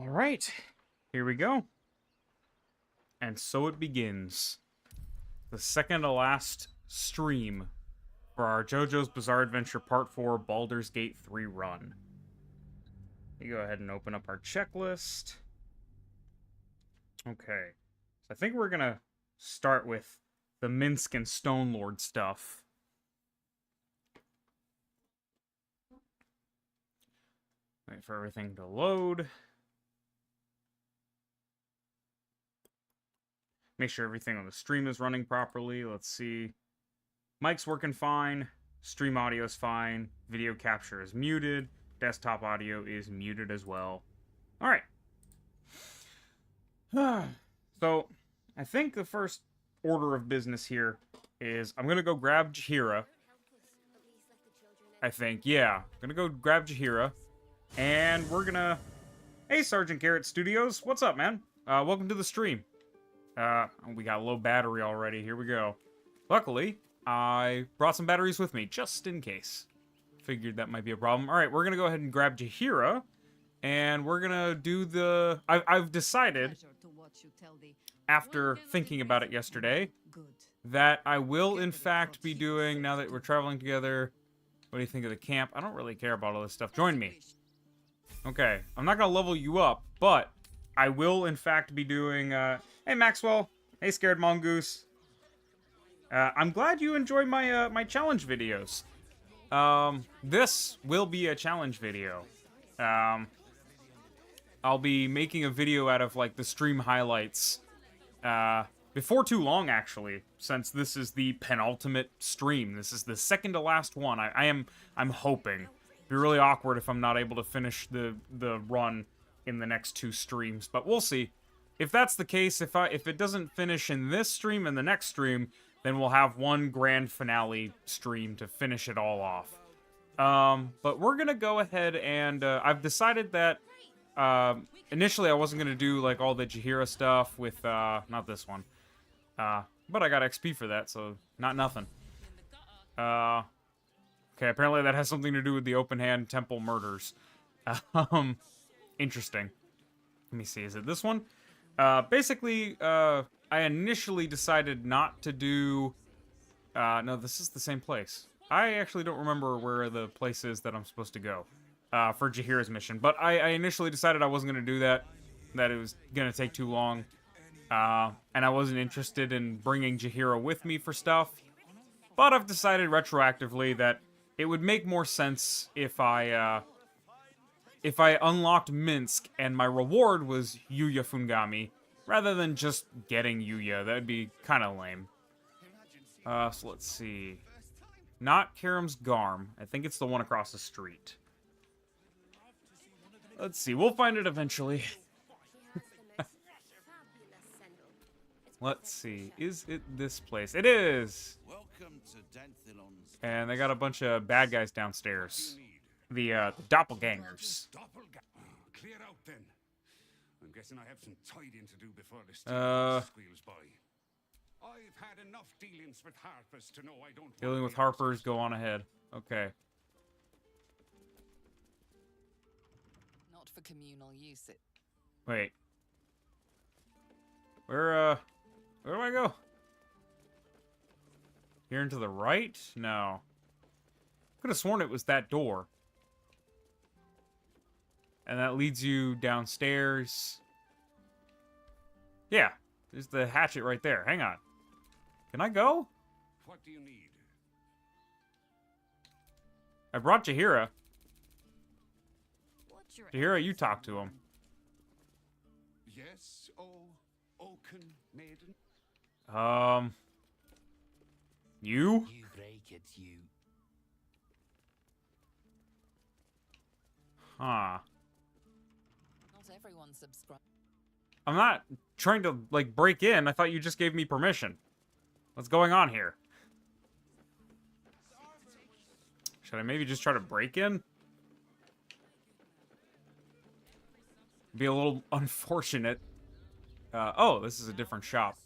All right, here we go. And so it begins. The second to last stream for our JoJo's Bizarre Adventure Part 4 Baldur's Gate 3 run. Let me go ahead and open up our checklist. Okay, so I think we're gonna start with the Minsk and Stonelord stuff. Wait for everything to load. Make sure everything on the stream is running properly. Let's see. Mic's working fine. Stream audio is fine. Video capture is muted. Desktop audio is muted as well. Alright. So, I think the first order of business here is I'm going to go grab Jaheira. I think, yeah. I'm going to go grab Jaheira. And we're going to... Hey, Sergeant Garrett Studios. What's up, man? Welcome to the stream. We got low battery already. Here we go. Luckily, I brought some batteries with me, just in case. Figured that might be a problem. Alright, we're gonna go ahead and grab Jaheira. And we're gonna do the... I've decided, after thinking about it yesterday, that I will, in fact, be doing, now that we're traveling together... What do you think of the camp? I don't really care about all this stuff. Join me. Okay, I'm not gonna level you up, but I will, in fact, be doing, Hey, Maxwell. Hey, Scared Mongoose. I'm glad you enjoy my, my challenge videos. This will be a challenge video. I'll be making a video out of, like, the stream highlights, before too long, actually, since this is the penultimate stream. This is the second to last one. I'm hoping. It'd be really awkward if I'm not able to finish the run in the next two streams, but we'll see. If that's the case, if it doesn't finish in this stream and the next stream, then we'll have one grand finale stream to finish it all off. But we're gonna go ahead and, I've decided that, initially I wasn't gonna do, like, all the Jaheira stuff with, not this one. But I got XP for that, so not nothing. Okay, apparently that has something to do with the open hand temple murders. Interesting. Let me see, is it this one? Basically, I initially decided not to do... no, this is the same place. I actually don't remember where the place is that I'm supposed to go, for Jaheira's mission. But I initially decided I wasn't going to do that, that it was going to take too long. And I wasn't interested in bringing Jaheira with me for stuff. But I've decided retroactively that it would make more sense if I unlocked Minsk and my reward was Yuya Fungami, rather than just getting Yuya. That'd be kind of lame. So let's see. Not Karam's Garm. I think it's the one across the street. Let's see. We'll find it eventually. Let's see. Is it this place? It is! And they got a bunch of bad guys downstairs. The doppelgangers. Clear out then. I'm guessing I have some tidying to do before the squeals by. I've had enough dealings with Harpers to know I don't. Dealing with Harpers, go on ahead. Okay. Not for communal use. Wait. Where do I go? Here and to the right? No. Could have sworn it was that door. And that leads you downstairs. Yeah, there's the hatchet right there. Hang on. Can I go? What do you need? I brought Jaheira. Jaheira, you talk to him. Yes, oh, Oaken maiden. You? You break it, you. Huh. Not everyone subscribes. I'm not trying to, like, break in. I thought you just gave me permission. What's going on here? Should I maybe just try to break in? Be a little unfortunate. Oh, this is a different shop.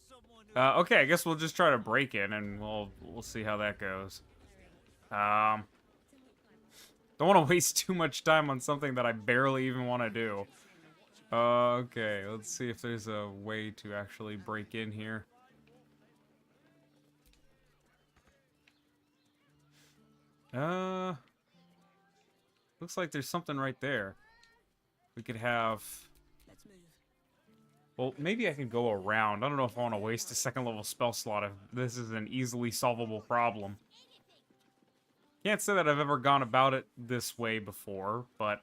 Okay, I guess we'll just try to break in, and we'll see how that goes. Don't want to waste too much time on something that I barely even want to do. Okay, let's see if there's a way to actually break in here. Looks like there's something right there. We could have... Well, maybe I can go around. I don't know if I want to waste a second level spell slot if this is an easily solvable problem. Can't say that I've ever gone about it this way before, but,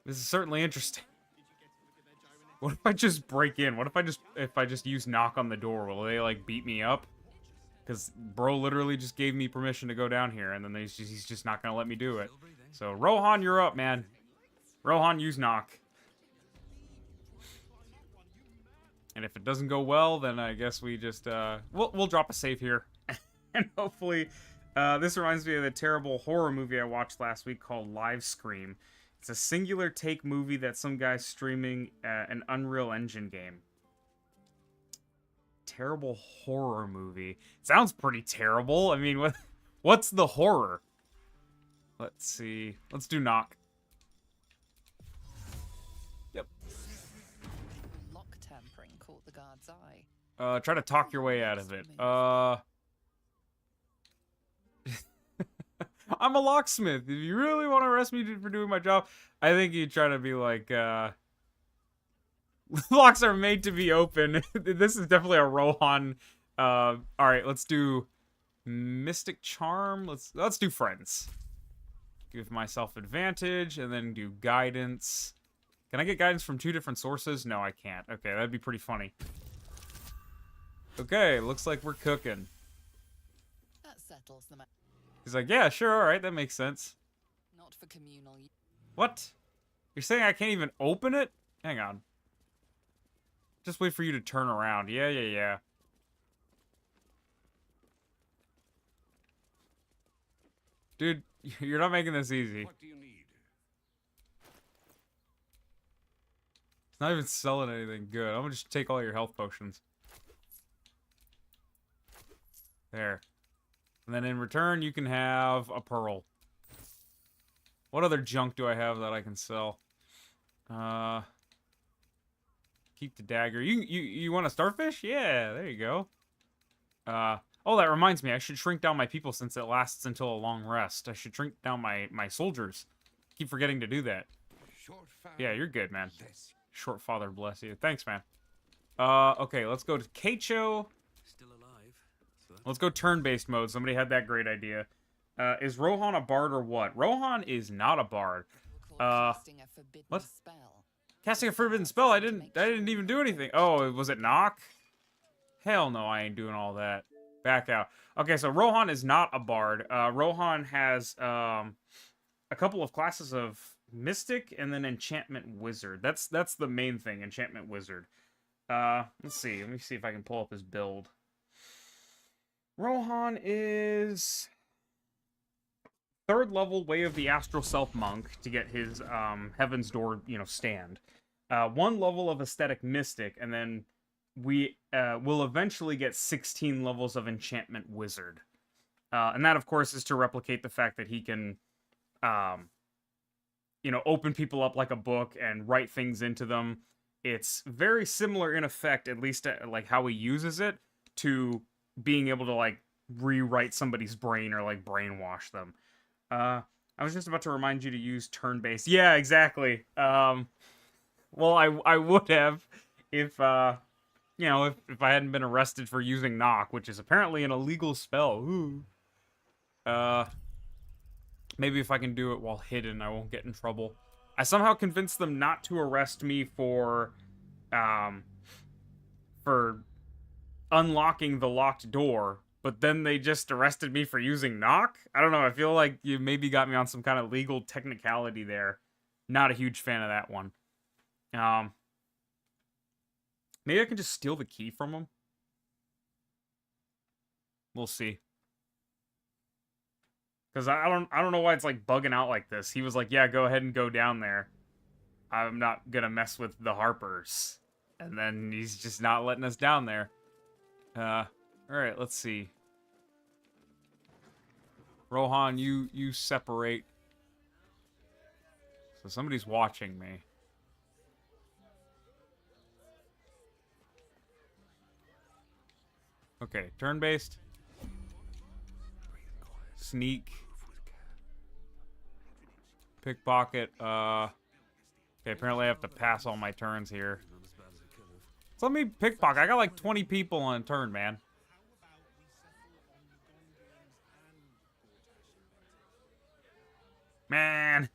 this is certainly interesting. What if I just break in? What if I just use knock on the door? Will they, like, beat me up? Because bro literally just gave me permission to go down here, and then he's just not gonna let me do it. So, Rohan, you're up, man. Rohan, use knock. And if it doesn't go well, then I guess we just, we'll drop a save here. And hopefully, this reminds me of the terrible horror movie I watched last week called Livestream. It's a singular take movie that some guy's streaming an Unreal Engine game. Terrible horror movie. Sounds pretty terrible. I mean, what's the horror? Let's see. Let's do knock. Yep. Lock tampering caught the guard's eye. Try to talk your way out of it. I'm a locksmith. If you really want to arrest me for doing my job, I think you try to be like, locks are made to be open. This is definitely a Rohan. Alright, let's do Mystic Charm. Let's do Friends. Give myself advantage, and then do Guidance. Can I get guidance from 2 different sources? No, I can't. Okay, that'd be pretty funny. Okay, looks like we're cooking. That settles the matter. He's like, yeah, sure, alright, that makes sense. Not for communal use. What? You're saying I can't even open it? Hang on. Just wait for you to turn around. Yeah. Dude, you're not making this easy. What do you need? It's not even selling anything good. I'm gonna just take all your health potions. There. And then in return, you can have a pearl. What other junk do I have that I can sell? Keep the dagger. You want a starfish? Yeah, there you go. Oh, that reminds me. I should shrink down my people since it lasts until a long rest. I should shrink down my soldiers. Keep forgetting to do that. Yeah, you're good, man. Short father bless you. Thanks, man. Okay, let's go to Keicho. Still alive. So Let's go turn-based mode. Somebody had that great idea. Is Rohan a bard or what? Rohan is not a bard. Casting a forbidden what? spell. Casting a forbidden spell? I didn't even do anything. Oh, was it knock? Hell no, I ain't doing all that. Back out. Okay, so Rohan is not a bard. Rohan has a couple of classes of mystic and then enchantment wizard. That's the main thing, enchantment wizard. Let's see. Let me see if I can pull up his build. Rohan is 3rd level Way of the Astral Self Monk to get his Heaven's Door, stand. 1 level of Aesthetic Mystic, and then we will eventually get 16 levels of Enchantment Wizard. And that, of course, is to replicate the fact that he can, open people up like a book and write things into them. It's very similar in effect, at least like how he uses it, to being able to like rewrite somebody's brain or like brainwash them. I was just about to remind you to use turn-based. Yeah, exactly. Well, I would have if if I hadn't been arrested for using knock, which is apparently an illegal spell. Ooh. Maybe if I can do it while hidden, I won't get in trouble. I somehow convinced them not to arrest me for unlocking the locked door, but then they just arrested me for using knock? I don't know, I feel like you maybe got me on some kind of legal technicality there. Not a huge fan of that one. Maybe I can just steal the key from him? We'll see. Because I don't know why it's like bugging out like this. He was like, yeah, go ahead and go down there. I'm not gonna mess with the Harpers. And then he's just not letting us down there. Alright, let's see. Rohan, you separate. So somebody's watching me. Okay, turn-based. Sneak. Pickpocket. Okay, apparently I have to pass all my turns here. Not as bad as it could have. So let me pickpocket. I got like 20 people on a turn, man. Man.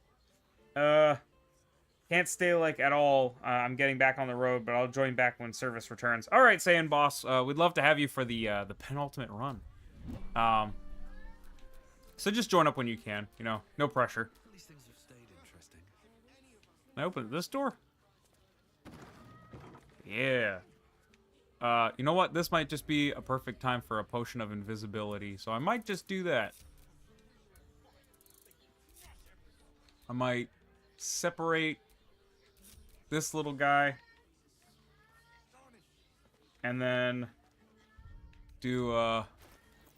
Can't stay like at all. I'm getting back on the road, but I'll join back when service returns. All right, Saiyan boss. We'd love to have you for the penultimate run. So just join up when you can. You know, no pressure. At least things have stayed interesting. Can I open this door? Yeah. You know what? This might just be a perfect time for a potion of invisibility, so I might just do that. I might separate this little guy and then do a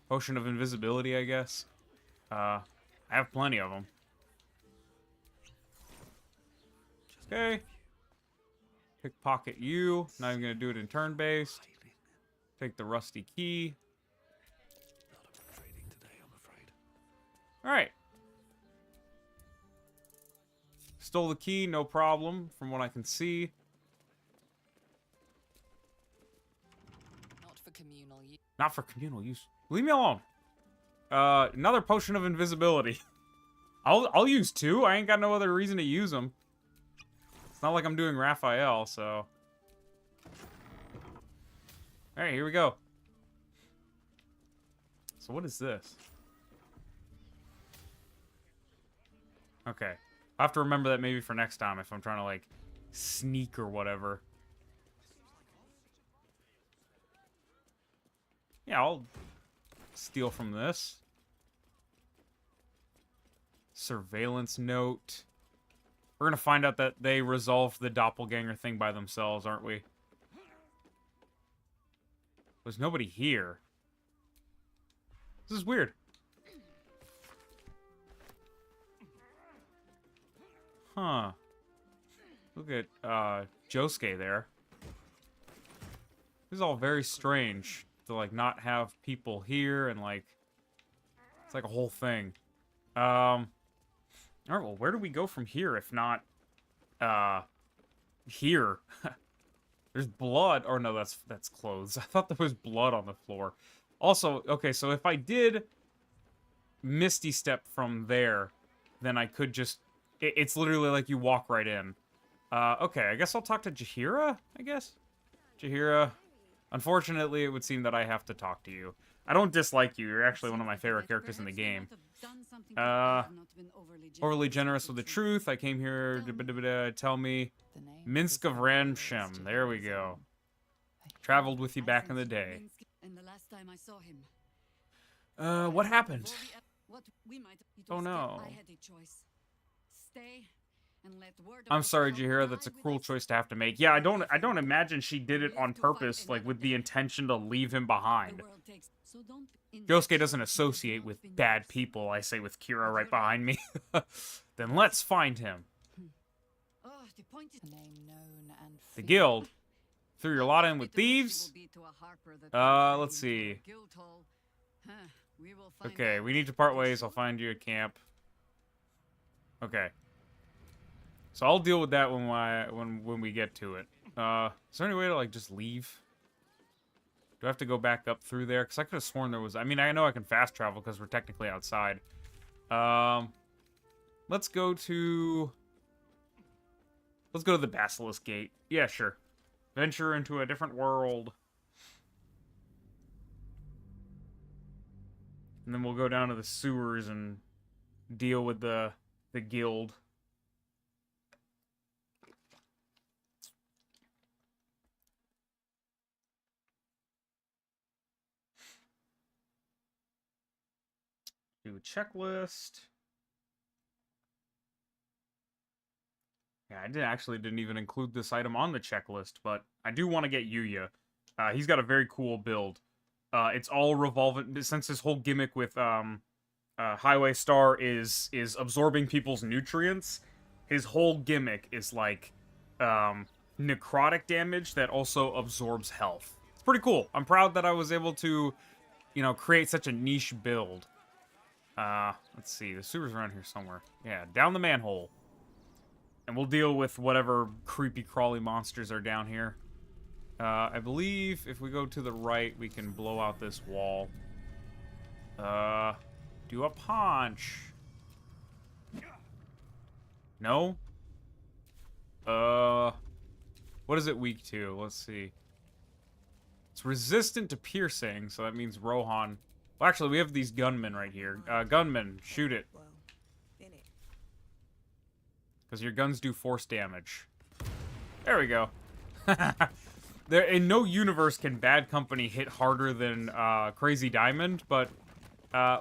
potion of invisibility, I guess. I have plenty of them. Okay. Pickpocket you. Not even gonna do it in turn-based. Take the rusty key. Not enough trading today, I'm afraid. Alright. Stole the key, no problem, from what I can see. Not for communal use. Not for communal use. Leave me alone. Another potion of invisibility. I'll use 2. I ain't got no other reason to use them. It's not like I'm doing Raphael, so. Alright, here we go. So what is this? Okay. I'll have to remember that maybe for next time if I'm trying to, like, sneak or whatever. Yeah, I'll steal from this. Surveillance note. We're gonna find out that they resolved the doppelganger thing by themselves, aren't we? There's nobody here. This is weird. Huh. Look at, Josuke there. This is all very strange to, like, not have people here and, like, it's like a whole thing. Alright, well, where do we go from here if not, here? There's blood. Or no, that's clothes. I thought there was blood on the floor. Also, okay, so if I did Misty Step from there, then I could just... It's literally like you walk right in. Okay, I guess I'll talk to Jaheira, I guess? Jaheira. Unfortunately, it would seem that I have to talk to you. I don't dislike you. You're actually one of my favorite characters in the game. Overly generous with the truth. I came here to tell me. Minsk of Ramshem. There we go. Traveled with you back in the day. What happened? Oh no. I'm sorry, Jaheira, that's a cruel choice to have to make. Yeah, I don't imagine she did it on purpose, like with the intention to leave him behind. Josuke doesn't associate with bad people, I say with Kira right behind me. Then let's find him. The guild. Threw your lot in with thieves? Let's see. Okay, we need to part ways. I'll find you a camp. Okay. So I'll deal with that when we get to it. Is there any way to, like, just leave? Do I have to go back up through there? Because I could have sworn there was... I mean, I know I can fast travel because we're technically outside. Let's go to... Let's go to the Basilisk Gate. Yeah, sure. Venture into a different world. And then we'll go down to the sewers and deal with the guild. Do a checklist. Yeah, I didn't even include this item on the checklist, but I do want to get Yuya. He's got a very cool build. It's all revolving, since his whole gimmick with Highway Star is absorbing people's nutrients. His whole gimmick is like necrotic damage that also absorbs health. It's pretty cool. I'm proud that I was able to, you know, create such a niche build. Let's see. The sewer's around here somewhere. Yeah, down the manhole. And we'll deal with whatever creepy crawly monsters are down here. I believe if we go to the right, we can blow out this wall. Do a punch. No? What is it weak to? Let's see. It's resistant to piercing, so that means Rohan. Well, actually, we have these gunmen right here. Gunmen, shoot it. Because your guns do force damage. There we go. There, in no universe can Bad Company hit harder than Crazy Diamond, but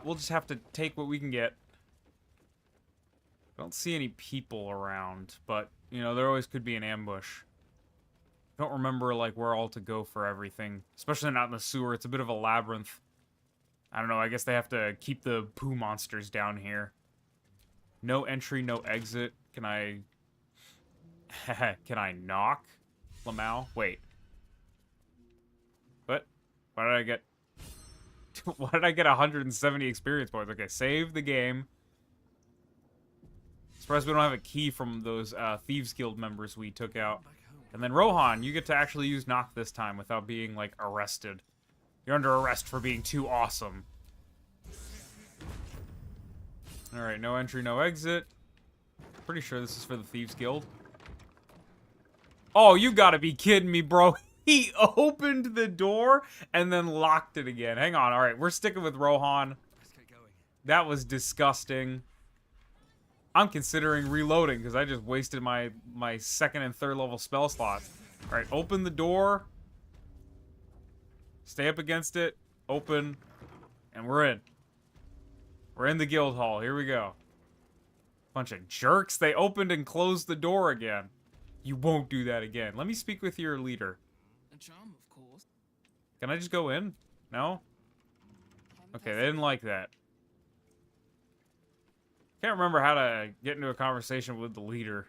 we'll just have to take what we can get. I don't see any people around, but, you know, there always could be an ambush. I don't remember, like, where all to go for everything. Especially not in the sewer. It's a bit of a labyrinth. I don't know, I guess they have to keep the poo monsters down here. No entry, no exit. Can I... Can I knock? Lamau? Wait. What? Why did I get... Why did I get 170 experience points? Okay, save the game. Surprised we don't have a key from those Thieves Guild members we took out. And then Rohan, you get to actually use knock this time without being, like, arrested. You're under arrest for being too awesome. Alright, no entry, no exit. Pretty sure this is for the Thieves Guild. Oh, you gotta be kidding me, bro. He opened the door and then locked it again. Hang on, alright, we're sticking with Rohan. That was disgusting. I'm considering reloading because I just wasted my second and third level spell slots. Alright, open the door. Stay up against it. Open. And we're in. We're in the guild hall. Here we go. Bunch of jerks. They opened and closed the door again. You won't do that again. Let me speak with your leader. A charm, of course. Can I just go in? No? Okay, they didn't like that. Can't remember how to get into a conversation with the leader.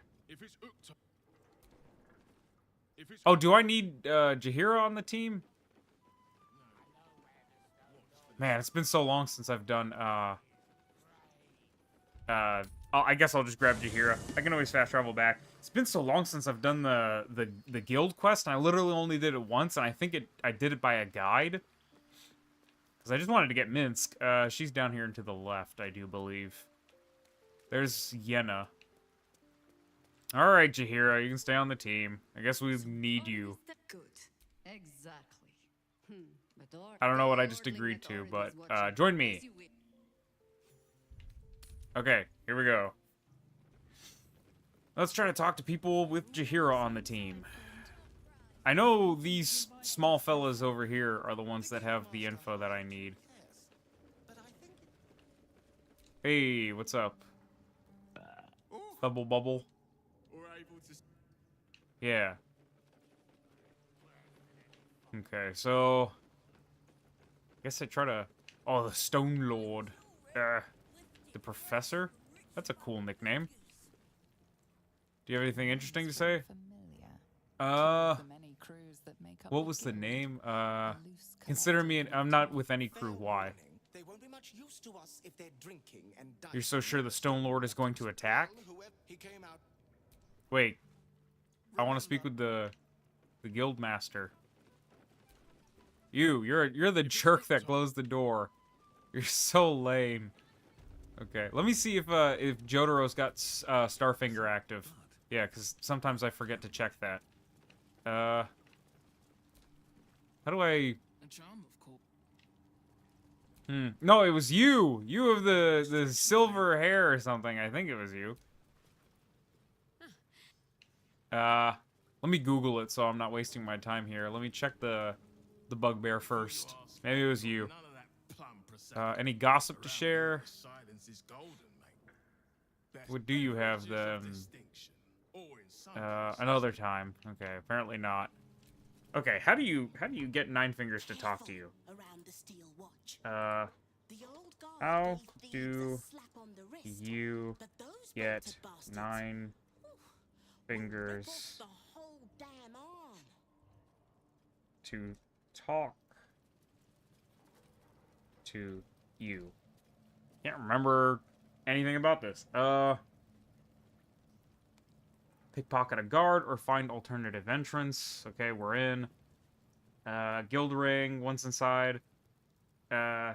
Oh, do I need Jaheira on the team? Man, it's been so long since I've done I guess I'll just grab Jaheira. I can always fast travel back. It's been so long since I've done the guild quest, and I literally only did it once, and I think I did it by a guide. Because I just wanted to get Minsk. She's down here and to the left, I do believe. There's Yenna. Alright, Jaheira, you can stay on the team. I guess we need you. Good. Exactly. I don't know what I just agreed to, but join me. Okay, here we go. Let's try to talk to people with Jaheira on the team. I know these small fellas over here are the ones that have the info that I need. Hey, what's up? Bubble bubble. Yeah. Okay, so I guess I try to... Oh, the Stone Lord. The Professor? That's a cool nickname. Do you have anything interesting to say? What was the name? Consider me I'm not with any crew. Why? They won't be much use to us if they're drinking and You're so sure the Stone Lord is going to attack? Wait. I want to speak with the guild master. You're the jerk that closed the door. You're so lame. Okay, let me see if Jotaro's got Starfinger active. Yeah, because sometimes I forget to check that. How do I... No, it was you! You have the silver hair or something. I think it was you. Let me Google it so I'm not wasting my time here. Let me check the bugbear first. Maybe it was you. Any gossip to share? What do you have then? Another time. Okay, apparently not. Okay, how do you get Nine Fingers to talk to you? How do you get Nine Fingers to talk to you. Can't remember anything about this. Pickpocket a guard or find alternative entrance. Okay, we're in. Guild ring, once inside. I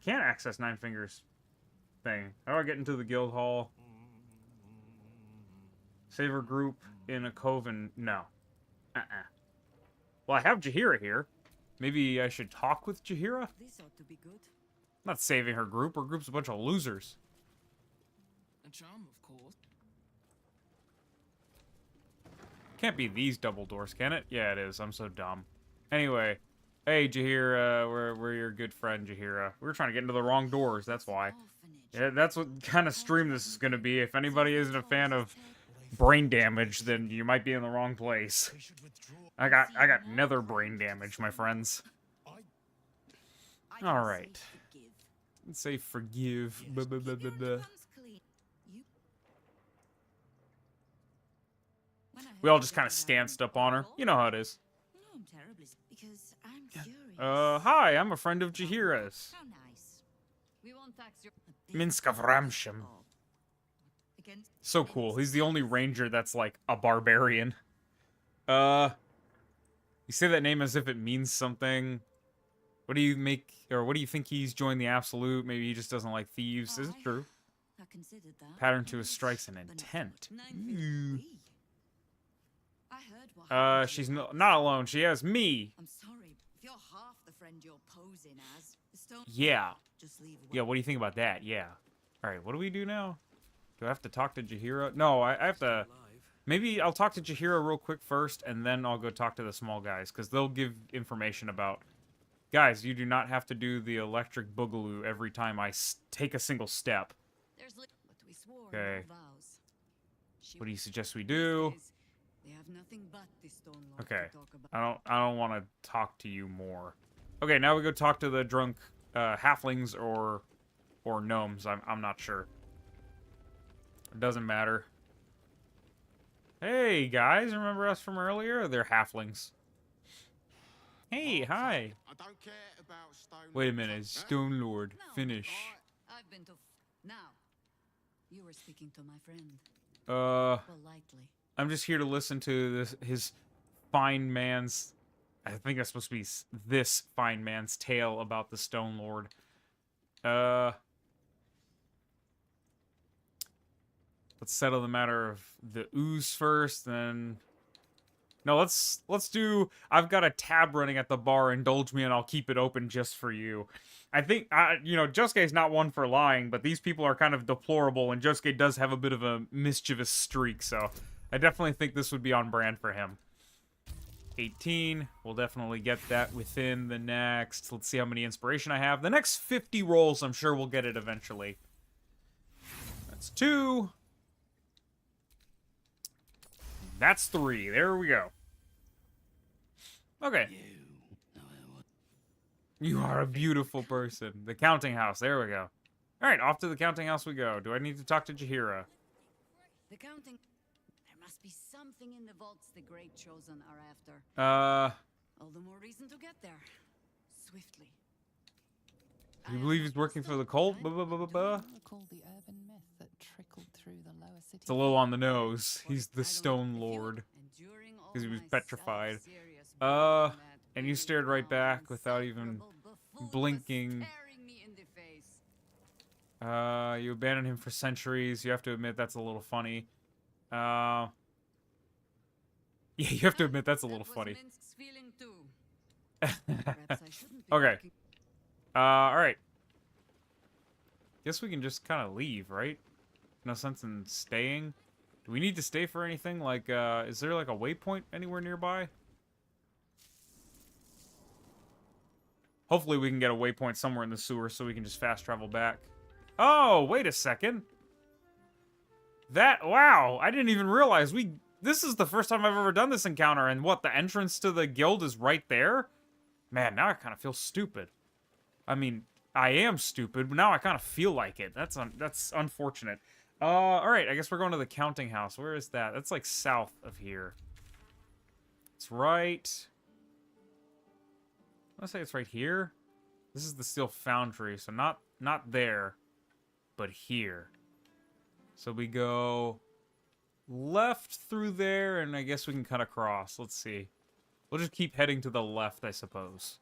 can't access Nine Fingers thing. How do I get into the guild hall? Save a group in a coven. No. Well, I have Jaheira here. Maybe I should talk with Jaheira? This ought to be good. I'm not saving her group. Her group's a bunch of losers. A charm, of course. Can't be these double doors, can it? Yeah, it is. I'm so dumb. Anyway. Hey, Jaheira. We're your good friend, Jaheira. We were trying to get into the wrong doors. That's why. Yeah, that's what kind of stream this is going to be. If anybody isn't a fan of brain damage, then you might be in the wrong place. I got nether brain damage, my friends. All right. Let's say forgive. Blah, blah, blah, blah, blah. We all just kind of stanced up on her. You know how it is. Hi, I'm a friend of Jaheira's. Minsk of Ramsham. So cool. He's the only ranger that's like a barbarian. You say that name as if it means something. What do you make, or what do you think he's joined the Absolute? Maybe he just doesn't like thieves. Is it true? Pattern to his strikes and intent. She's not alone. She has me. I'm sorry. If you're half the friend you're posing as, Yeah. just leave. Yeah, what do you think about that? Yeah. Alright, what do we do now? Do I have to talk to Jaheira? No, I have to... Maybe I'll talk to Jaheira real quick first, and then I'll go talk to the small guys, because they'll give information about... Guys, you do not have to do the electric boogaloo every time I take a single step. Okay. What do you suggest we do? Okay. I don't want to talk to you more. Okay, now we go talk to the drunk halflings or gnomes. I'm not sure. It doesn't matter. Hey guys, remember us from earlier? They're halflings. Hey, hi. I don't care about Stone. Wait a minute, Stone Lord. Finish. I've been to. Now, you were speaking to my friend. Politely. I'm just here to listen to his fine man's... I think that's supposed to be this fine man's tale about the Stone Lord. Let's settle the matter of the ooze first, then... No, let's do... I've got a tab running at the bar. Indulge me and I'll keep it open just for you. I think, you know, Josuke's not one for lying, but these people are kind of deplorable, and Josuke does have a bit of a mischievous streak, so I definitely think this would be on brand for him. 18. We'll definitely get that within the next... Let's see how many inspiration I have. The next 50 rolls, I'm sure we'll get it eventually. That's 2. That's 3. There we go. Okay. You are a beautiful person. The counting house. There we go. Alright, off to the counting house we go. Do I need to talk to Jaheira? The counting. There must be something in the vaults the Great Chosen are after. All the more reason to get there. Swiftly. You believe he's working for the cult? Buh, buh, buh, buh, buh. Recall the urban myth that trickled through the lower city. It's a little on the nose. He's the Stone Lord. Because he was petrified. And you stared right back without even blinking. You abandoned him for centuries. You have to admit that's a little funny. Yeah, you have to admit that's a little funny. Okay. Alright. Guess we can just kind of leave, right? No sense in staying. Do we need to stay for anything? Like, is there like a waypoint anywhere nearby? Hopefully we can get a waypoint somewhere in the sewer so we can just fast travel back. Oh, wait a second. Wow, I didn't even realize this is the first time I've ever done this encounter, and what, the entrance to the guild is right there? Man, now I kind of feel stupid. I mean, I am stupid, but now I kind of feel like it. That's unfortunate. Alright, I guess we're going to the counting house. Where is that? That's like south of here. It's right Let's say it's right here. This is the steel foundry, so not there, but here. So we go left through there, and I guess we can cut across. Let's see. We'll just keep heading to the left, I suppose.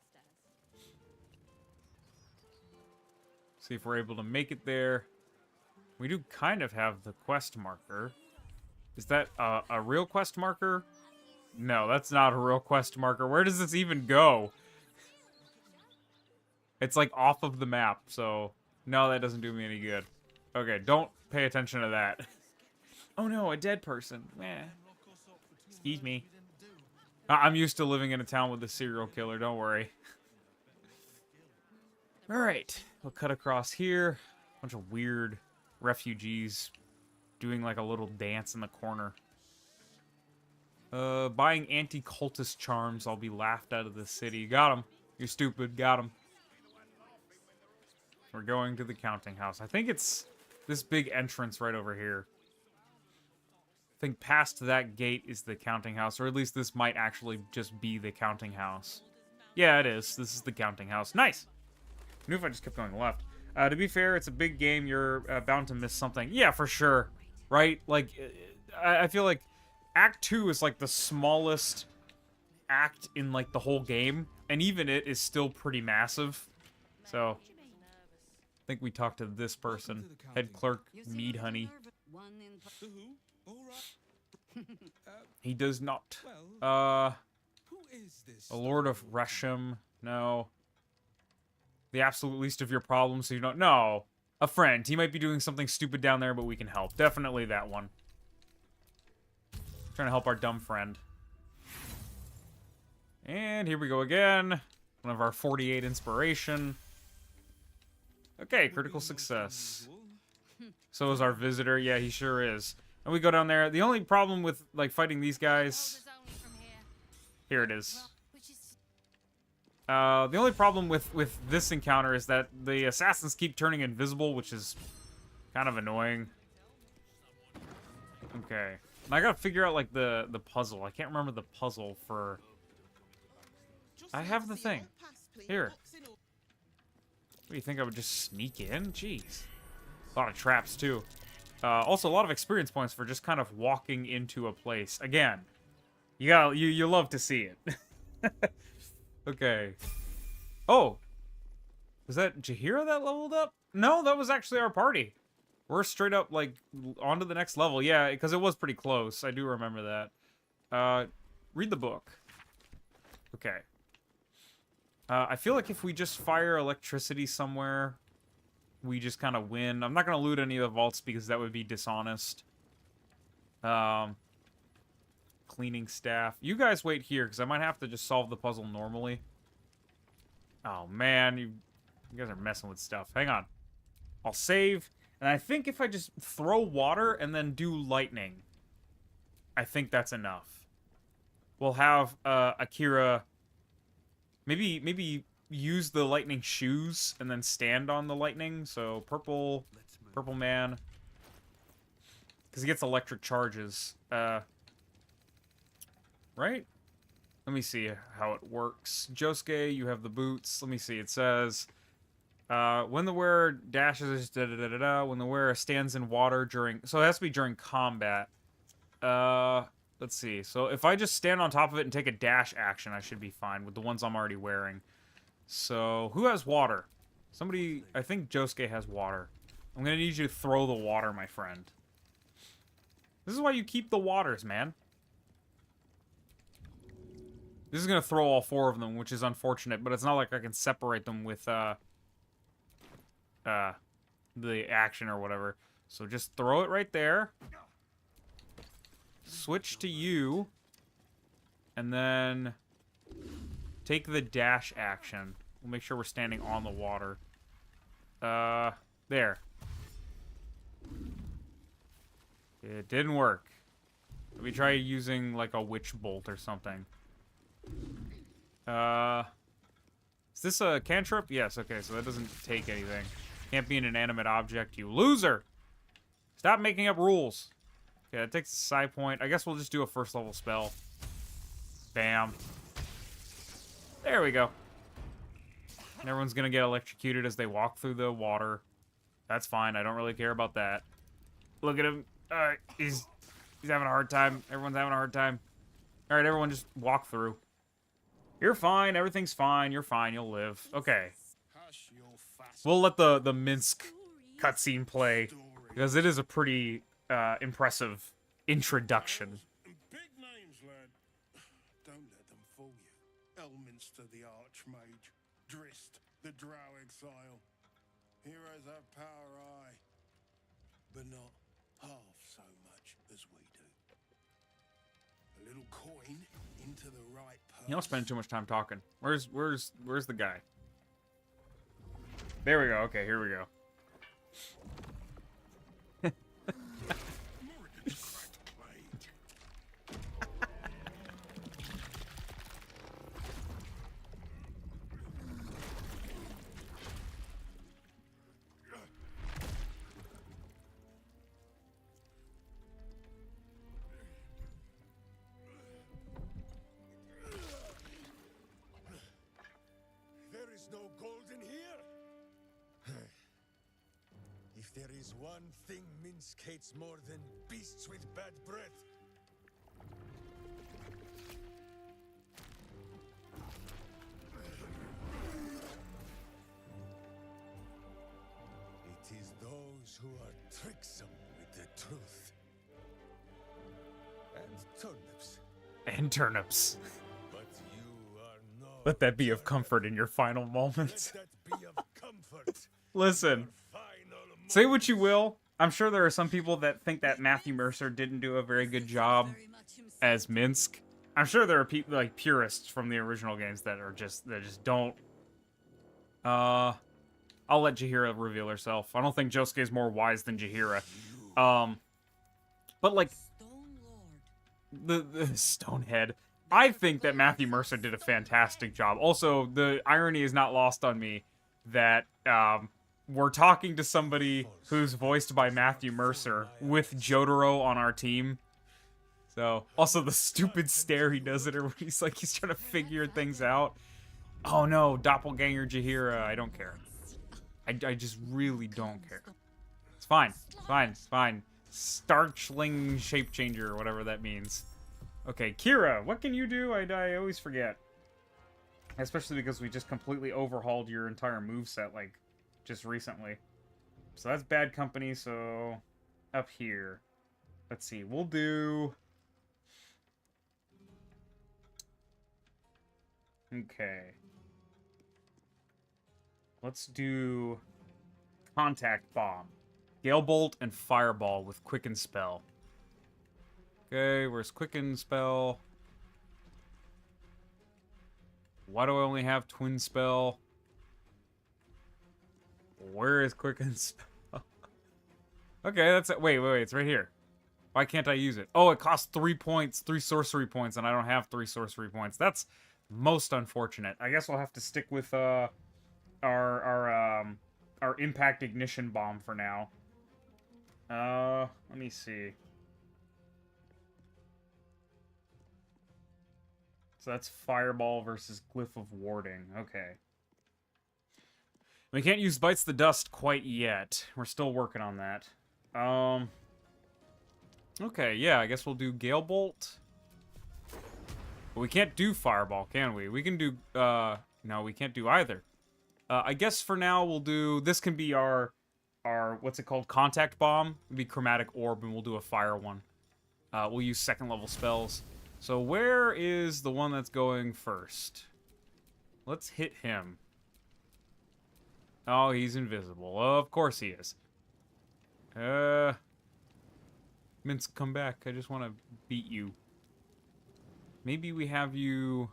See if we're able to make it there. We do kind of have the quest marker. Is that a real quest marker? No, that's not a real quest marker. Where does this even go? It's like off of the map, so no, that doesn't do me any good. Okay, don't pay attention to that. Oh no, a dead person. Meh. Excuse me. I'm used to living in a town with a serial killer, don't worry. Alright, we'll cut across here. Bunch of weird refugees doing like a little dance in the corner. Buying anti-cultist charms, I'll be laughed out of the city. Got him. You're stupid. Got him. We're going to the counting house. I think it's this big entrance right over here. I think past that gate is the counting house, or at least this might actually just be the counting house. Yeah, it is. This is the counting house. Nice! I knew if I just kept going left. To be fair, it's a big game. You're bound to miss something. Yeah, for sure. Right? Like, I feel like Act 2 is like the smallest act in like the whole game, and even it is still pretty massive. So, I think we talked to this person. Head clerk, Mead Honey. He does not. A Lord of Resham. No. The absolute least of your problems, so you don't. No. A friend. He might be doing something stupid down there, but we can help. Definitely that one. Trying to help our dumb friend. And here we go again. One of our 48 inspiration. Okay, critical success. So is our visitor. Yeah, he sure is. And we go down there. The only problem with, like, fighting these guys... Here it is. The only problem with this encounter is that the assassins keep turning invisible, which is kind of annoying. Okay. And I gotta figure out, like, the puzzle. I can't remember the puzzle for... I have the thing. Here. What do you think, I would just sneak in? Jeez. A lot of traps, too. Also, a lot of experience points for just kind of walking into a place. Again, you love to see it. Okay. Oh! Was that Jaheira that leveled up? No, that was actually our party. We're straight up, like, on to the next level. Yeah, because it was pretty close. I do remember that. Read the book. Okay. I feel like if we just fire electricity somewhere, we just kind of win. I'm not going to loot any of the vaults because that would be dishonest. Cleaning staff. You guys wait here because I might have to just solve the puzzle normally. Oh, man. You guys are messing with stuff. Hang on. I'll save. And I think if I just throw water and then do lightning, I think that's enough. We'll have Akira maybe use the lightning shoes and then stand on the lightning. So purple man, because he gets electric charges. Right? Let me see how it works. Josuke, you have the boots. Let me see. It says, when the wearer dashes, when the wearer stands in water during... So it has to be during combat. Let's see. So if I just stand on top of it and take a dash action, I should be fine with the ones I'm already wearing. So, who has water? Somebody... I think Josuke has water. I'm gonna need you to throw the water, my friend. This is why you keep the waters, man. This is gonna throw all four of them, which is unfortunate, but it's not like I can separate them with, the action or whatever. So just throw it right there. Switch to you. And then take the dash action. We'll make sure we're standing on the water. There. It didn't work. Let me try using, like, a witch bolt or something. Is this a cantrip? Yes, okay, so that doesn't take anything. Can't be an inanimate object, you loser! Stop making up rules. Okay, that takes a side point. I guess we'll just do a first level spell. Bam. There we go. Everyone's gonna get electrocuted as they walk through the water. That's fine. I don't really care about that. Look at him. He's having a hard time. Everyone's having a hard time. All right, everyone, just walk through. You're fine. Everything's fine. You're fine. You'll live. Okay. We'll let the Minsk cutscene play because it is a pretty impressive introduction. Big names, lad. Don't let them fool you. Elminster the Archmage, Drist the Drow Exile. Heroes have power, aye, but not half so much as we do. A little coin into the right purse. You don't spend too much time talking. Where's the guy? There we go. Okay, here we go. There is no gold in here. If there is one thing Minsk hates more than beasts with bad breath, it is those who are tricksome with the truth. And turnips. And turnips. But you are no. Let that be of comfort in your final moments. Let that be of comfort. Listen, say what you will. I'm sure there are some people that think that Matthew Mercer didn't do a very good job as Minsk. I'm sure there are people like purists from the original games that just don't. I'll let Jaheira reveal herself. I don't think Josuke is more wise than Jaheira. But like the Stonehead. I think that Matthew Mercer did a fantastic job. Also, the irony is not lost on me that we're talking to somebody who's voiced by Matthew Mercer with Jotaro on our team. So, also the stupid stare he does at her when he's like, he's trying to figure things out. Oh no, doppelganger Jaheira, I don't care. I just really don't care. It's fine, it's fine, it's fine. Starchling shape changer, or whatever that means. Okay, Kira, what can you do? I always forget. Especially because we just completely overhauled your entire moveset, like, just recently. So that's bad company, so... Up here. Let's see, we'll do... Okay. Let's do... Contact Bomb. Gale Bolt and Fireball with Quicken Spell. Okay, where's Quicken Spell? Why do I only have Twin Spell? Where is Quicken Spell? Okay, that's it. Wait, it's right here. Why can't I use it? Oh, it costs 3 points, 3 sorcery points, and I don't have 3 sorcery points. That's most unfortunate. I guess we'll have to stick with our Impact Ignition Bomb for now. Let me see. So that's Fireball versus Glyph of Warding. Okay. We can't use Bites the Dust quite yet. We're still working on that. Okay, yeah, I guess we'll do Gale Bolt. But we can't do Fireball, can we? We can do, no, we can't do either. I guess for now we'll do, this can be our what's it called? Contact Bomb. It'll be Chromatic Orb, and we'll do a fire one. We'll use 2nd level spells. So where is the one that's going first? Let's hit him. Oh, he's invisible. Of course he is. Minsk, come back. I just want to beat you. Maybe we have you...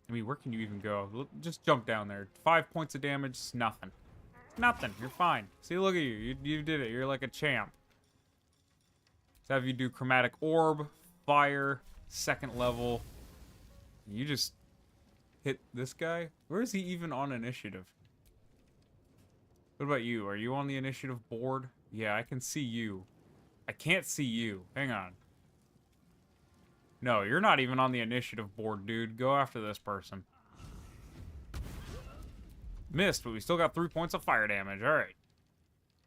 I mean, where can you even go? Just jump down there. 5 points of damage, it's nothing. Nothing. You're fine. See, look at you. You did it. You're like a champ. Let's have you do Chromatic Orb, Fire, 2nd level. You just hit this guy? Where is he even on initiative? What about you? Are you on the initiative board? Yeah, I can see you. I can't see you. Hang on. No, you're not even on the initiative board, dude. Go after this person. Missed, but we still got 3 points of fire damage. Alright.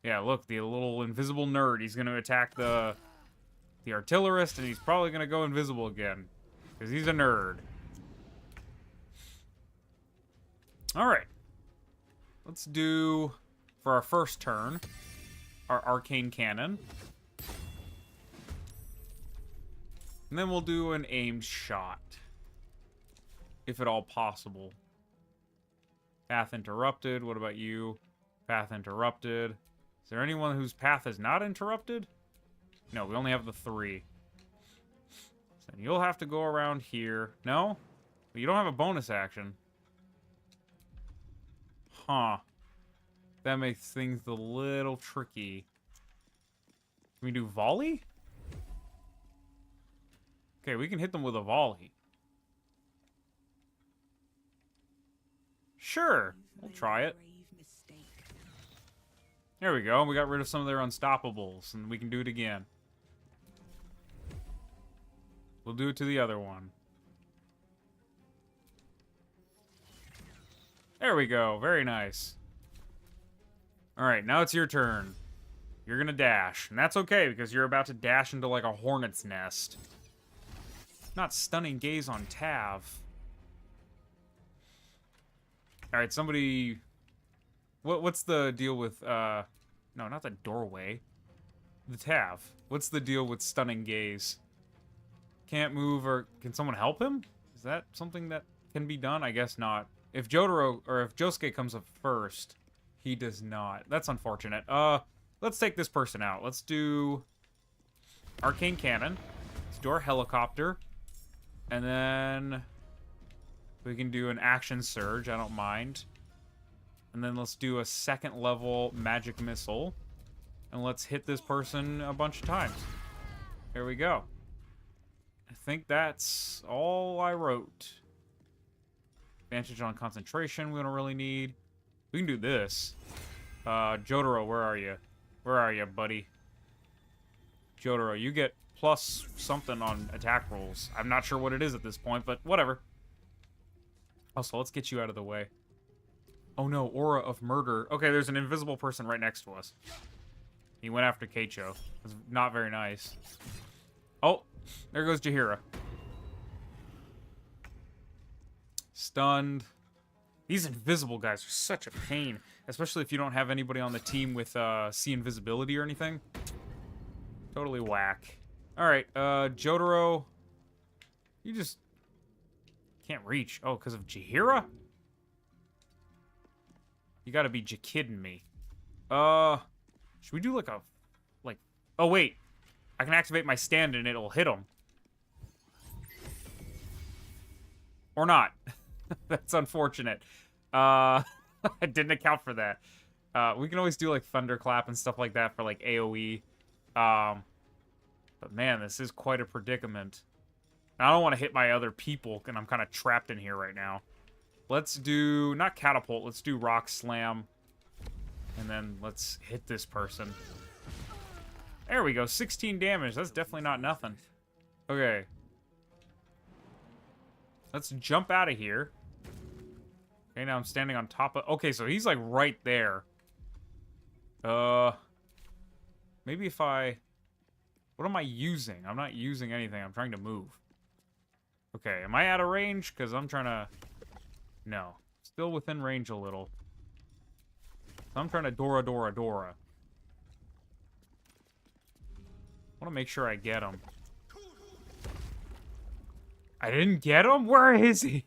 Yeah, look, the little invisible nerd. He's gonna attack the artillerist, and he's probably gonna go invisible again. Because he's a nerd. Alright. Let's do, for our first turn, our arcane cannon. And then we'll do an aimed shot. If at all possible. Path interrupted. What about you? Path interrupted. Is there anyone whose path is not interrupted? No, we only have the 3. So you'll have to go around here. No? But you don't have a bonus action. Huh. That makes things a little tricky. Can we do volley? Okay, we can hit them with a volley. Sure, we'll try it. There we go. We got rid of some of their unstoppables, and we can do it again. We'll do it to the other one. There we go. Very nice. Alright, now it's your turn. You're gonna dash. And that's okay, because you're about to dash into, like, a hornet's nest. Not stunning gaze on Tav. Alright, somebody... What's the deal with, no, not the doorway. The Tav. What's the deal with stunning gaze? Can't move, or... Can someone help him? Is that something that can be done? I guess not. If Jotaro, or if Josuke comes up first, he does not. That's unfortunate. Let's take this person out. Let's do... Arcane Cannon. Let's do our helicopter. And then... we can do an action surge, I don't mind. And then let's do a second level magic missile. And let's hit this person a bunch of times. Here we go. I think that's all I wrote. Advantage on concentration we don't really need. We can do this. Jotaro, where are you? Where are you, buddy? Jotaro, you get plus something on attack rolls. I'm not sure what it is at this point, but whatever. Also, let's get you out of the way. Oh no, aura of murder. Okay, there's an invisible person right next to us. He went after Keicho. It's not very nice. Oh, there goes Jaheira. Stunned. These invisible guys are such a pain. Especially if you don't have anybody on the team with see invisibility or anything. Totally whack. Alright, Jotaro. You just can't reach. Oh, because of Jaheira? You gotta be kidding me. Should we do like a... like... Oh, wait. I can activate my stand and it'll hit him. Or not. That's unfortunate. I didn't account for that. We can always do like thunderclap and stuff like that for like AoE. But man, this is quite a predicament. I don't want to hit my other people, and I'm kind of trapped in here right now. Let's do, not catapult, let's do rock slam. And then let's hit this person. There we go, 16 damage. That's definitely not nothing. Okay. Let's jump out of here. Okay, now I'm standing on top of... Okay, so he's like right there. Maybe if I... What am I using? I'm not using anything. I'm trying to move. Okay, am I out of range? Because I'm trying to... No. Still within range a little. So I'm trying to Dora. I want to make sure I get him. I didn't get him? Where is he?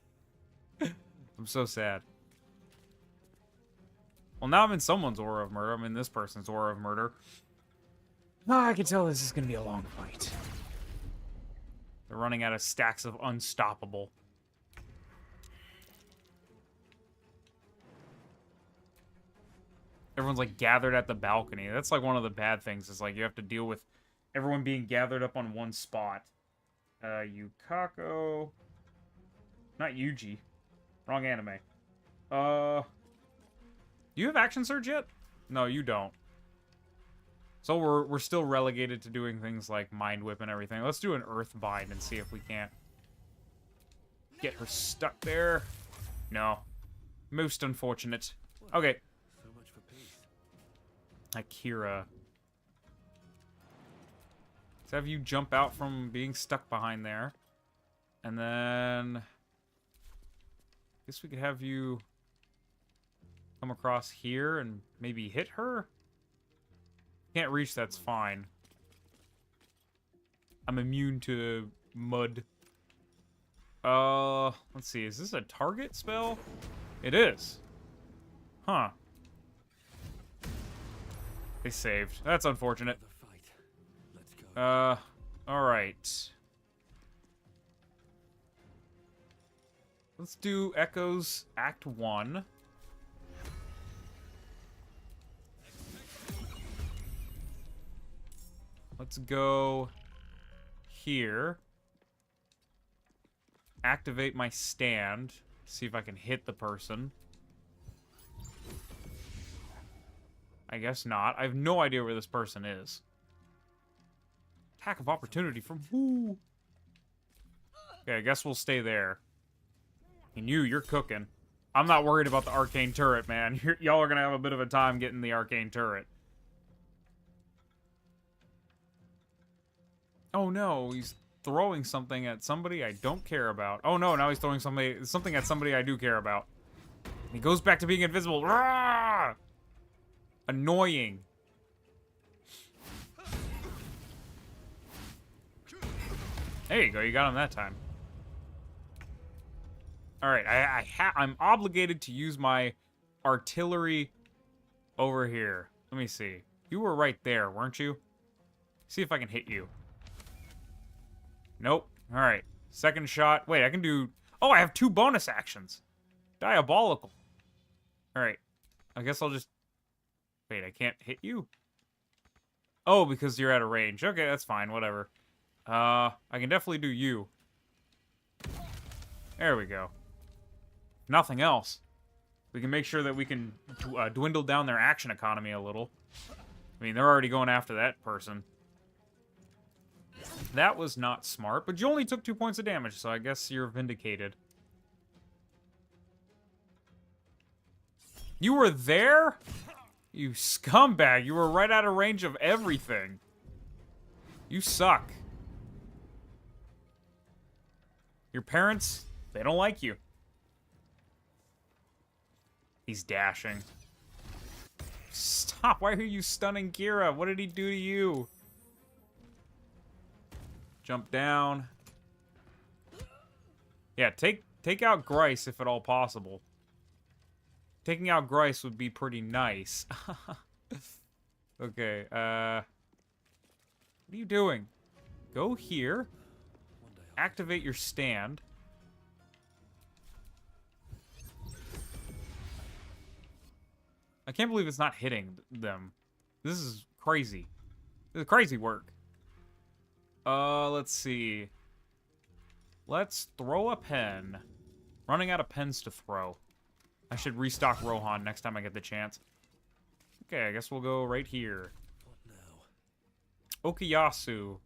I'm so sad. Well, now I'm in someone's aura of murder. I'm in this person's aura of murder. Ah, I can tell this is going to be a long fight. They're running out of stacks of unstoppable. Everyone's like gathered at the balcony. That's like one of the bad things. Is like you have to deal with everyone being gathered up on one spot. Yukako. Not Yuji. Wrong anime. Do you have action surge yet? No, you don't. So we're still relegated to doing things like Mind Whip and everything. Let's do an Earth Bind and see if we can't get her stuck there. No. Most unfortunate. Okay. So much for peace. Akira. Let's have you jump out from being stuck behind there. And then... I guess we could have you come across here and maybe hit her? Can't reach, that's fine. I'm immune to mud. Let's see. Is this a target spell? It is. Huh. They saved. That's unfortunate. The fight. Let's go. Alright. Let's do Echoes Act 1. Let's go here. Activate my stand. See if I can hit the person. I guess not. I have no idea where this person is. Attack of opportunity from who? Okay, I guess we'll stay there. And you're cooking. I'm not worried about the arcane turret, man. Y'all are gonna have a bit of a time getting the arcane turret. Oh no, he's throwing something at somebody I don't care about. Oh no, now he's throwing something at somebody I do care about. He goes back to being invisible. Rah! Annoying. There you go, you got him that time. Alright, I'm obligated to use my artillery over here. Let me see. You were right there, weren't you? See if I can hit you. Nope. Alright. Second shot. Wait, I can do... Oh, I have 2 bonus actions. Diabolical. Alright. I guess I'll just... Wait, I can't hit you? Oh, because you're out of range. Okay, that's fine. Whatever. I can definitely do you. There we go. Nothing else. We can make sure that we can dwindle down their action economy a little. I mean, they're already going after that person. That was not smart, but you only took 2 points of damage, so I guess you're vindicated. You were there? You scumbag. You were right out of range of everything. You suck. Your parents, they don't like you. He's dashing. Stop. Why are you stunning Kira? What did he do to you? Jump down. Yeah, take out Grice if at all possible. Taking out Grice would be pretty nice. Okay, what are you doing? Go here. Activate your stand. I can't believe it's not hitting them. This is crazy. This is crazy work. Let's see. Let's throw a pen. Running out of pens to throw. I should restock Rohan next time I get the chance. Okay, I guess we'll go right here. What now? Okuyasu.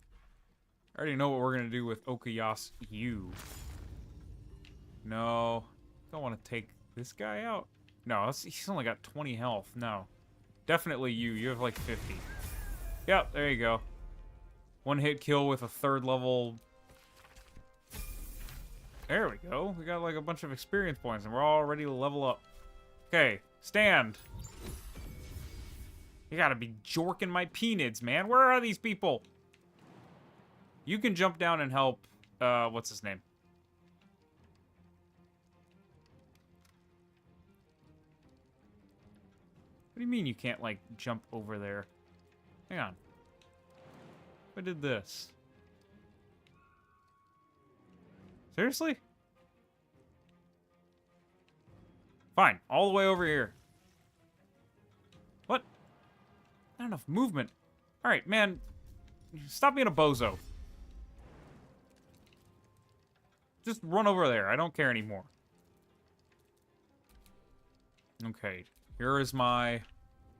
I already know what we're gonna do with Okuyasu. No. Don't want to take this guy out. No, he's only got 20 health. No. Definitely you. You have like 50. Yep, there you go. 1 hit kill with a 3rd level. There we go. We got like a bunch of experience points and we're all ready to level up. Okay, stand. You gotta be jorking my peanuts, man. Where are these people? You can jump down and help, what's his name? What do you mean you can't, like, jump over there? Hang on. I did this. Seriously? Fine. All the way over here. What? Not enough movement. Alright, man. Stop being a bozo. Just run over there. I don't care anymore. Okay. Here is my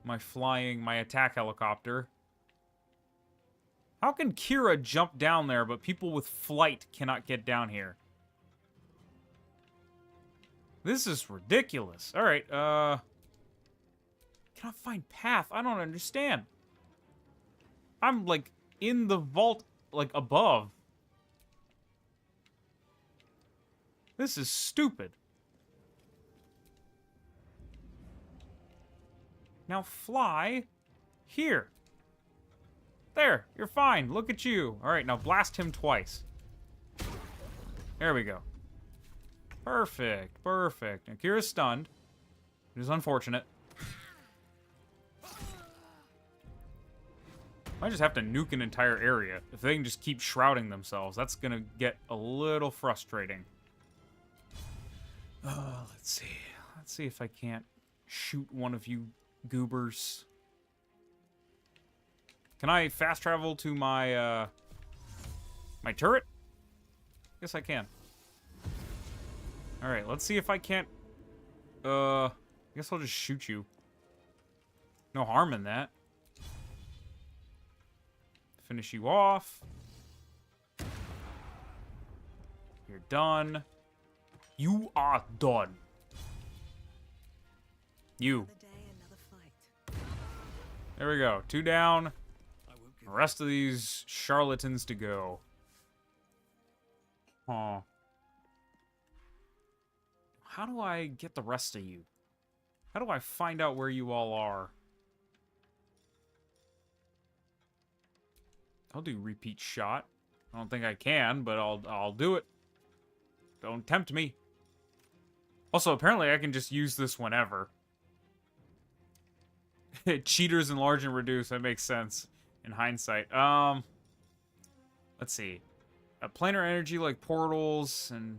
attack helicopter. How can Kira jump down there, but people with flight cannot get down here? This is ridiculous. Alright, cannot find path. I don't understand. I'm, like, in the vault, like, above. This is stupid. Now fly here. There, you're fine. Look at you. All right, now blast him twice. There we go. Perfect, perfect. Now Kira's stunned. It is unfortunate. I just have to nuke an entire area. If they can just keep shrouding themselves, that's gonna get a little frustrating. Let's see. Let's see if I can't shoot one of you goobers. Can I fast travel to my, my turret? Guess I can. Alright, let's see if I can't, I guess I'll just shoot you. No harm in that. Finish you off. You're done. You are done. You. There we go. 2 down. The rest of these charlatans to go. Huh. How do I get the rest of you? How do I find out where you all are? I'll do repeat shot. I don't think I can, but I'll do it. Don't tempt me. Also, apparently I can just use this whenever. Cheaters enlarge and reduce. That makes sense in hindsight. Let's see. Planar energy like portals and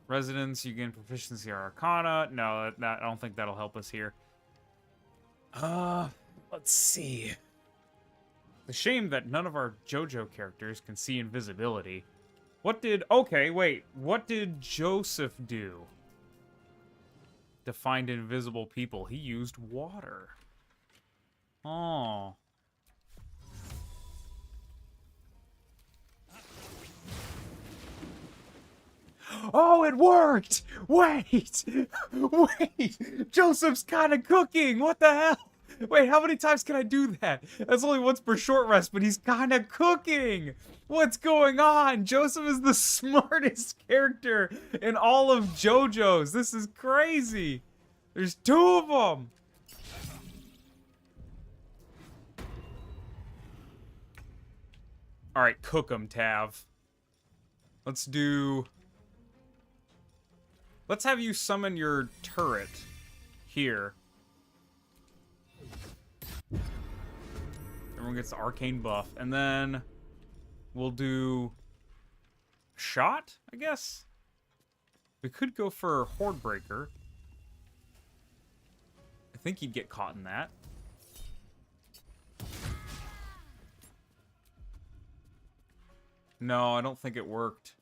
residents. You gain proficiency or arcana. No, that I don't think that'll help us here. Let's see. The shame that none of our JoJo characters can see invisibility. What did... Okay, wait. What did Joseph do to find invisible people? He used water. Oh. Oh, it worked! Wait! Wait! Joseph's kind of cooking! What the hell? Wait, how many times can I do that? That's only once per short rest, but he's kind of cooking! What's going on? Joseph is the smartest character in all of JoJo's. This is crazy. There's 2 of them. All right, cook them, Tav. Let's do... Let's have you summon your turret here. Everyone gets the arcane buff. And then we'll do shot, I guess? We could go for Horde Breaker. I think he'd get caught in that. No, I don't think it worked.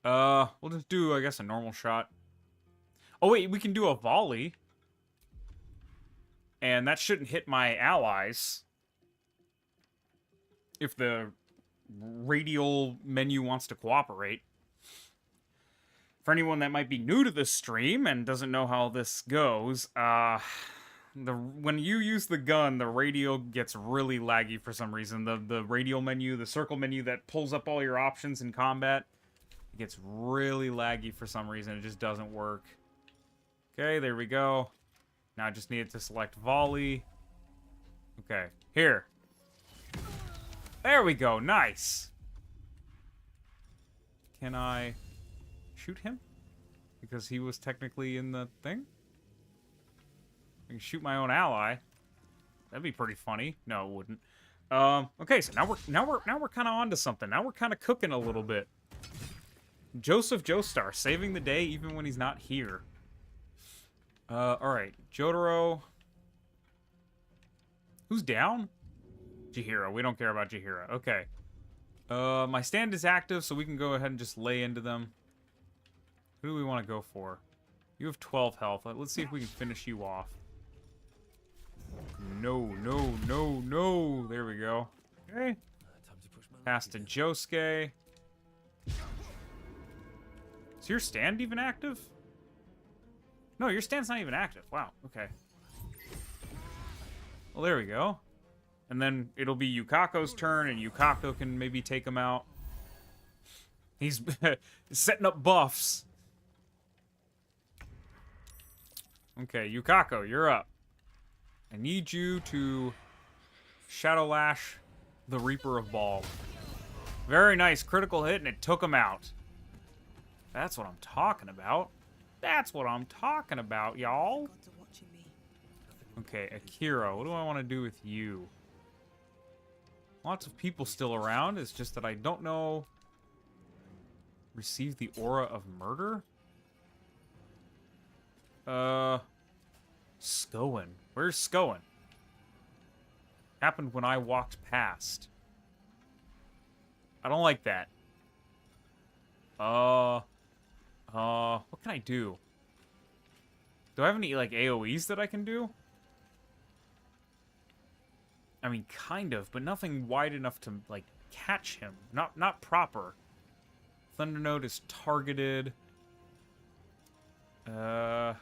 We'll just do, I guess, a normal shot. Oh, wait, we can do a volley. And that shouldn't hit my allies. If the radial menu wants to cooperate. For anyone that might be new to this stream and doesn't know how this goes, when you use the gun, the radial gets really laggy for some reason. The radial menu, the circle menu that pulls up all your options in combat, it gets really laggy for some reason. It just doesn't work. Okay, there we go. Now I just needed to select volley. Okay, here. There we go, nice. Can I shoot him? Because he was technically in the thing? I can shoot my own ally. That'd be pretty funny. No, it wouldn't. Okay, so now we're kind of onto something. Now we're kind of cooking a little bit. Joseph Joestar saving the day even when he's not here. Alright. Jotaro. Who's down? Chihiro. We don't care about Chihiro. Okay. My stand is active, so we can go ahead and just lay into them. Who do we want to go for? You have 12 health. Let's see if we can finish you off. No, no, no, no. There we go. Okay. Pass to Josuke. Is your stand even active? No, your stand's not even active. Wow, okay. Well, there we go. And then it'll be Yukako's turn, and Yukako can maybe take him out. He's setting up buffs. Okay, Yukako, you're up. I need you to Shadow Lash the Reaper of Ball. Very nice, critical hit, and it took him out. That's what I'm talking about. That's what I'm talking about, y'all. Okay, Akira, what do I want to do with you? Lots of people still around. It's just that I don't know. Receive the aura of murder? Skoen. Where's Skoen? Happened when I walked past. I don't like that. What can I do? Do I have any, like, AoEs that I can do? I mean, kind of, but nothing wide enough to, like, catch him. Not proper. Thunder Note is targeted. I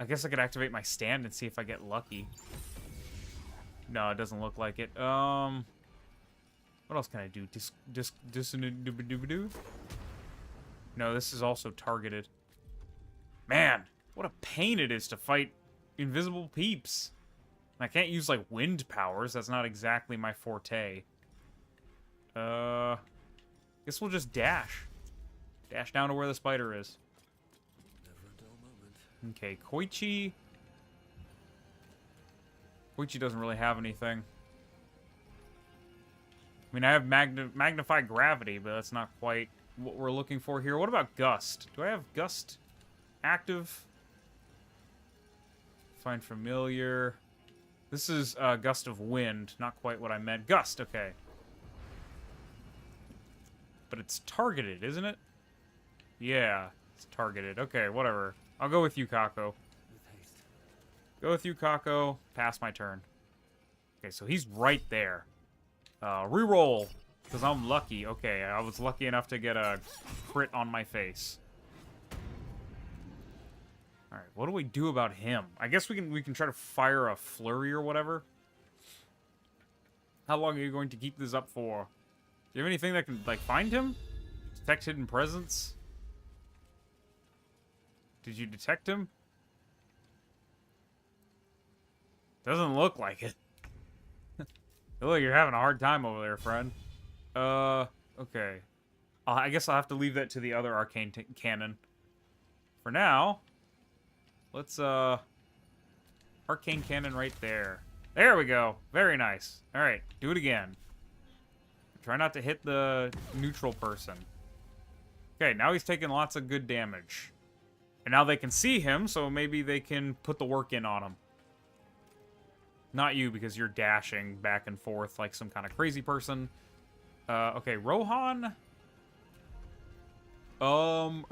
guess I could activate my stand and see if I get lucky. No, it doesn't look like it. What else can I do? No, this is also targeted. Man, what a pain it is to fight invisible peeps. I can't use, like, wind powers. That's not exactly my forte. Guess we'll just dash. Dash down to where the spider is. Never a dull moment. Okay, Koichi. Koichi doesn't really have anything. I mean, I have magnified gravity, but that's not quite what we're looking for here. What about Gust? Do I have Gust active? Find familiar. This is Gust of Wind. Not quite what I meant. Gust, okay. But it's targeted, isn't it? Yeah, it's targeted. Okay, whatever. I'll go with Yukako. With haste. Go with Yukako. Pass my turn. Okay, so he's right there. Reroll, because I'm lucky. Okay, I was lucky enough to get a crit on my face. All right, what do we do about him? I guess we can try to fire a flurry or whatever. How long are you going to keep this up for? Do you have anything that can, like, find him? Detect hidden presence? Did you detect him? Doesn't look like it. Look, you're having a hard time over there, friend. Okay. I guess I'll have to leave that to the other arcane cannon. For now, let's, arcane cannon right there. There we go. Very nice. Alright, do it again. Try not to hit the neutral person. Okay, now he's taking lots of good damage. And now they can see him, so maybe they can put the work in on him. Not you, because you're dashing back and forth like some kind of crazy person. Okay, Rohan. Do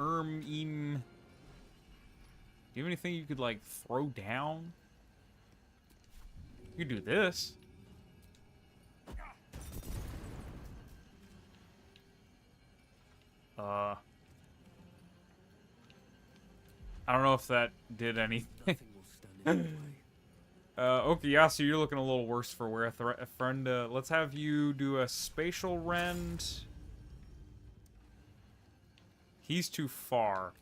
you have anything you could, like, throw down? You could do this. I don't know if that did anything. Nothing will stand in your way. Okuyasu, you're looking a little worse for wear, friend. Let's have you do a spatial rend. He's too far.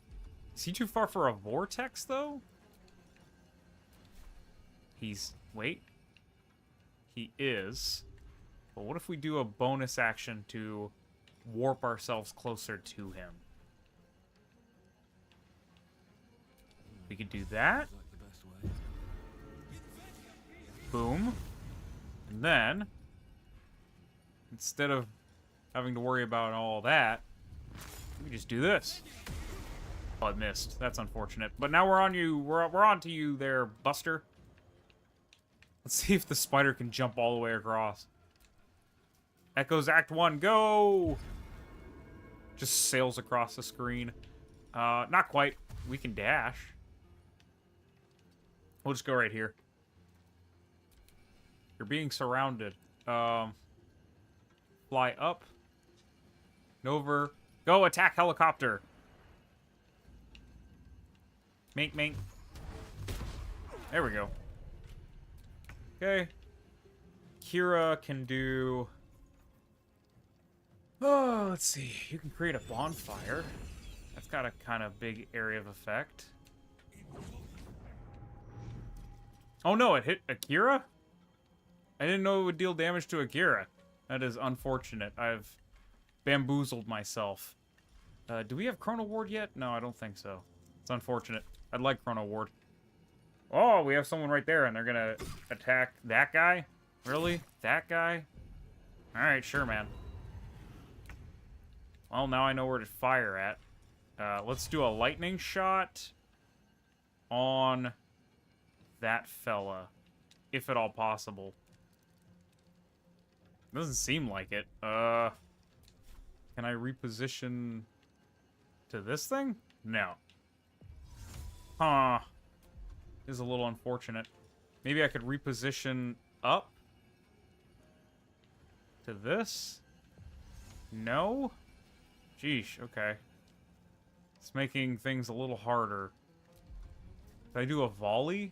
Is he too far for a vortex, though? Wait. He is. But what if we do a bonus action to warp ourselves closer to him? We could do that. Seems like the best way. Boom. And then, instead of having to worry about all that, we can just do this. Oh, I missed. That's unfortunate. But now we're on you. We're on to you there, Buster. Let's see if the spider can jump all the way across. Echoes Act 1, go! Just sails across the screen. Not quite. We can dash. We'll just go right here. You're being surrounded. Fly up. Over. Go attack helicopter. Mink, mink. There we go. Okay. Kira can do... Oh, let's see. You can create a bonfire. That's got a kind of big area of effect. Oh no, it hit Akira? I didn't know it would deal damage to Akira. That is unfortunate. I've bamboozled myself. Do we have Chrono Ward yet? No, I don't think so. It's unfortunate. I'd like Chrono Ward. Oh, we have someone right there, and they're gonna attack that guy? Really? That guy? Alright, sure, man. Well, now I know where to fire at. Let's do a lightning shot on that fella, if at all possible. Doesn't seem like it. Can I reposition to this thing? No. Huh. This is a little unfortunate. Maybe I could reposition up to this? No? Sheesh, okay. It's making things a little harder. Can I do a volley?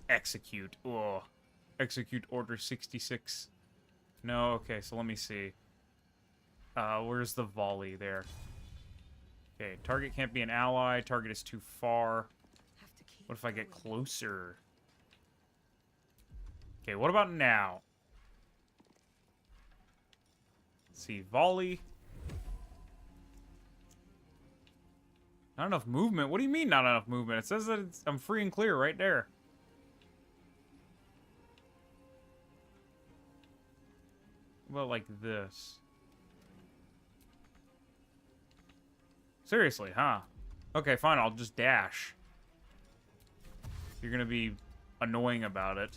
Execute. Ugh. Execute order 66. No, okay, so let me see. Where's the volley there? Okay, target can't be an ally. Target is too far. What if I get closer? Okay, what about now? Let's see, volley. Not enough movement? What do you mean not enough movement? It says that I'm free and clear right there. Well, like this. Seriously, huh? Okay, fine, I'll just dash. You're gonna be annoying about it.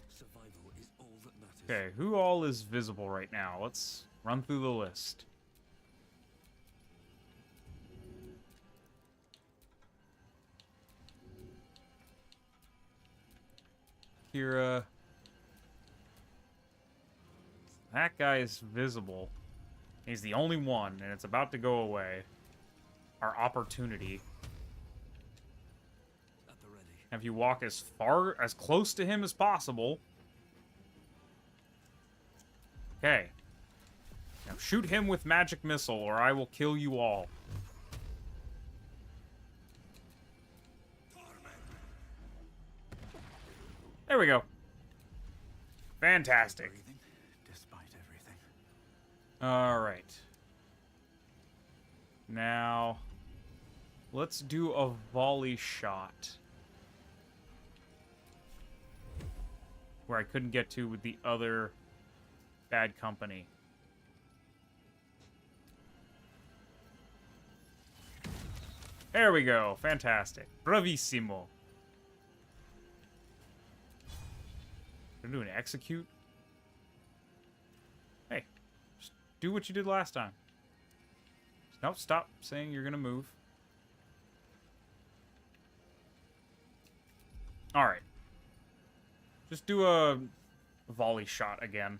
Survival is all that matters. Okay, who all is visible right now? Let's run through the list. Kira. That guy is visible. He's the only one, and it's about to go away. Our opportunity. At the ready. Have you walk as close to him as possible. Okay. Now shoot him with magic missile, or I will kill you all. There we go. Fantastic. Breathing, despite everything. All right. Now, let's do a volley shot. Where I couldn't get to with the other bad company. There we go. Fantastic. Bravissimo. Gonna do an execute? Hey, just do what you did last time. Nope, stop saying you're gonna move. Alright. Just do a volley shot again.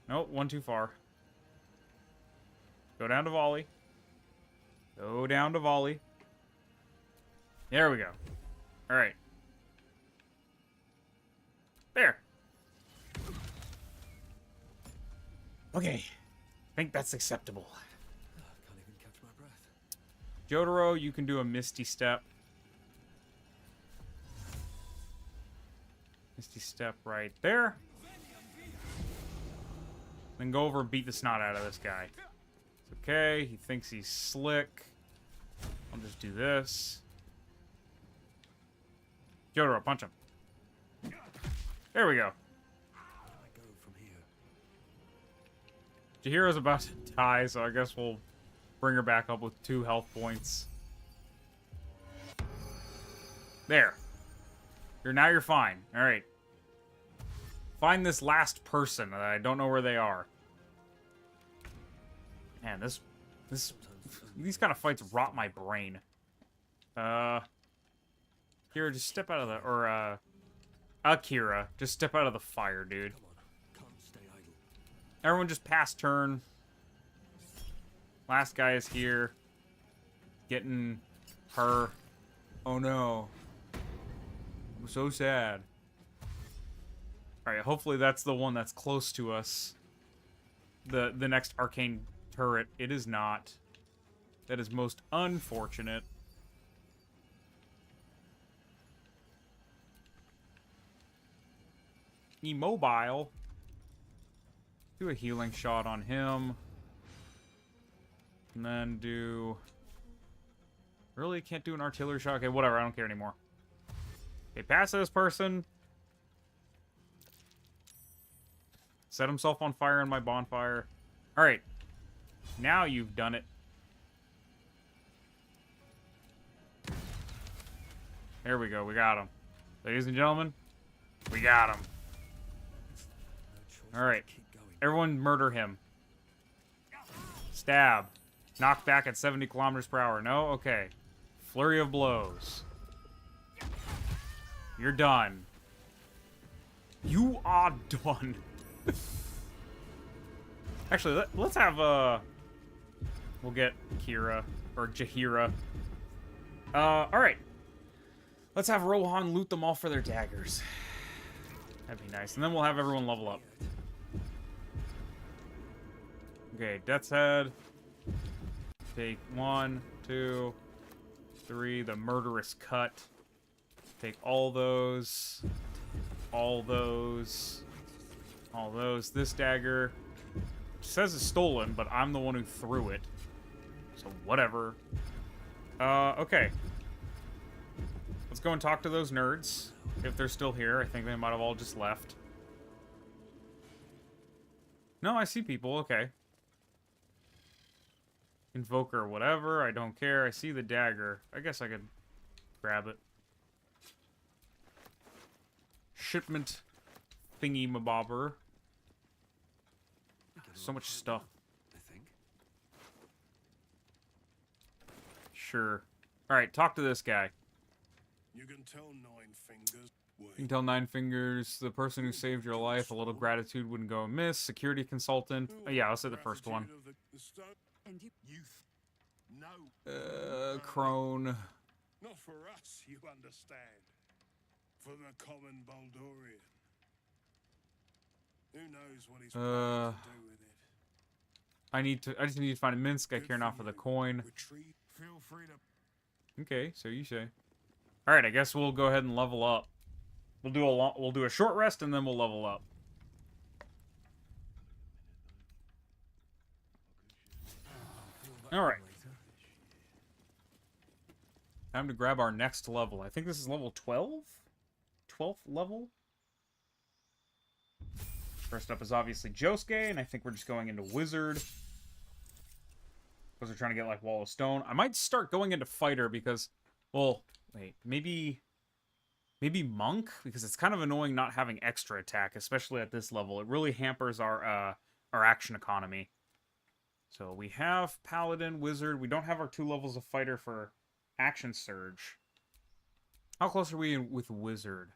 Nope, one too far. Go down to volley. Go down to volley. There we go. Alright. There. Okay. I think that's acceptable. Can't even catch my breath. Jotaro, you can do a Misty Step. Misty Step right there. Then go over and beat the snot out of this guy. It's okay. He thinks he's slick. I'll just do this. Jotaro, punch him. There we go. Where do I go from here? Chihira's about to die, so I guess we'll bring her back up with 2 health points. There. Now you're fine. Alright. Find this last person. I don't know where they are. Man, these kind of fights rot my brain. Kira, just step out of the... Or, Akira, just step out of the fire, dude. Come on, can't stay idle. Everyone just pass turn. Last guy is here. Getting her. Oh no. I'm so sad. Alright, hopefully that's the one that's close to us. The next arcane turret. It is not. That is most unfortunate. Immobile. Do a healing shot on him. And then do... Really? Can't do an artillery shot? Okay, whatever. I don't care anymore. Okay, pass this person. Set himself on fire in my bonfire. Alright. Now you've done it. There we go. We got him. Ladies and gentlemen, we got him. Alright. Everyone murder him. Stab. Knock back at 70 kilometers per hour. No? Okay. Flurry of blows. You're done. You are done. Actually, let's have, we'll get Kira, or Jaheira. Alright. Let's have Rohan loot them all for their daggers. That'd be nice. And then we'll have everyone level up. Okay, Death's Head. Take 1, 2, 3. The Murderous Cut. Take all those. All those. All those. This dagger. It says it's stolen, but I'm the one who threw it. So whatever. Okay. Let's go and talk to those nerds. If they're still here. I think they might have all just left. No, I see people. Okay. Invoker, whatever. I don't care. I see the dagger. I guess I could grab it. Shipment thingy mabobber. So much stuff. I think. Sure. Alright, talk to this guy. You can tell Nine Fingers. You can tell Nine Fingers, the person who saved your life, a little gratitude wouldn't go amiss. Security consultant. Oh, yeah, I'll say the first one. And you Youth. No. Crone. Not for us, you understand. For the common Baldurian. Who knows what he's planning to do with it? I just need to find a Minsk. I care not for the coin. Retreat. Feel free to. Okay, so you say. Alright, I guess we'll go ahead and level up. We'll do a short rest and then we'll level up. Alright. Time to grab our next level. I think this is level 12? 12th level? First up is obviously Josuke, and I think we're just going into Wizard. Because we're trying to get, like, Wall of Stone. I might start going into Fighter because, well, wait, maybe Monk? Because it's kind of annoying not having extra attack, especially at this level. It really hampers our action economy. So we have Paladin, Wizard. We don't have our 2 levels of Fighter for Action Surge. How close are we with Wizard?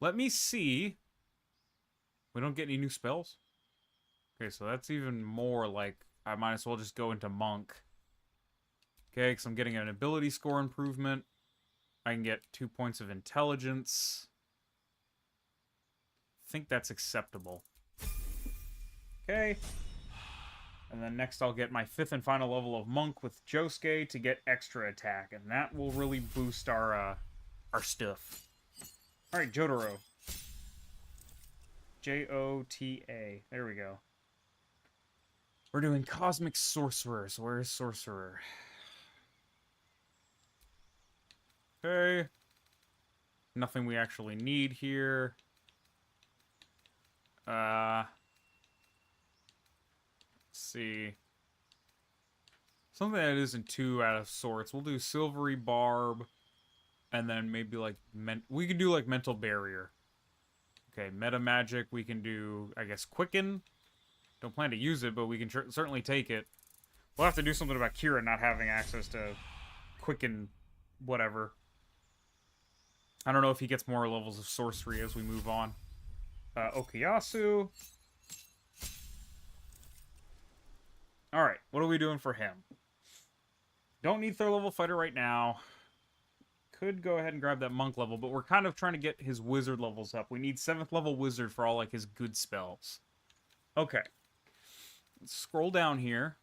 Let me see. We don't get any new spells? Okay, so that's even more like I might as well just go into Monk. Okay, because I'm getting an ability score improvement. I can get 2 points of intelligence. I think that's acceptable. Okay. And then next I'll get my 5th and final level of Monk with Josuke to get extra attack. And that will really boost our stuff. Alright, Jotaro. Jota. There we go. We're doing Cosmic Sorcerer. So where is Sorcerer? Okay. Nothing we actually need here. Let's see. Something that isn't too out of sorts. We'll do Silvery Barb. And then maybe like... we could do like Mental Barrier. Okay, Meta Magic. We can do, I guess, Quicken. Don't plan to use it, but we can certainly take it. We'll have to do something about Kira not having access to Quicken whatever. I don't know if he gets more levels of sorcery as we move on. Okuyasu. Alright, what are we doing for him? Don't need 3rd level fighter right now. Could go ahead and grab that monk level, but we're kind of trying to get his wizard levels up. We need 7th level wizard for all, like, his good spells. Okay. Let's scroll down here.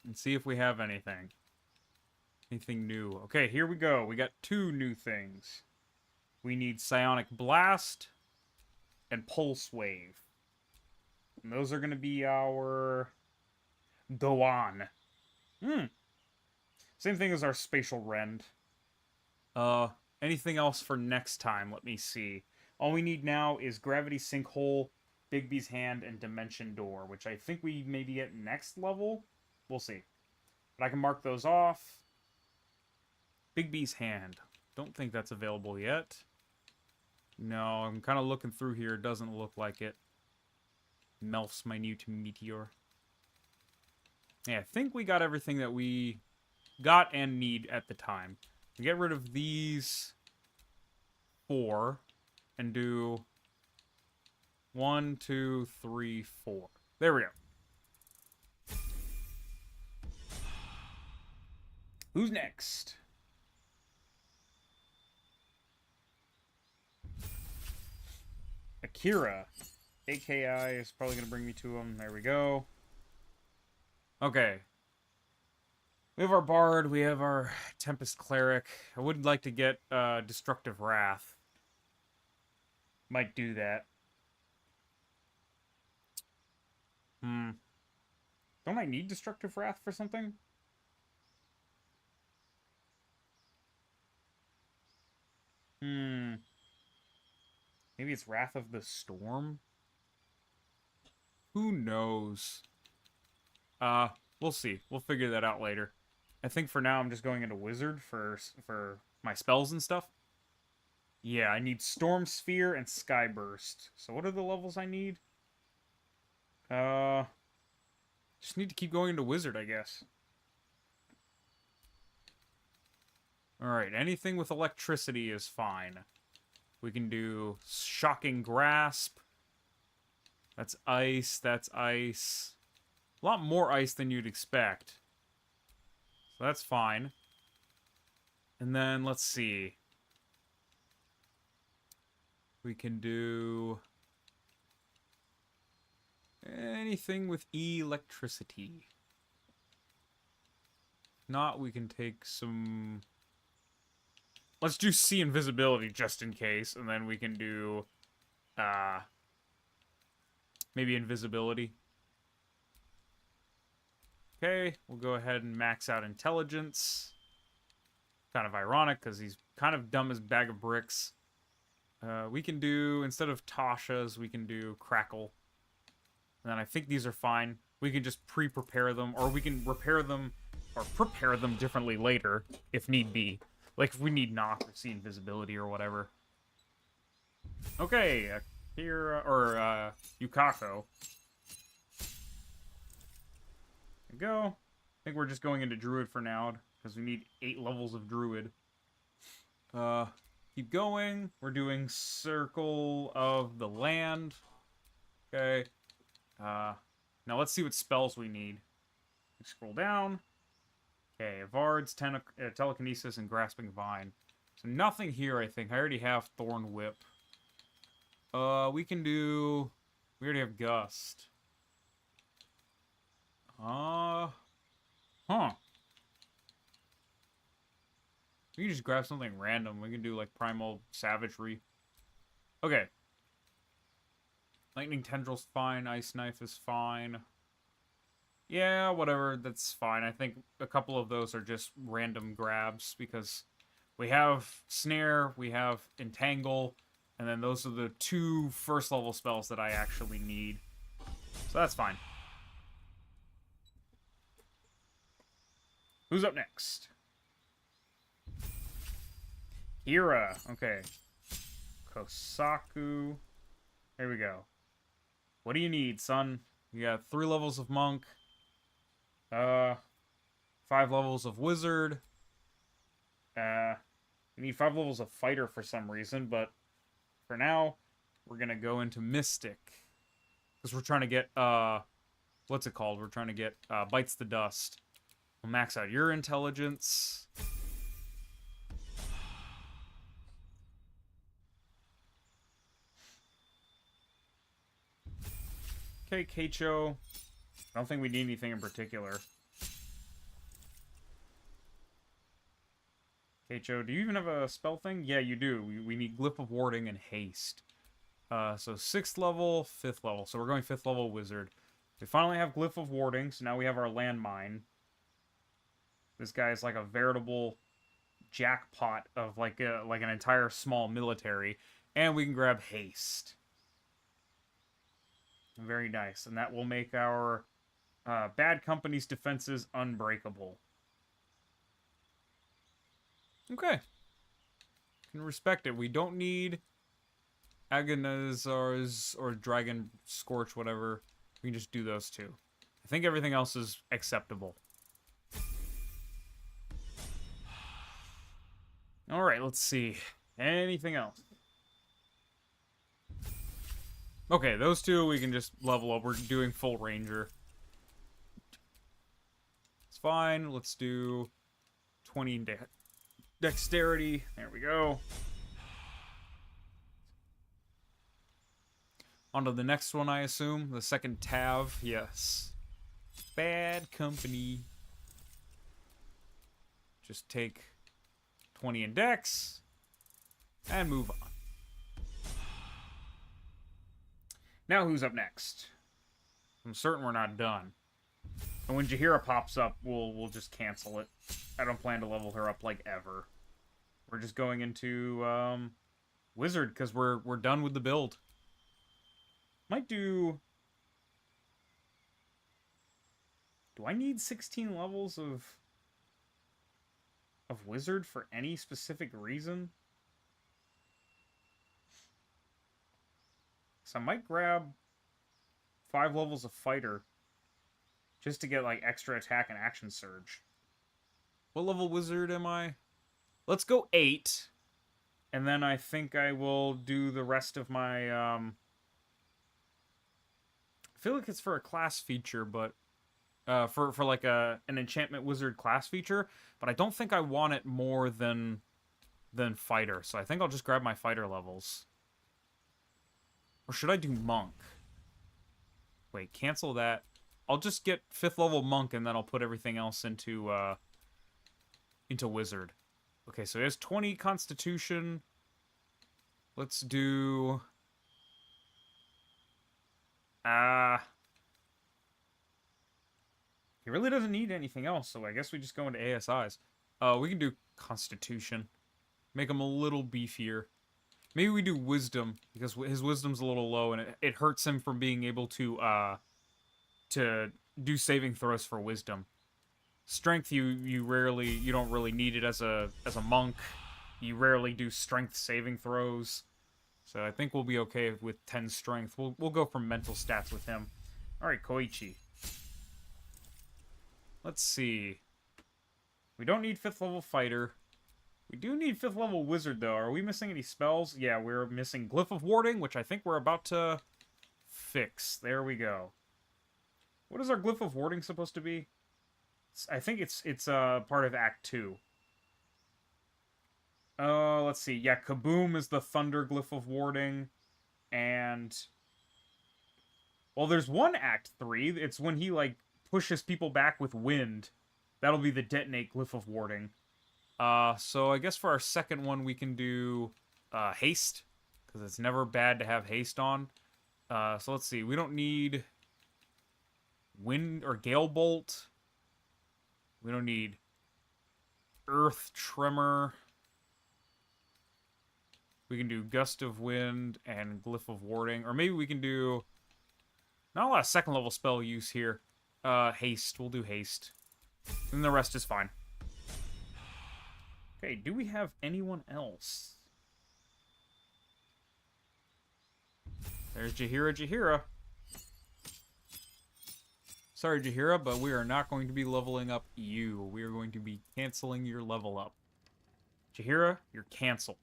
And see if we have anything. Anything new. Okay, here we go. We got 2 new things. We need Psionic Blast and Pulse Wave. And those are going to be our Doan. Same thing as our Spatial Rend. Anything else for next time? Let me see. All we need now is Gravity Sinkhole, Bigby's Hand, and Dimension Door, which I think we maybe get next level. We'll see. But I can mark those off. Bigby's Hand. Don't think that's available yet. No, I'm kind of looking through here. Doesn't look like it. Melf's Minute Meteor. Yeah, I think we got everything that we got and need at the time. We get rid of these 4 and do 1, 2, 3, 4. There we go. Who's next? Akira. AKI is probably going to bring me to him. There we go. Okay. We have our Bard. We have our Tempest Cleric. I would like to get Destructive Wrath. Might do that. Don't I need Destructive Wrath for something? Maybe it's Wrath of the Storm? Who knows? We'll see. We'll figure that out later. I think for now I'm just going into Wizard for my spells and stuff. Yeah, I need Storm Sphere and Skyburst. So what are the levels I need? Just need to keep going into Wizard, I guess. Alright, anything with electricity is fine. We can do Shocking Grasp. That's ice, that's ice. A lot more ice than you'd expect. So that's fine. And then, let's see. We can do anything with electricity. If not, we can take some... Let's do See Invisibility just in case, and then we can do maybe Invisibility. Okay, we'll go ahead and max out Intelligence. Kind of ironic, because he's kind of dumb as a bag of bricks. We can do, instead of Tasha's, we can do Crackle. And then I think these are fine. We can just pre-prepare them, or we can repair them, or prepare them differently later, if need be. Like, if we need knock or See Invisibility or whatever. Okay, here, or, Yukako. There we go. I think we're just going into Druid for now, because we need 8 levels of Druid. Keep going. We're doing Circle of the Land. Okay. Now let's see what spells we need. Scroll down. Okay, Avard's Telekinesis and Grasping Vine. So nothing here, I think. I already have Thorn Whip. We can do... We already have Gust. Huh. We can just grab something random. We can do, like, Primal Savagery. Okay. Lightning Tendril's fine. Ice Knife is fine. Yeah, whatever, that's fine. I think a couple of those are just random grabs, because we have Snare, we have Entangle, and then those are the 2 first-level spells that I actually need. So that's fine. Who's up next? Kira. Okay. Kosaku. Here we go. What do you need, son? You got 3 levels of Monk. 5 levels of Wizard. You need 5 levels of Fighter for some reason, but for now, we're gonna go into Mystic. Because we're trying to get, what's it called? We're trying to get bites the dust. We'll max out your intelligence. Okay, Keicho. I don't think we need anything in particular. Keicho, do you even have a spell thing? Yeah, you do. We need Glyph of Warding and Haste. So 6th level, 5th level. So we're going 5th level Wizard. We finally have Glyph of Warding, so now we have our landmine. This guy is like a veritable jackpot of like an entire small military. And we can grab Haste. Very nice. And that will make our Bad Company's defenses unbreakable. Okay. Can respect it. We don't need Agonizars or Dragon Scorch, whatever. We can just do those two. I think everything else is acceptable. Alright, let's see. Anything else? Okay, those two we can just level up. We're doing full Ranger. It's fine. Let's do 20 in Dexterity. There we go. On to the next one, I assume. The second Tav. Yes. Bad Company. Just take 20 in Dex. And move on. Now who's up next? I'm certain we're not done. And when Jaheira pops up, we'll just cancel it. I don't plan to level her up like ever. We're just going into Wizard because we're done with the build. Might do. Do I need 16 levels of Wizard for any specific reason? So I might grab 5 levels of Fighter just to get like extra attack and action surge. What level Wizard am I? Let's go 8. And then I think I will do the rest of my I feel like it's for a class feature, but for like an enchantment wizard class feature, but I don't think I want it more than fighter. So I think I'll just grab my fighter levels. Or should I do monk? Wait, cancel that. I'll just get 5th level monk and then I'll put everything else into wizard. Okay, so he has 20 constitution. Let's do he really doesn't need anything else, so I guess we just go into ASIs. We can do Constitution. Make him a little beefier. Maybe we do Wisdom, because his Wisdom's a little low, and it hurts him from being able to do saving throws for Wisdom. Strength, you don't really need it as a monk. You rarely do Strength saving throws. So I think we'll be okay with 10 Strength. We'll go for mental stats with him. Alright, Koichi. Let's see. We don't need 5th level Fighter. We do need 5th level Wizard, though. Are we missing any spells? Yeah, we're missing Glyph of Warding, which I think we're about to fix. There we go. What is our Glyph of Warding supposed to be? I think it's part of Act 2. Let's see. Yeah, Kaboom is the Thunder Glyph of Warding. And well, there's one Act 3. It's when he, like, pushes people back with wind. That'll be the Detonate Glyph of Warding. So I guess for our second one, we can do Haste, because it's never bad to have Haste on. So let's see. We don't need Wind or Gale Bolt. We don't need Earth Tremor. We can do Gust of Wind and Glyph of Warding. Or maybe we can do not a lot of second level spell use here. Haste. We'll do Haste. And the rest is fine. Okay, do we have anyone else? There's Jaheira. Sorry, Jaheira, but we are not going to be leveling up you. We are going to be canceling your level up. Jaheira, you're canceled.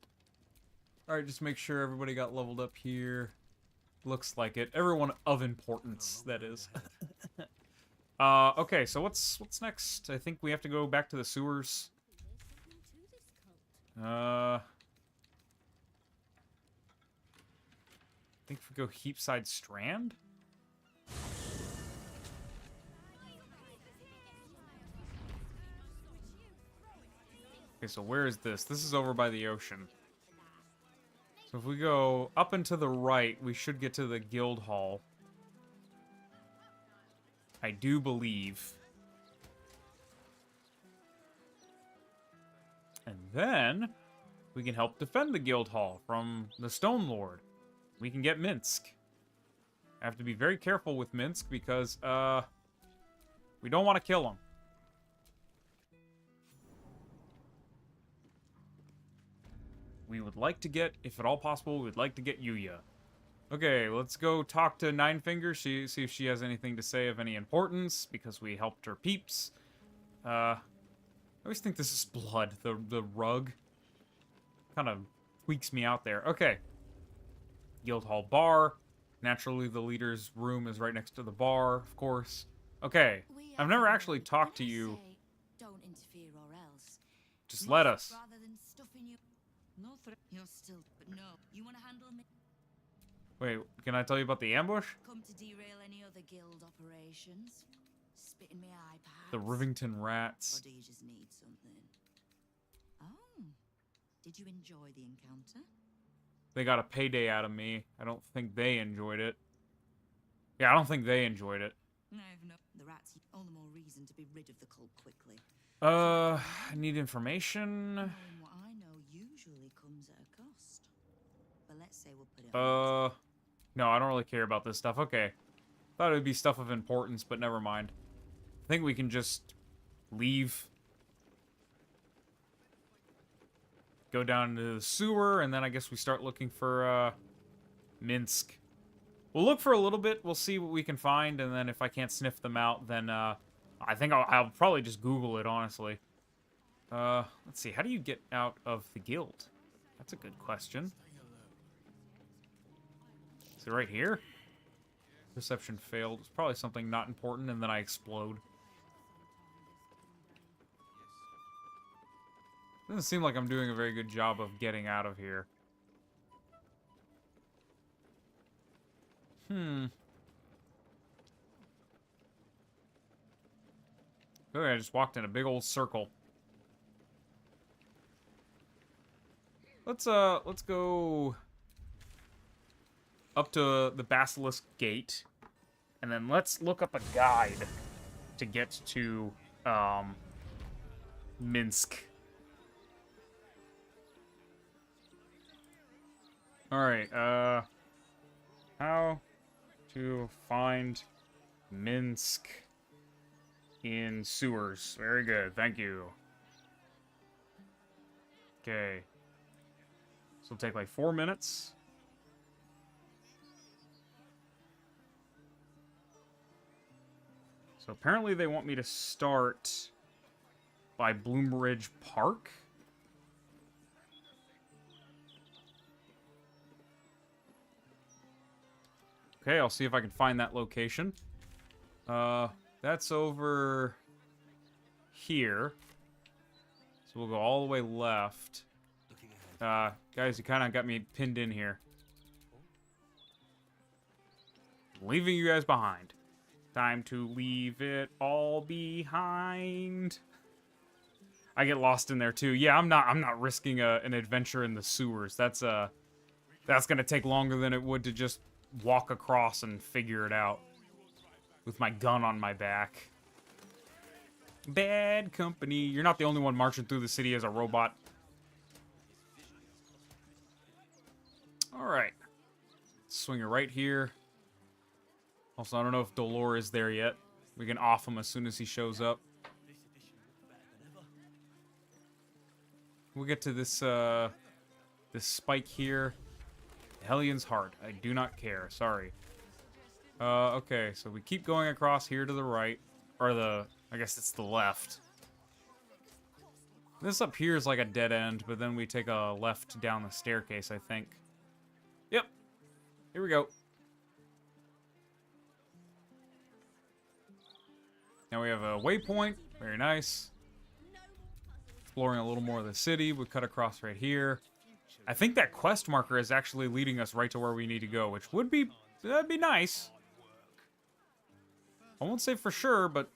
Alright, just make sure everybody got leveled up here. Looks like it. Everyone of importance, that is. Okay, so what's next? I think we have to go back to the sewers. I think if we go Heapside Strand? Okay, so where is this? This is over by the ocean. So if we go up and to the right, we should get to the guild hall. I do believe. And then we can help defend the guild hall from the Stone Lord. We can get Minsk. I have to be very careful with Minsk because, we don't want to kill him. We would like to get, if at all possible, we'd like to get Yuya. Okay, let's go talk to Nine Fingers, see if she has anything to say of any importance, because we helped her peeps. I always think this is blood, the rug. Kind of tweaks me out there. Okay. Guildhall Bar. Naturally, the leader's room is right next to the bar, of course. Okay, I've never actually talked to you. Don't interfere or else. Just let us. Rather than stuffing you. No threat. You're still, but no. You want to handle me? Wait, can I tell you about the ambush? Come to derail any other guild operations? Spit in my eye, perhaps? The Rivington Or Rats. do you just need something? Oh. Did you enjoy the encounter? They got a payday out of me. I don't think they enjoyed it. Yeah, I don't think they enjoyed it. I've no. The rats. All the more reason to be rid of the cult quickly. I need information. Knowing what I know usually comes at a cost. But let's say we'll put it on. No, I don't really care about this stuff. Okay. Thought it would be stuff of importance, but never mind. I think we can just leave. Go down to the sewer, and then I guess we start looking for, Minsk. We'll look for a little bit, we'll see what we can find, and then if I can't sniff them out, then, I think I'll probably just Google it, honestly. Let's see, how do you get out of the guild? That's a good question. Is it right here? Perception failed. It's probably something not important, and then I explode. Doesn't seem like I'm doing a very good job of getting out of here. Okay, I just walked in a big old circle. Let's go up to the Basilisk Gate, and then let's look up a guide to get to, Minsk. Alright, how to find Minsk in sewers. Very good, thank you. Okay. This will take like 4 minutes. So apparently they want me to start by Bloomridge Park. Okay, I'll see if I can find that location. That's over here. So we'll go all the way left. Guys, you kind of got me pinned in here. Leaving you guys behind. Time to leave it all behind. I get lost in there too. Yeah, I'm not risking an adventure in the sewers. That's gonna take longer than it would to just walk across and figure it out with my gun on my back. Bad company. You're not the only one marching through the city as a robot. Alright. Swing it right here. Also, I don't know if Dolor is there yet. We can off him as soon as he shows up. We'll get to this, this spike here. Hellion's Heart. I do not care. Sorry. Okay, so we keep going across here to the right. Or I guess it's the left. This up here is like a dead end, but then we take a left down the staircase, I think. Yep. Here we go. Now we have a waypoint. Very nice. Exploring a little more of the city. We cut across right here. I think that quest marker is actually leading us right to where we need to go, which would be... that'd be nice. I won't say for sure, but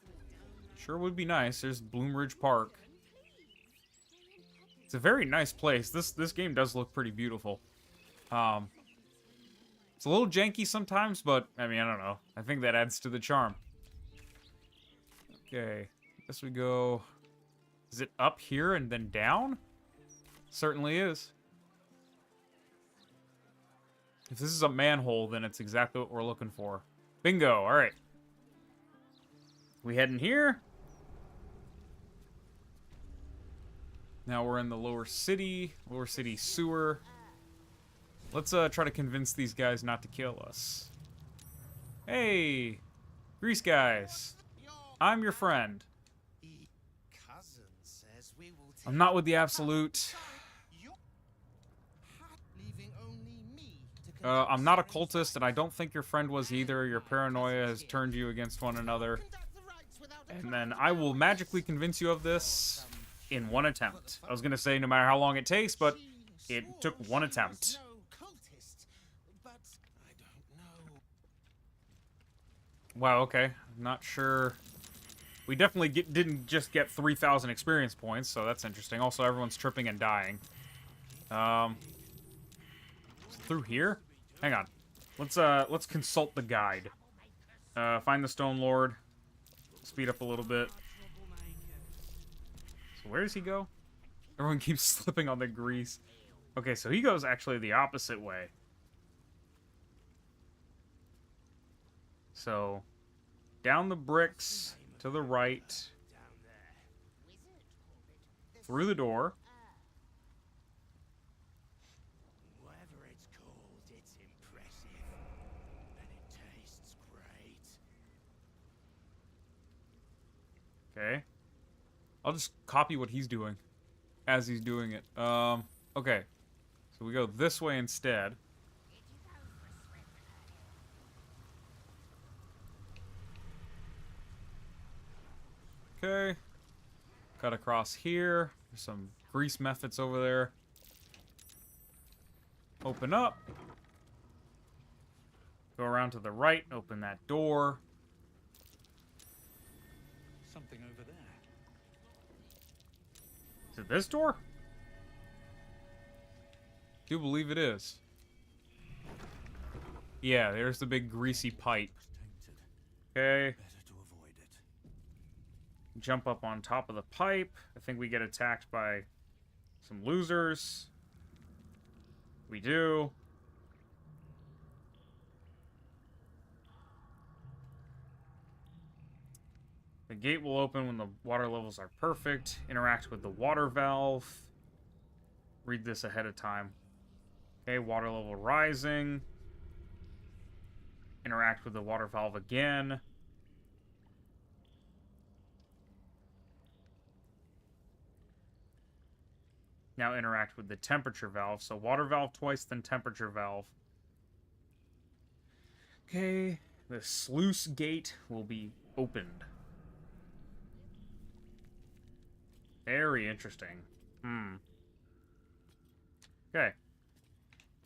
sure would be nice. There's Bloomridge Park. It's a very nice place. This game does look pretty beautiful. It's a little janky sometimes, but, I mean, I don't know. I think that adds to the charm. Okay. I guess we go... Is it up here and then down? Certainly is. If this is a manhole, then it's exactly what we're looking for. Bingo! Alright. We heading here? Now we're in the lower city sewer. Let's try to convince these guys not to kill us. Hey! Grease guys. I'm your friend. I'm not with the Absolute. I'm not a cultist, and I don't think your friend was either. Your paranoia has turned you against one another. And then I will magically convince you of this in one attempt. I was going to say no matter how long it takes, but it took one attempt. Wow, okay. I'm not sure. We definitely didn't just get 3,000 experience points, so that's interesting. Also, everyone's tripping and dying. Through here? Hang on. Let's consult the guide. Find the Stone Lord. Speed up a little bit. So where does he go? Everyone keeps slipping on the grease. Okay, so he goes actually the opposite way. So, down the bricks, to the right, through the door. Whatever it's called, it's impressive, and it tastes great. Okay. I'll just copy what he's doing as he's doing it. Okay. So we go this way instead. Okay. Cut across here. There's some grease methods over there. Open up. Go around to the right. Open that door. Something over there. Is it this door? Do believe it is. Yeah, there's the big greasy pipe. Okay. Better to avoid it. Jump up on top of the pipe. I think we get attacked by some losers. We do. The gate will open when the water levels are perfect. Interact with the water valve. Read this ahead of time. Okay, water level rising. Interact with the water valve again. Now interact with the temperature valve. So water valve twice, then temperature valve. Okay, the sluice gate will be opened. Very interesting. Okay.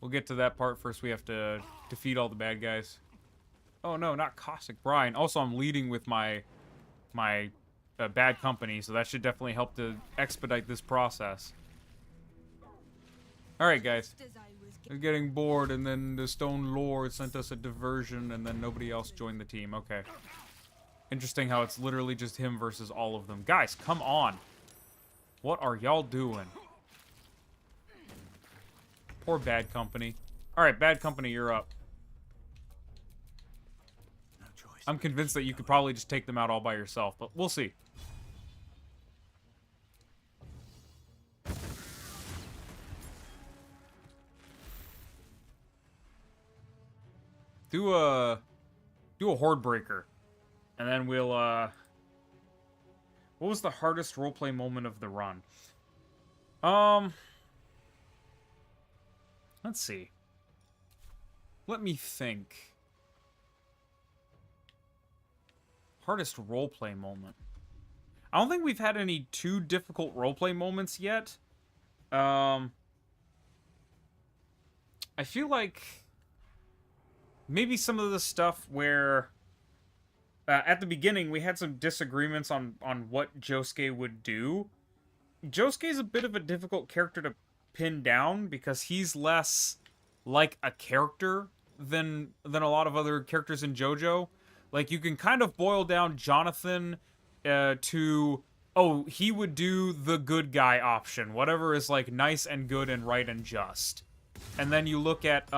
We'll get to that part first. We have to defeat all the bad guys. Oh no, not Caustic Brine. Also, I'm leading with my bad company, so that should definitely help to expedite this process. Alright, guys. We're getting bored, and then the Stone Lord sent us a diversion, and then nobody else joined the team. Okay. Interesting how it's literally just him versus all of them. Guys, come on. What are y'all doing? Poor Bad Company. Alright, Bad Company, you're up. No choice. I'm convinced that you could probably just take them out all by yourself, but we'll see. Do a Horde Breaker. And then we'll, what was the hardest roleplay moment of the run? Let's see. Let me think. Hardest roleplay moment. I don't think we've had any too difficult roleplay moments yet. I feel like maybe some of the stuff where at the beginning we had some disagreements on what Josuke would do. Josuke's a bit of a difficult character to pin down because he's less like a character than a lot of other characters in JoJo. Like, you can kind of boil down Jonathan to, oh, he would do the good guy option, whatever is like nice and good and right and just. And then you look at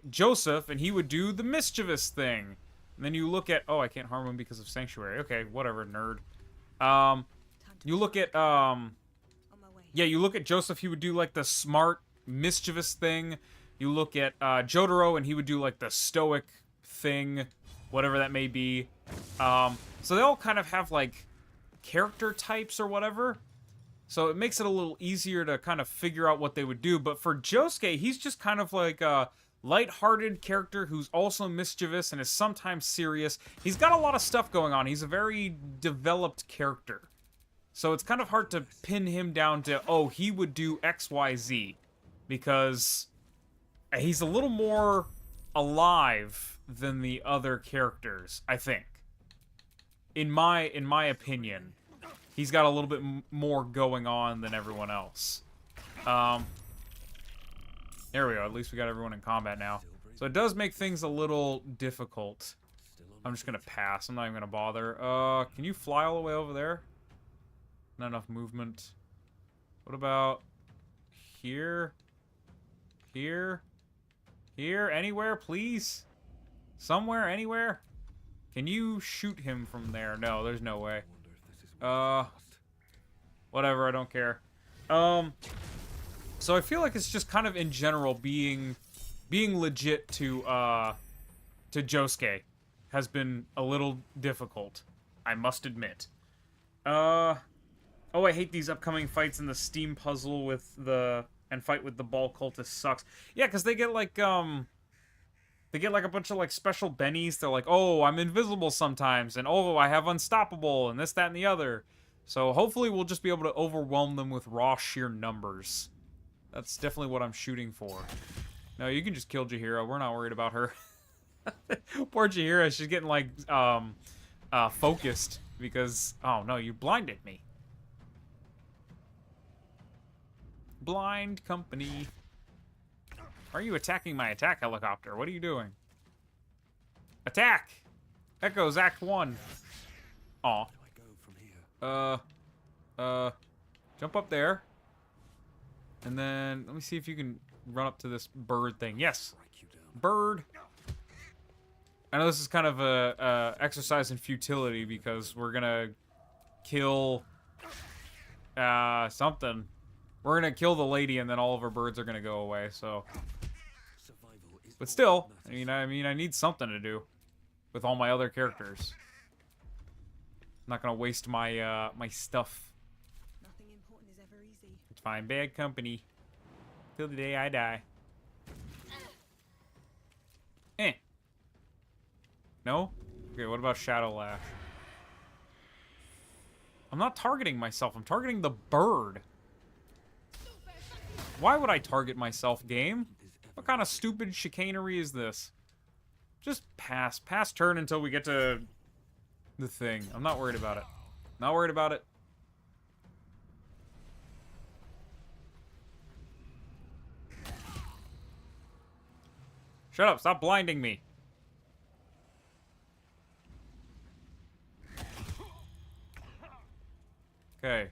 Joseph, and he would do the mischievous thing. And then you look at, oh, I can't harm him because of Sanctuary. Okay, whatever, nerd. You look at you look at Joseph, he would do like the smart, mischievous thing. You look at Jotaro, and he would do like the stoic thing, whatever that may be. So they all kind of have like character types or whatever. So it makes it a little easier to kind of figure out what they would do. But for Josuke, he's just kind of like a light-hearted character who's also mischievous and is sometimes serious. He's got a lot of stuff going on. He's a very developed character. So it's kind of hard to pin him down to, oh, he would do X, Y, Z. Because he's a little more alive than the other characters, I think. In my opinion, he's got a little bit more going on than everyone else. There we go. At least we got everyone in combat now. So it does make things a little difficult. I'm just gonna pass. I'm not even gonna bother. Can you fly all the way over there? Not enough movement. What about here? Here? Here? Anywhere, please? Somewhere? Anywhere? Can you shoot him from there? No, there's no way. Whatever, I don't care. So I feel like it's just kind of in general being legit to Josuke has been a little difficult, I must admit. Oh, I hate these upcoming fights in the Steam puzzle with and fight with the ball cultist sucks. Yeah, because they get like a bunch of like special bennies. They're like, oh, I'm invisible sometimes, and oh, I have unstoppable, and this, that, and the other. So hopefully we'll just be able to overwhelm them with raw sheer numbers. That's definitely what I'm shooting for. No, you can just kill Chihiro. We're not worried about her. Poor Chihiro, she's getting like focused because, oh no, you blinded me. Blind company. Are you attacking my attack helicopter? What are you doing? Attack! Echoes Act 1. Aw. Jump up there. And then, let me see if you can run up to this bird thing. Yes! Bird! I know this is kind of a exercise in futility because we're gonna kill something. We're gonna kill the lady and then all of her birds are gonna go away, so. But still, I mean, I need something to do with all my other characters. I'm not gonna waste my my stuff. Nothing important is ever easy. It's fine, bad company. Till the day I die. No? Okay, what about Shadow Lash? I'm not targeting myself, I'm targeting the bird. Why would I target myself, game? What kind of stupid chicanery is this? Just pass. Pass turn until we get to the thing. I'm not worried about it. Not worried about it. Shut up. Stop blinding me. Okay.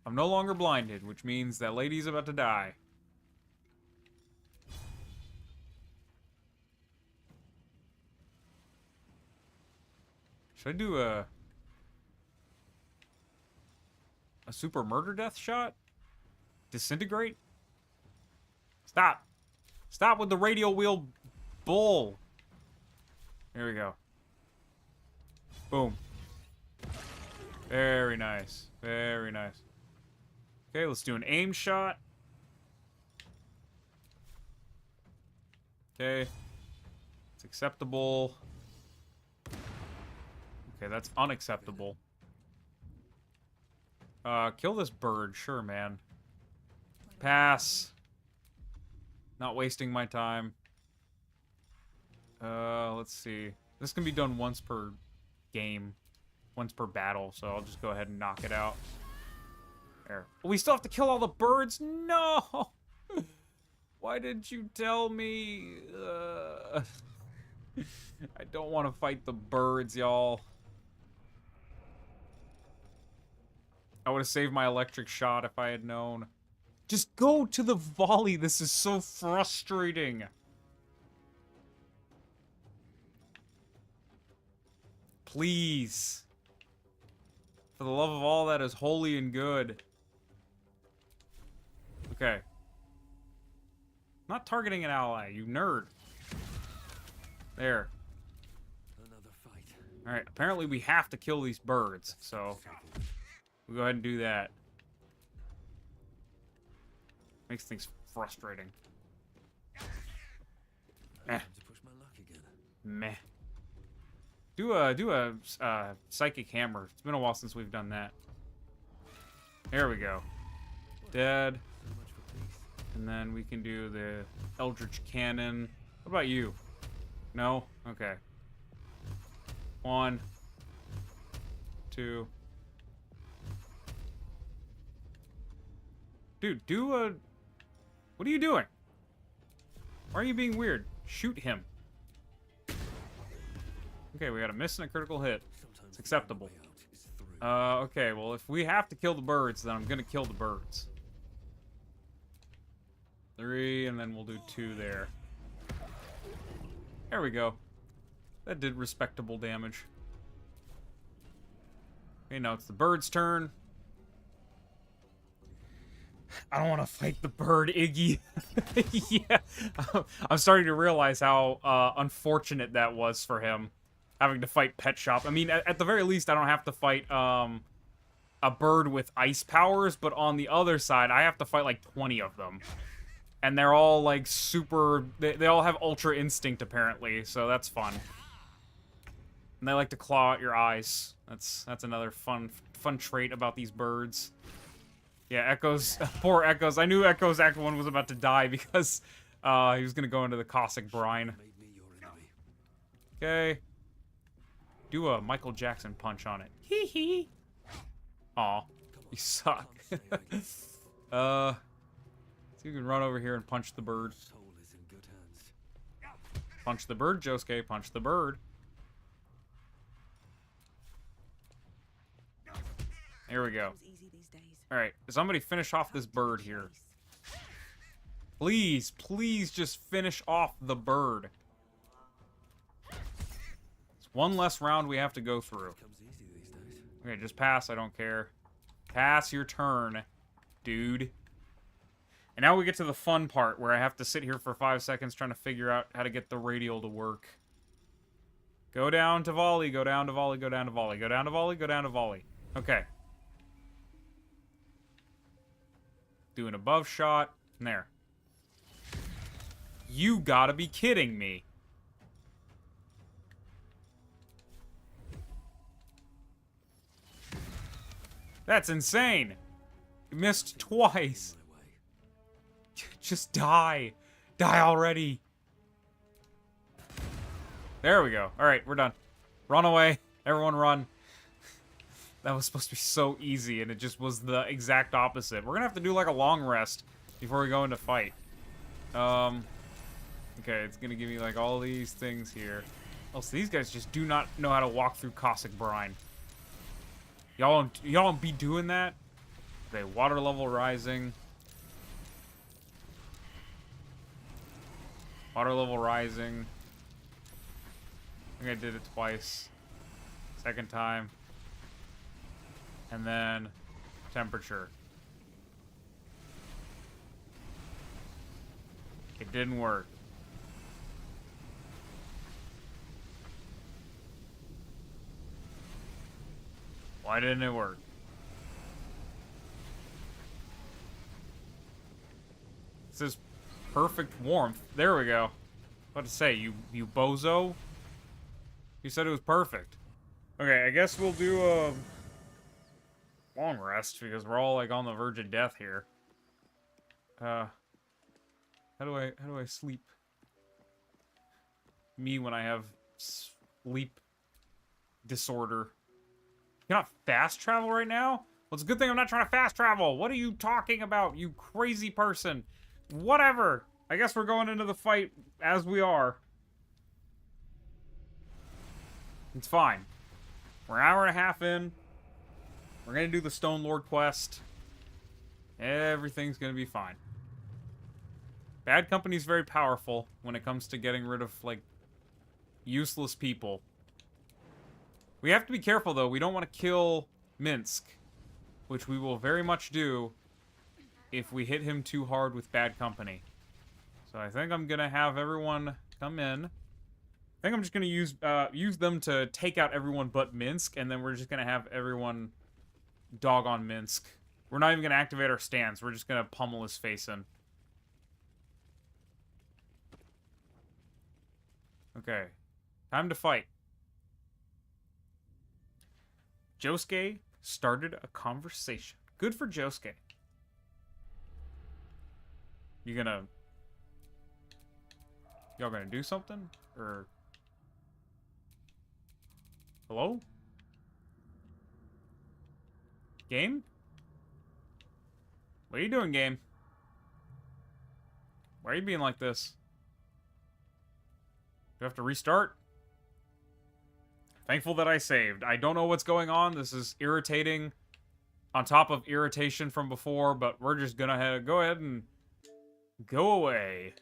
I'm no longer blinded, which means that lady's about to die. Should I do a super murder death shot? Disintegrate? Stop. Stop with the radial wheel bull. Here we go. Boom. Very nice. Very nice. Okay, let's do an aim shot. Okay. It's acceptable. Okay, that's unacceptable. Kill this bird. Sure, man. Pass. Not wasting my time. Let's see. This can be done once per game. Once per battle, so I'll just go ahead and knock it out. There. We still have to kill all the birds? No! Why didn't you tell me? I don't want to fight the birds, y'all. I would have saved my electric shot if I had known. Just go to the volley. This is so frustrating. Please. For the love of all that is holy and good. Okay. Not targeting an ally, you nerd. There. Another fight. Alright, apparently we have to kill these birds, so we'll go ahead and do that. Makes things frustrating. Time to push my luck again. Meh. Do a psychic hammer. It's been a while since we've done that. There we go. Dead. So much for peace. And then we can do the Eldritch Cannon. What about you? No? Okay. 1, 2. Dude, do a... What are you doing? Why are you being weird? Shoot him. Okay, we got a miss and a critical hit. It's acceptable. Okay, well, if we have to kill the birds, then I'm gonna kill the birds. 3, and then we'll do 2 there. There we go. That did respectable damage. Okay, now it's the bird's turn. I don't want to fight the bird, Iggy. Yeah. I'm starting to realize how unfortunate that was for him. Having to fight Pet Shop. I mean, at the very least, I don't have to fight a bird with ice powers, but on the other side, I have to fight like 20 of them. And they're all like super... They all have Ultra Instinct, apparently, so that's fun. And they like to claw at your eyes. That's another fun trait about these birds. Yeah, Echo's... Poor Echo's. I knew Echo's Act 1 was about to die because he was going to go into the Cossack Brine. Okay. Do a Michael Jackson punch on it. Hee hee. Aw. You suck. See if you can run over here and punch the bird. Punch the bird, Josuke. Punch the bird. Here we go. Alright, somebody finish off this bird here. Please, please just finish off the bird. It's one less round we have to go through. Okay, just pass, I don't care. Pass your turn, dude. And now we get to the fun part where I have to sit here for 5 seconds trying to figure out how to get the radial to work. Go down to volley, go down to volley, go down to volley, go down to volley, go down to volley. Okay. Do an above shot. There. You gotta be kidding me. That's insane. You missed twice. Just die. Die already. There we go. Alright, we're done. Run away. Everyone run. That was supposed to be so easy, and it just was the exact opposite. We're gonna have to do, like, a long rest before we go into fight. Okay, it's gonna give me, like, all these things here. Oh, so these guys just do not know how to walk through Cossack Brine. Y'all don't be doing that? Okay, water level rising. Water level rising. I think I did it twice. Second time. And then temperature. It didn't work. Why didn't it work? It says perfect warmth. There we go. What to say, you bozo? You said it was perfect. Okay, I guess we'll do a long rest because we're all like on the verge of death here. How do I sleep? Me when I have sleep disorder. You're not fast travel right now? Well, it's a good thing I'm not trying to fast travel. What are you talking about, you crazy person? Whatever. I guess we're going into the fight as we are. It's fine. We're an hour and a half in. We're gonna do the Stone Lord quest. Everything's gonna be fine. Bad Company's very powerful when it comes to getting rid of, like, useless people. We have to be careful, though. We don't want to kill Minsk, which we will very much do if we hit him too hard with Bad Company. So I think I'm gonna have everyone come in. I think I'm just gonna use them to take out everyone but Minsk, and then we're just gonna have everyone dog on Minsk. We're not even gonna activate our stance. We're just gonna pummel his face in. Okay, time to fight. Josuke started a conversation. Good for Josuke. Y'all gonna do something? Or... Hello? Game? What are you doing, game? Why are you being like this? Do I have to restart? Thankful that I saved. I don't know what's going on. This is irritating on top of irritation from before, but we're just gonna go ahead and go away.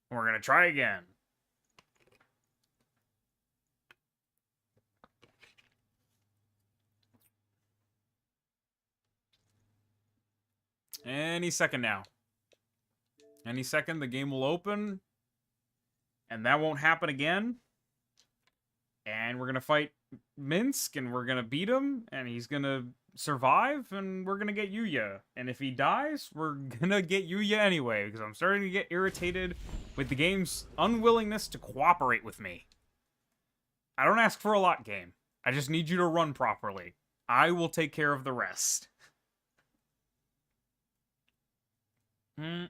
We're gonna try again. Any second now. Any second, the game will open. And that won't happen again. And we're gonna fight Minsk, and we're gonna beat him, and he's gonna survive, and we're gonna get Yuya. And if he dies, we're gonna get Yuya anyway, because I'm starting to get irritated with the game's unwillingness to cooperate with me. I don't ask for a lot, game. I just need you to run properly. I will take care of the rest. Here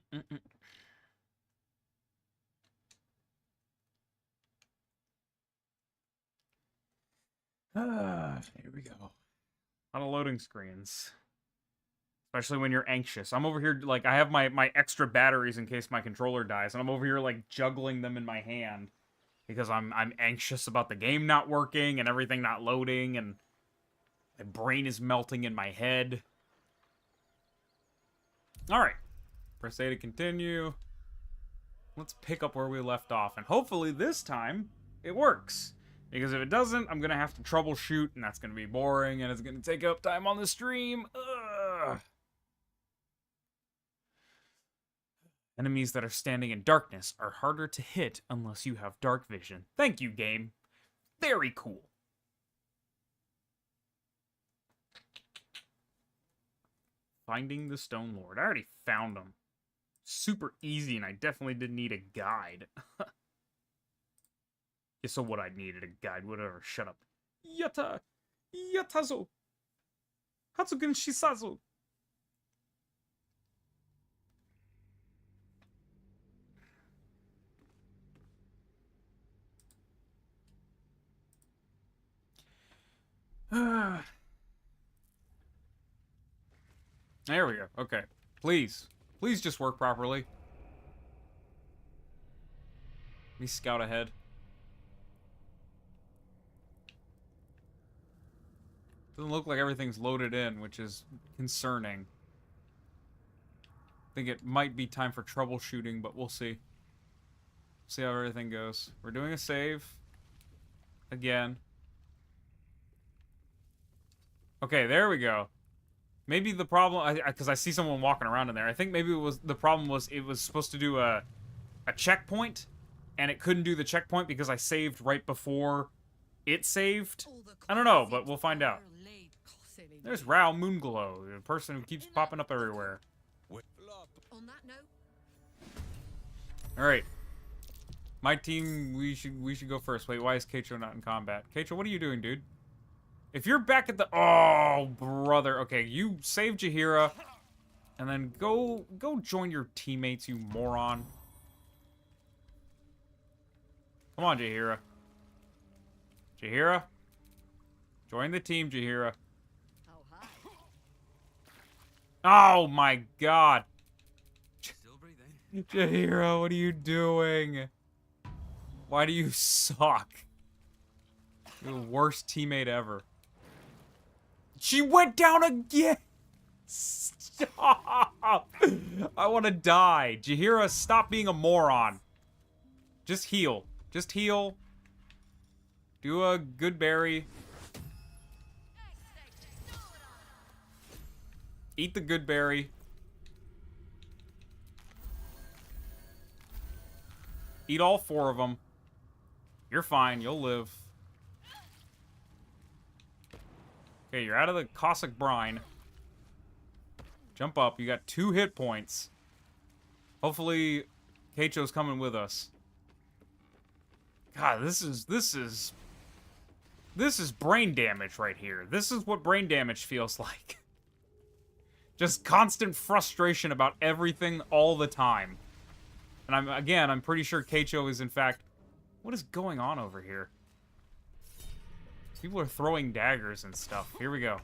we go. A lot of loading screens. Especially when you're anxious. I'm over here, like, I have my extra batteries in case my controller dies, and I'm over here, like, juggling them in my hand. Because I'm anxious about the game not working, and everything not loading, and my brain is melting in my head. Alright. Press A to continue. Let's pick up where we left off, and hopefully this time, it works. Because if it doesn't, I'm going to have to troubleshoot, and that's going to be boring, and it's going to take up time on the stream. Ugh. Enemies that are standing in darkness are harder to hit unless you have dark vision. Thank you, game. Very cool. Finding the Stone Lord. I already found him. Super easy, and I definitely didn't need a guide. Yeah, so what, I needed a guide, whatever, shut up. Yata! Yatazo! Hatsugen Shisazu! There we go, okay. Please. Please just work properly. Let me scout ahead. Doesn't look like everything's loaded in, which is concerning. I think it might be time for troubleshooting, but we'll see. See how everything goes. We're doing a save. Again. Okay, there we go. Maybe the problem, because I see someone walking around in there. I think maybe the problem was it was supposed to do a checkpoint, and it couldn't do the checkpoint because I saved right before it saved. I don't know, but we'll find out. There's Rao Moonglow, the person who keeps popping up everywhere. On that note, Alright. My team, we should go first. Wait, why is Keicho not in combat? Keicho, what are you doing, dude? If you're back at the... Oh, brother. Okay, you save Jaheira. And then go join your teammates, you moron. Come on, Jaheira. Jaheira? Join the team, Jaheira. Oh, my God. Still breathing. Jaheira, what are you doing? Why do you suck? You're the worst teammate ever. She went down again! Stop! I want to die. Jaheira, stop being a moron. Just heal. Just heal. Do a good berry. Eat the good berry. Eat all 4 of them. You're fine. You'll live. Okay, you're out of the Cossack brine. Jump up. You got 2 hit points. Hopefully, Keicho's coming with us. God, this is brain damage right here. This is what brain damage feels like. Just constant frustration about everything all the time. And I'm pretty sure Keicho is in fact... What is going on over here? People are throwing daggers and stuff. Here we go.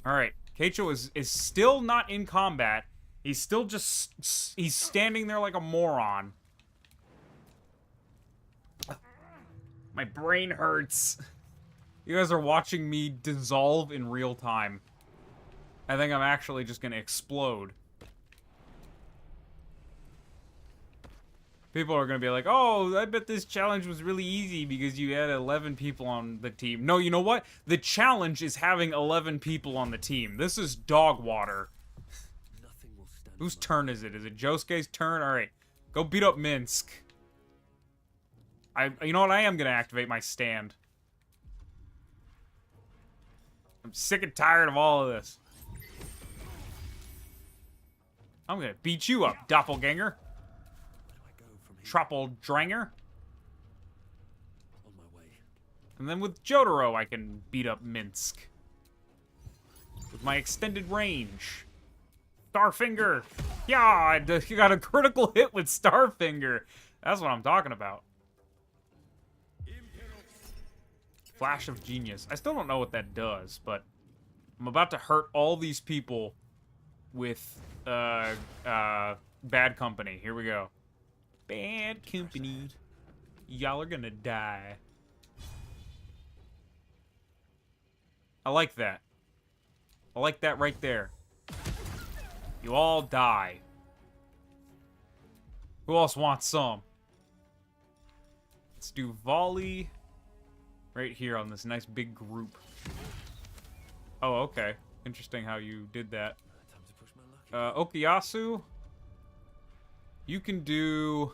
Alright. Keicho is still not in combat. He's still just... He's standing there like a moron. My brain hurts. You guys are watching me dissolve in real time. I think I'm actually just gonna explode. People are gonna be like, oh, I bet this challenge was really easy because you had 11 people on the team. No, you know what? The challenge is having 11 people on the team. This is dog water. Nothing will stand. Whose turn is it? Is it Josuke's turn? Alright. Go beat up Minsk. You know what? I am gonna activate my stand. I'm sick and tired of all of this. I'm gonna beat you up, doppelganger. Troppeldranger. On my way. And then with Jotaro, I can beat up Minsk. With my extended range. Starfinger! Yeah, I got a critical hit with Starfinger. That's what I'm talking about. Flash of Genius. I still don't know what that does, but I'm about to hurt all these people with bad company. Here we go. Bad company. Y'all are gonna die. I like that. I like that right there. You all die. Who else wants some? Let's do volley right here on this nice big group. Oh, okay. Interesting how you did that. Time to push my luck. Okuyasu, you can do...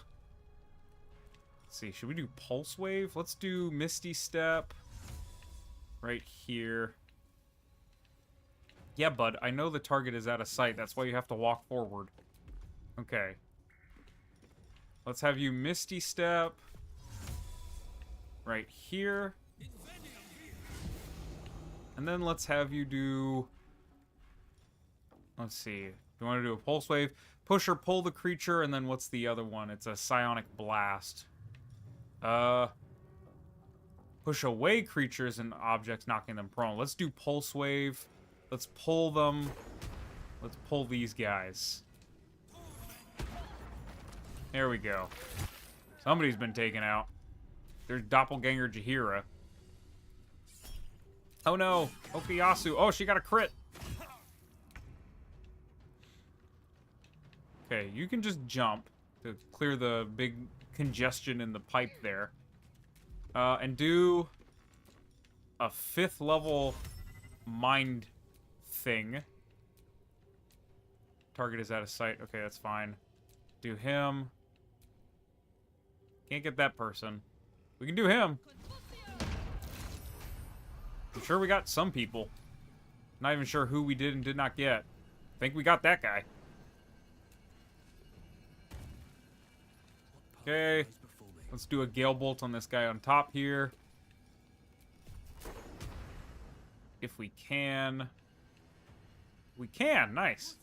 Let's see, should we do Pulse Wave? Let's do Misty Step right here. Yeah, bud, I know the target is out of sight. That's why you have to walk forward. Okay. Let's have you Misty Step right here. And then let's have you do... Let's see. You want to do a Pulse Wave? Push or pull the creature, and then what's the other one? It's a Psionic Blast. Push away creatures and objects, knocking them prone. Let's do Pulse Wave. Let's pull them. Let's pull these guys. There we go. Somebody's been taken out. There's Doppelganger Jaheira. Oh no! Okuyasu. Oh, she got a crit! Okay, you can just jump to clear the big congestion in the pipe there. And do a 5th level mind thing. Target is out of sight. Okay, that's fine. Do him. Can't get that person. We can do him. I'm sure we got some people. Not even sure who we did and did not get. I think we got that guy. Okay. Let's do a Gale Bolt on this guy on top here. If we can. We can. Nice.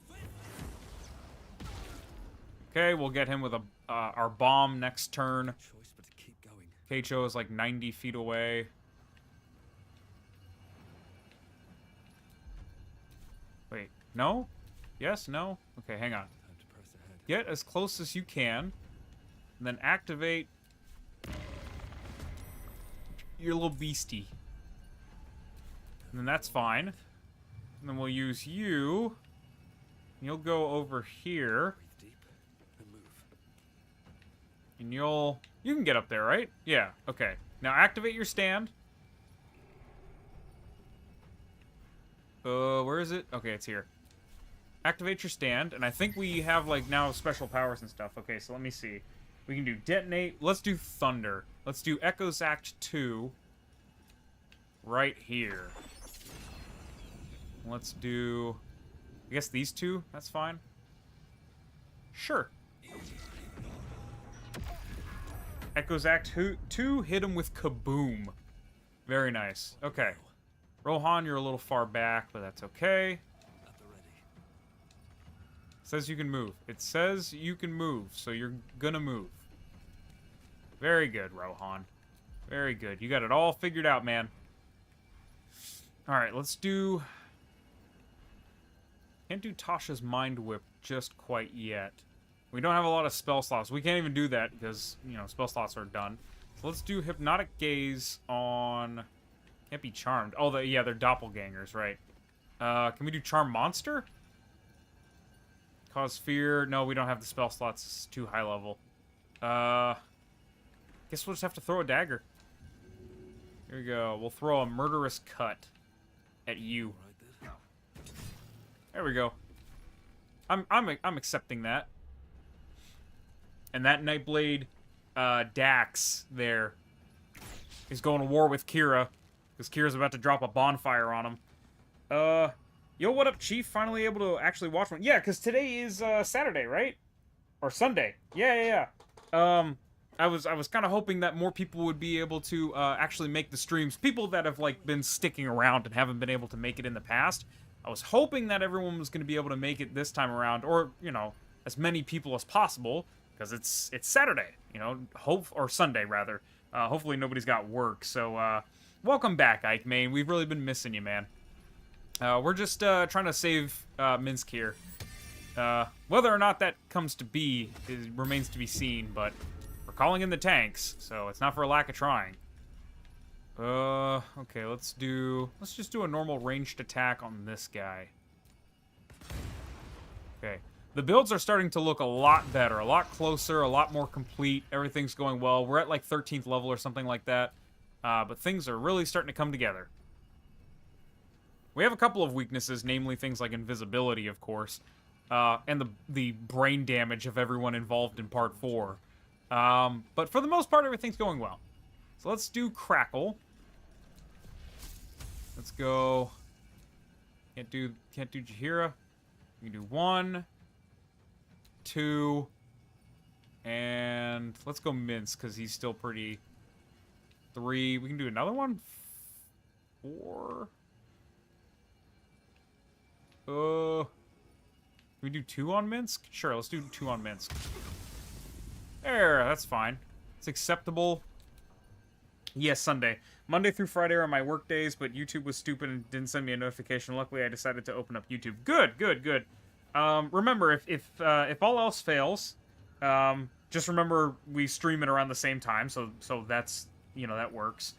Okay, we'll get him with our bomb next turn. Choice but to keep going. Keicho is like 90 feet away. Wait, no? Yes, no? Okay, hang on. Time to press ahead. Get as close as you can, and then activate your little beastie. And then that's fine. And then we'll use you. You'll go over here. Breathe deep and move. And you can get up there, right? Yeah, okay. Now activate your stand. Where is it? Okay, it's here. Activate your stand, and I think we have, like, now special powers and stuff. Okay, so let me see. We can do detonate. Let's do thunder. Let's do Echoes Act 2 right here. Let's do, I guess these two. That's fine. Sure. Echoes Act 2, hit him with kaboom. Very nice. Okay. Rohan, you're a little far back, but that's okay. At the ready. Says you can move. It says you can move, so you're gonna move. Very good, Rohan. Very good. You got it all figured out, man. Alright, let's do... Can't do Tasha's Mind Whip just quite yet. We don't have a lot of spell slots. We can't even do that because, you know, spell slots are done. So let's do Hypnotic Gaze on... Can't be Charmed. Oh, yeah, they're doppelgangers, right. Can we do Charm Monster? Cause Fear. No, we don't have the spell slots. It's too high level. Guess we'll just have to throw a dagger. Here we go. We'll throw a Murderous Cut at you. Right then. There we go. I'm accepting that. And that Nightblade Dax there is going to war with Kira. Because Kira's about to drop a bonfire on him. Yo, what up, Chief? Finally able to actually watch one. Yeah, because today is Saturday, right? Or Sunday. Yeah. I was kind of hoping that more people would be able to actually make the streams. People that have, like, been sticking around and haven't been able to make it in the past. I was hoping that everyone was going to be able to make it this time around. Or, you know, as many people as possible. Because it's Saturday, you know. Or Sunday, rather. Hopefully nobody's got work, so... Welcome back, Ike Main. We've really been missing you, man. We're just trying to save Minsk here. Whether or not that comes to be remains to be seen, but we're calling in the tanks, so it's not for a lack of trying. Okay, let's just do a normal ranged attack on this guy. Okay. The builds are starting to look a lot better, a lot closer, a lot more complete. Everything's going well. We're at like 13th level or something like that. But things are really starting to come together. We have a couple of weaknesses, namely things like invisibility, of course, and the brain damage of everyone involved in Part 4. But for the most part, everything's going well. So let's do Crackle. Let's go. Can't do Jaheira. We can do 1, 2, and let's go Minsk because he's still pretty. 3. We can do another one. 4. Can we do 2 on Minsk? Sure, let's do 2 on Minsk. There, that's fine. It's acceptable. Yes, Sunday. Monday through Friday are my work days, but YouTube was stupid and didn't send me a notification. Luckily, I decided to open up YouTube. Good. Remember, if all else fails, just remember we stream it around the same time, so that's... You know, that works.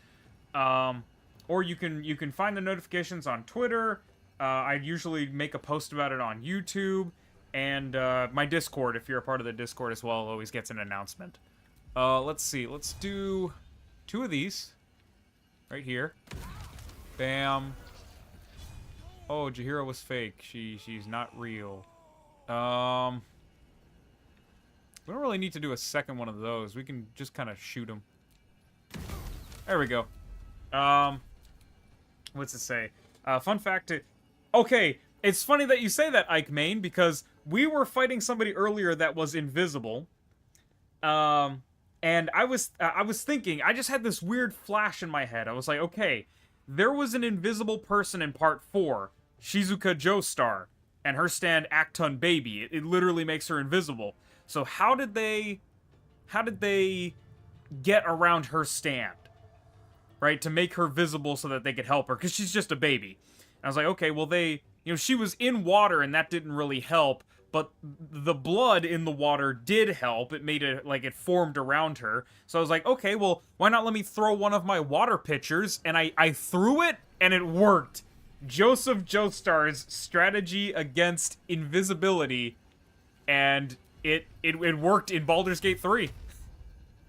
Or you can find the notifications on Twitter. I usually make a post about it on YouTube. And my Discord, if you're a part of the Discord as well, always gets an announcement. Let's see. Let's do 2 of these. Right here. Bam. Oh, Jaheira was fake. She's not real. We don't really need to do a second one of those. We can just kind of shoot them. There we go. What's it say? Fun fact. Okay, it's funny that you say that, Ike Main, because we were fighting somebody earlier that was invisible. And I was thinking, I just had this weird flash in my head. I was like, okay, there was an invisible person in part 4, Shizuka Joestar, and her stand Acton Baby. It literally makes her invisible. So how did they get around her stand, right, to make her visible so that they could help her? Because she's just a baby. And I was like, okay, well, she was in water and that didn't really help. But the blood in the water did help. It made it, like, it formed around her. So I was like, okay, well, why not let me throw one of my water pitchers? And I threw it, and it worked. Joseph Joestar's strategy against invisibility, and it worked in Baldur's Gate 3.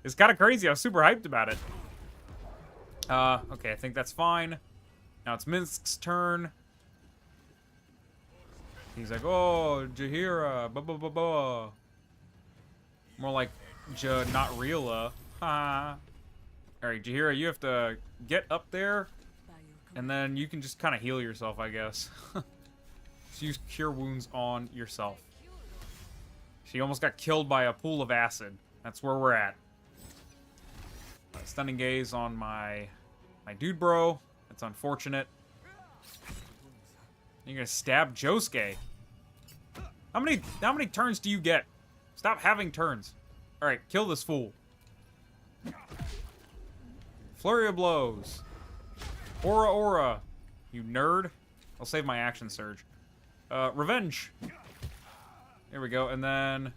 It's kind of crazy. I was super hyped about it. Okay, I think that's fine. Now it's Minsk's turn. He's like, oh, Jahira, blah, blah, blah, blah. More like, not Reela. Ha. Alright, Jahira, you have to get up there, and then you can just kind of heal yourself, I guess. Just use Cure Wounds on yourself. She almost got killed by a pool of acid. That's where we're at. Stunning Gaze on my dude bro. That's unfortunate. You're gonna stab Josuke. How many turns do you get? Stop having turns. Alright, kill this fool. Flurry of blows. Aura aura. You nerd. I'll save my action surge. Revenge. There we go, and then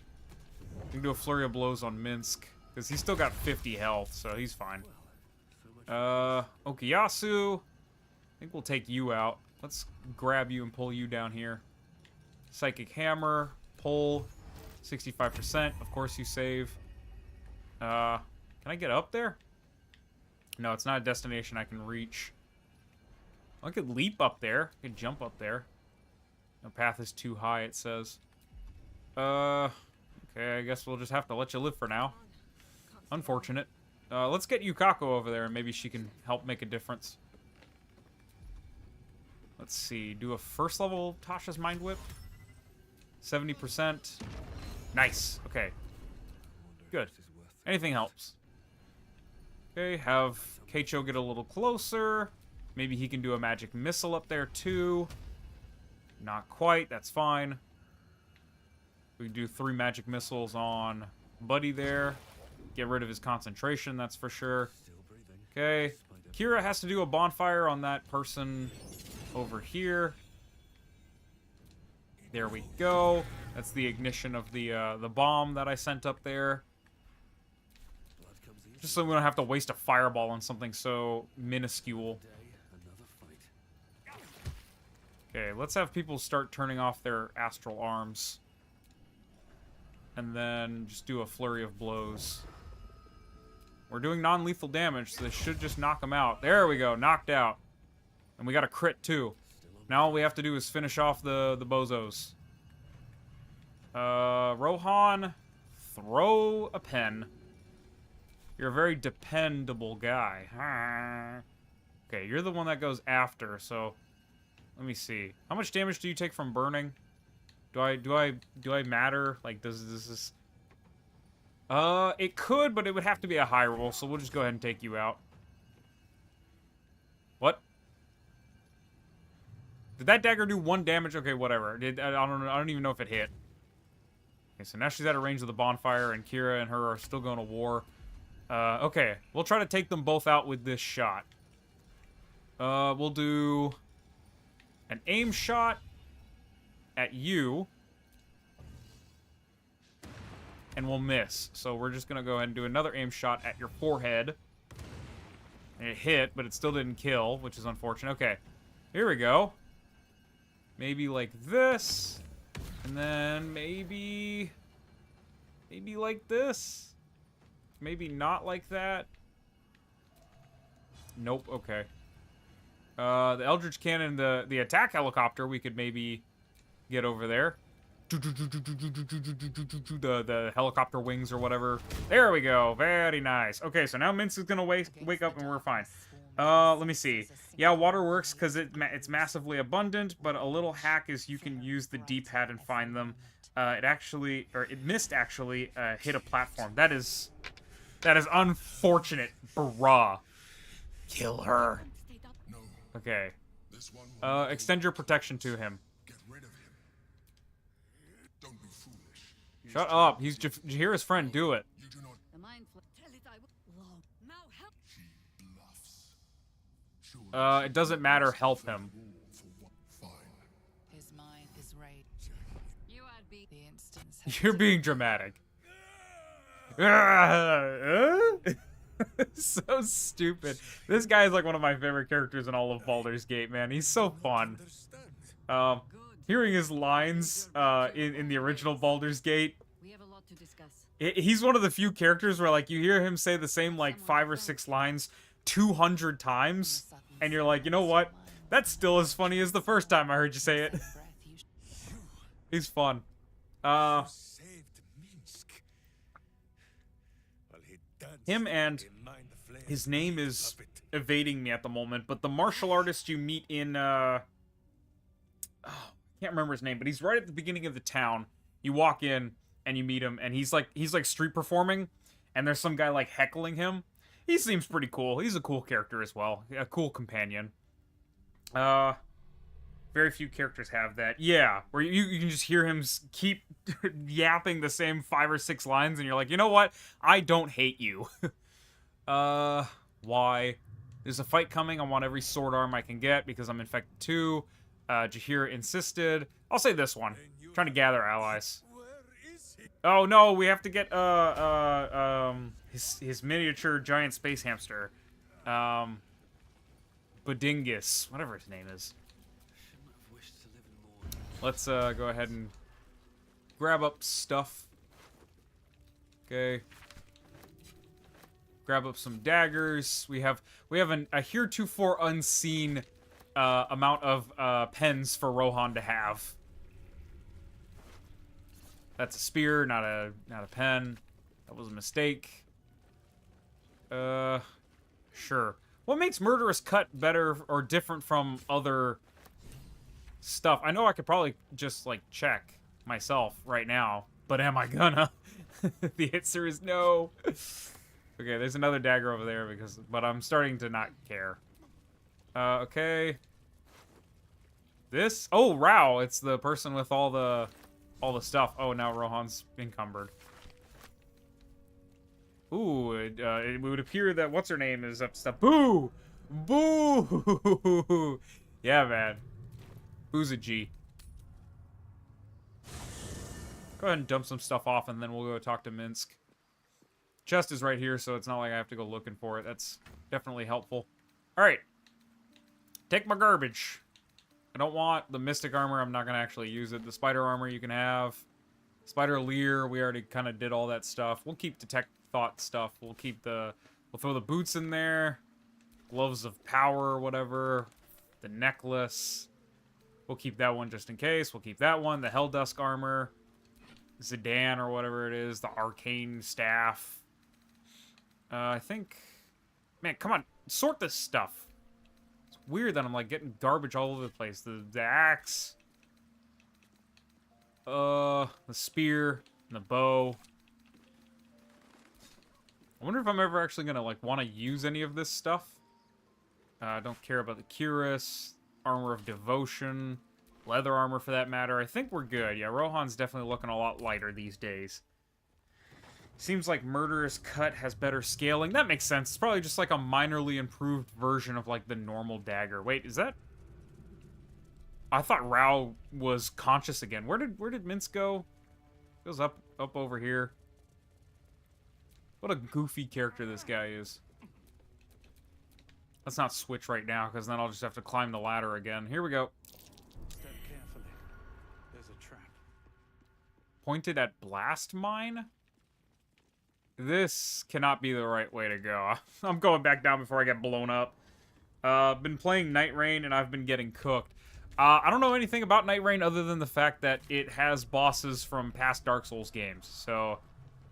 we can do a flurry of blows on Minsk. Because he's still got 50 health, so he's fine. Okuyasu. I think we'll take you out. Let's grab you and pull you down here. Psychic Hammer. Pull. 65%. Of course you save. Can I get up there? No, it's not a destination I can reach. I could leap up there. I could jump up there. The path is too high, it says. Okay, I guess we'll just have to let you live for now. Unfortunate. Let's get Yukako over there, and maybe she can help make a difference. Let's see. Do a first level Tasha's Mind Whip. 70%. Nice. Okay. Good. Anything helps. Okay, have Keicho get a little closer. Maybe he can do a magic missile up there, too. Not quite. That's fine. We can do 3 magic missiles on Buddy there. Get rid of his concentration, that's for sure. Okay. Kira has to do a bonfire on that person over here. There we go. That's the ignition of the bomb that I sent up there. Just so we don't have to waste a fireball on something so minuscule. Okay, let's have people start turning off their astral arms. And then just do a flurry of blows. We're doing non-lethal damage, so this should just knock them out. There we go, knocked out. And we got a crit, too. Now all we have to do is finish off the bozos. Rohan, throw a pen. You're a very dependable guy. Okay, you're the one that goes after, so let me see. How much damage do you take from burning? Do I matter? Like, does this... It could, but it would have to be a high roll, so we'll just go ahead and take you out. What? Did that dagger do 1 damage? Okay, whatever. I don't even know if it hit. Okay, so now she's out of range of the bonfire, and Kira and her are still going to war. Okay, we'll try to take them both out with this shot. We'll do an aim shot at you. And we'll miss. So we're just going to go ahead and do another aim shot at your forehead. And it hit, but it still didn't kill, which is unfortunate. Okay, here we go. Maybe like this. And then maybe like this. Maybe not like that. Nope, okay. The Eldritch Cannon, the attack helicopter, we could maybe get over there. The helicopter wings or whatever. There we go. Very nice. Okay, so now Minsk is gonna wake up and we're fine. Let me see. Yeah, water works because it's massively abundant, but a little hack is you can use the D-pad and find them. It missed actually hit a platform. That is That is unfortunate, bruh. Kill her. Okay. Extend your protection to him. Shut up. He's Jahira's friend. Do it. It doesn't matter. Help him. His mind is rage. The instance You're being dramatic. So stupid. This guy is like one of my favorite characters in all of Baldur's Gate, man. He's so fun. Hearing his lines in the original Baldur's Gate, he's one of the few characters where like you hear him say the same like 5 or 6 lines 200 times, and you're like, you know what? That's still as funny as the first time I heard you say it. He's fun. Him and his name is evading me at the moment, but the martial artist you meet in I can't remember his name, but he's right at the beginning of the town. You walk in and you meet him, and he's like street performing, and there's some guy like heckling him. He seems pretty cool. He's a cool character as well. A cool companion. Very few characters have that. Yeah, where you can just hear him keep yapping the same 5 or 6 lines, and you're like, you know what? I don't hate you. Why? There's a fight coming. I want every sword arm I can get because I'm infected too. Jahira insisted. I'll say this one. I'm trying to gather allies. Oh no, we have to get his miniature giant space hamster. Budingus, whatever his name is. Let's go ahead and grab up stuff. Okay. Grab up some daggers. We have a heretofore unseen amount of pens for Rohan to have. That's a spear, not a pen. That was a mistake. Sure. What makes Murderous Cut better or different from other stuff? I know I could probably just like check myself right now, but am I gonna? The answer is no. Okay, there's another dagger over there but I'm starting to not care. Okay. This? Oh, Rao, it's the person with all the stuff. Oh, now Rohan's encumbered. Ooh, it would appear that what's her name is up stuff. Boo! Boo! Yeah, man. Who's a G? Go ahead and dump some stuff off, and then we'll go talk to Minsk. Chest is right here, so it's not like I have to go looking for it. That's definitely helpful. Alright. Take my garbage. I don't want the Mystic Armor. I'm not going to actually use it. The Spider Armor you can have. Spider Leer, we already kind of did all that stuff. We'll keep Detect Thought stuff. We'll throw the boots in there. Gloves of Power or whatever. The necklace. We'll keep that one just in case. We'll keep that one. The Helldusk Armor. Zidane or whatever it is. The Arcane Staff. I think... Man, come on. Sort this stuff. It's weird that I'm, like, getting garbage all over the place. The axe. The spear. And the bow. I wonder if I'm ever actually gonna, like, want to use any of this stuff. I don't care about the Cuirass. Armor of Devotion. Leather armor, for that matter. I think we're good. Yeah, Rohan's definitely looking a lot lighter these days. Seems like Murderous Cut has better scaling. That makes sense. It's probably just like a minorly improved version of like the normal dagger. Wait, is that... I thought Rao was conscious again. Where did Minsk go? He goes up over here. What a goofy character this guy is. Let's not switch right now, because then I'll just have to climb the ladder again. Here we go. Step carefully. There's a trap. Pointed at Blast Mine? This cannot be the right way to go. I'm going back down before I get blown up. Been playing Night Rain, and I've been getting cooked. I don't know anything about Night Rain other than the fact that it has bosses from past Dark Souls games. So,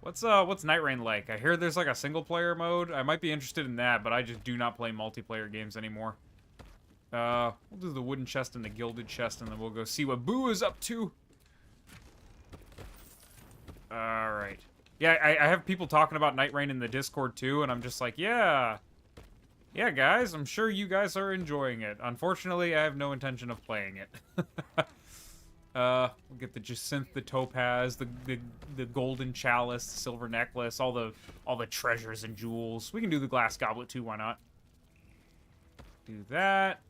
what's Night Rain like? I hear there's like a single player mode. I might be interested in that, but I just do not play multiplayer games anymore. We'll do the wooden chest and the gilded chest, and then we'll go see what Boo is up to. Alright. Yeah, I have people talking about Night Rain in the Discord too, and I'm just like, yeah. Yeah, guys, I'm sure you guys are enjoying it. Unfortunately, I have no intention of playing it. We'll get the Jacinth, the Topaz, the Golden Chalice, the Silver Necklace, all the treasures and jewels. We can do the Glass Goblet too, why not? Do that.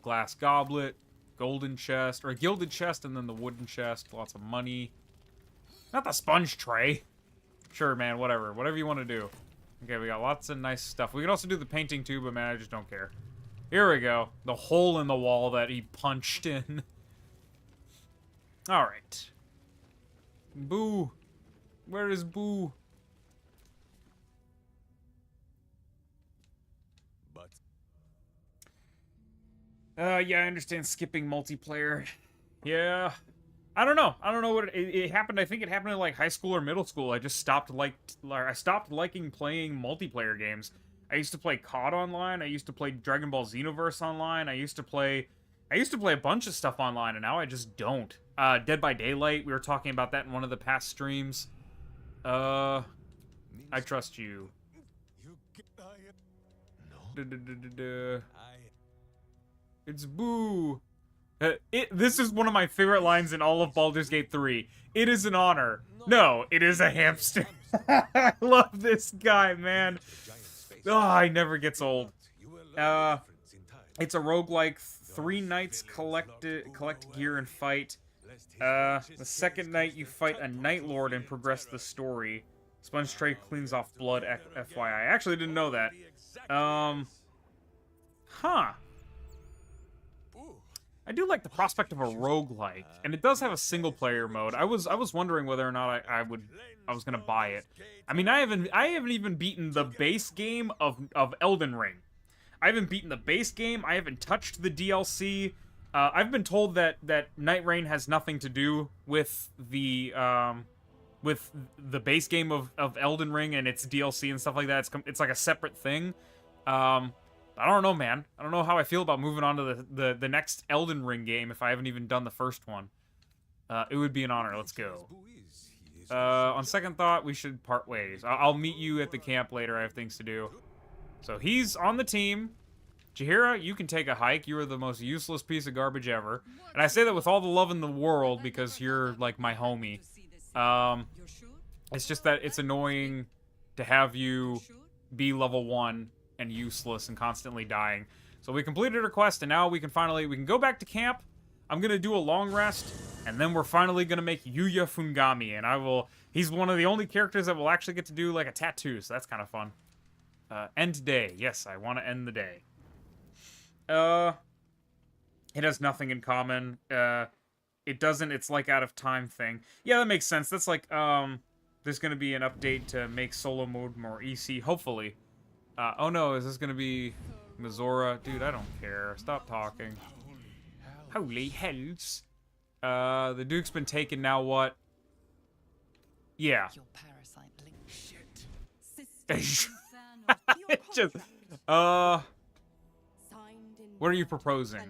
Glass Goblet, Golden Chest, or a Gilded Chest, and then the Wooden Chest. Lots of money. Not the Sponge Tray. Sure, man, whatever. Whatever you want to do. Okay, we got lots of nice stuff. We can also do the painting too, but man, I just don't care. Here we go. The hole in the wall that he punched in. Alright. Boo. Where is Boo? But yeah, I understand skipping multiplayer. Yeah. I don't know. I don't know what it happened. I think it happened in like high school or middle school. I just stopped liking playing multiplayer games. I used to play COD online. I used to play Dragon Ball Xenoverse online. I used to play a bunch of stuff online, and now I just don't. Dead by Daylight. We were talking about that in one of the past streams. I trust you. It's Boo. This is one of my favorite lines in all of Baldur's Gate 3. It is an honor. No, it is a hamster. I love this guy, man. Oh, he never gets old. It's a roguelike. 3 nights collect gear and fight. The second night you fight a Night Lord and progress the story. Sponge Tray cleans off blood, FYI. I actually didn't know that. Huh. I do like the prospect of a roguelike, and it does have a single-player mode. I was wondering whether or not I was gonna buy it. I mean, I haven't even beaten the base game of Elden Ring. I haven't beaten the base game. I haven't touched the DLC. I've been told that Night Rain has nothing to do with the base game of Elden Ring and its DLC and stuff like that. It's like a separate thing. I don't know, man. I don't know how I feel about moving on to the next Elden Ring game if I haven't even done the first one. It would be an honor. Let's go. On second thought, we should part ways. I'll meet you at the camp later. I have things to do. So he's on the team. Jaheira, you can take a hike. You are the most useless piece of garbage ever. And I say that with all the love in the world because you're like my homie. It's just that it's annoying to have you be level 1 and useless and constantly dying. So we completed our quest, and now we can go back to camp. I'm gonna do a long rest, and then we're finally gonna make Yuya Fungami, and he's one of the only characters that will actually get to do like a tattoo, so that's kind of fun. End day. Yes, I want to end the day. It has nothing in common. It doesn't, it's like out of time thing. Yeah, that makes sense. That's like, there's gonna be an update to make solo mode more easy, hopefully. Oh no, is this gonna be Mizora? Dude, I don't care. Stop talking. Holy hells. The Duke's been taken, now what? Yeah. Your parasite link. shit. It just, what are you proposing?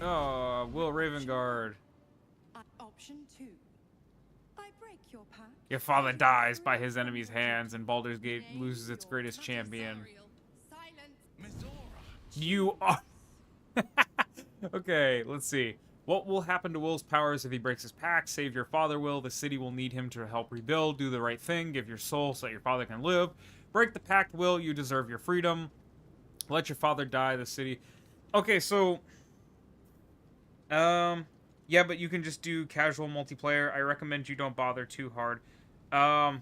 Oh, Will Ravengard. Option 2. I break your pact. Your father dies by his enemy's hands, and Baldur's Gate loses its greatest champion. You are... Okay, let's see. What will happen to Will's powers if he breaks his pact? Save your father, Will. The city will need him to help rebuild. Do the right thing. Give your soul so that your father can live. Break the pact, Will. You deserve your freedom. Let your father die. The city... Okay, so... Yeah, but you can just do casual multiplayer. I recommend you don't bother too hard. Well,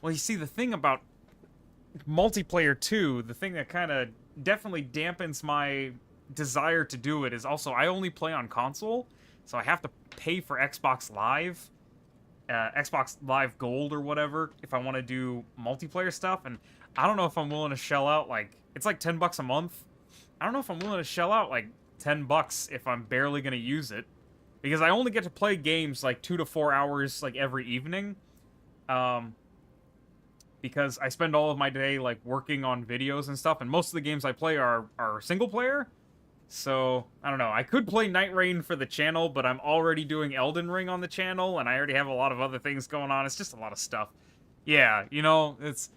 you see, the thing about multiplayer too, the thing that kind of definitely dampens my desire to do it is also I only play on console, so I have to pay for Xbox Live, Xbox Live Gold or whatever, if I want to do multiplayer stuff, and I don't know if I'm willing to shell out, like, it's like $10 a month. I don't know if I'm willing to shell out, like, $10 if I'm barely going to use it. Because I only get to play games like 2 to 4 hours like every evening. Because I spend all of my day like working on videos and stuff, and most of the games I play are single player. So, I don't know. I could play Night Rain for the channel, but I'm already doing Elden Ring on the channel, and I already have a lot of other things going on. It's just a lot of stuff. Yeah, you know, it's...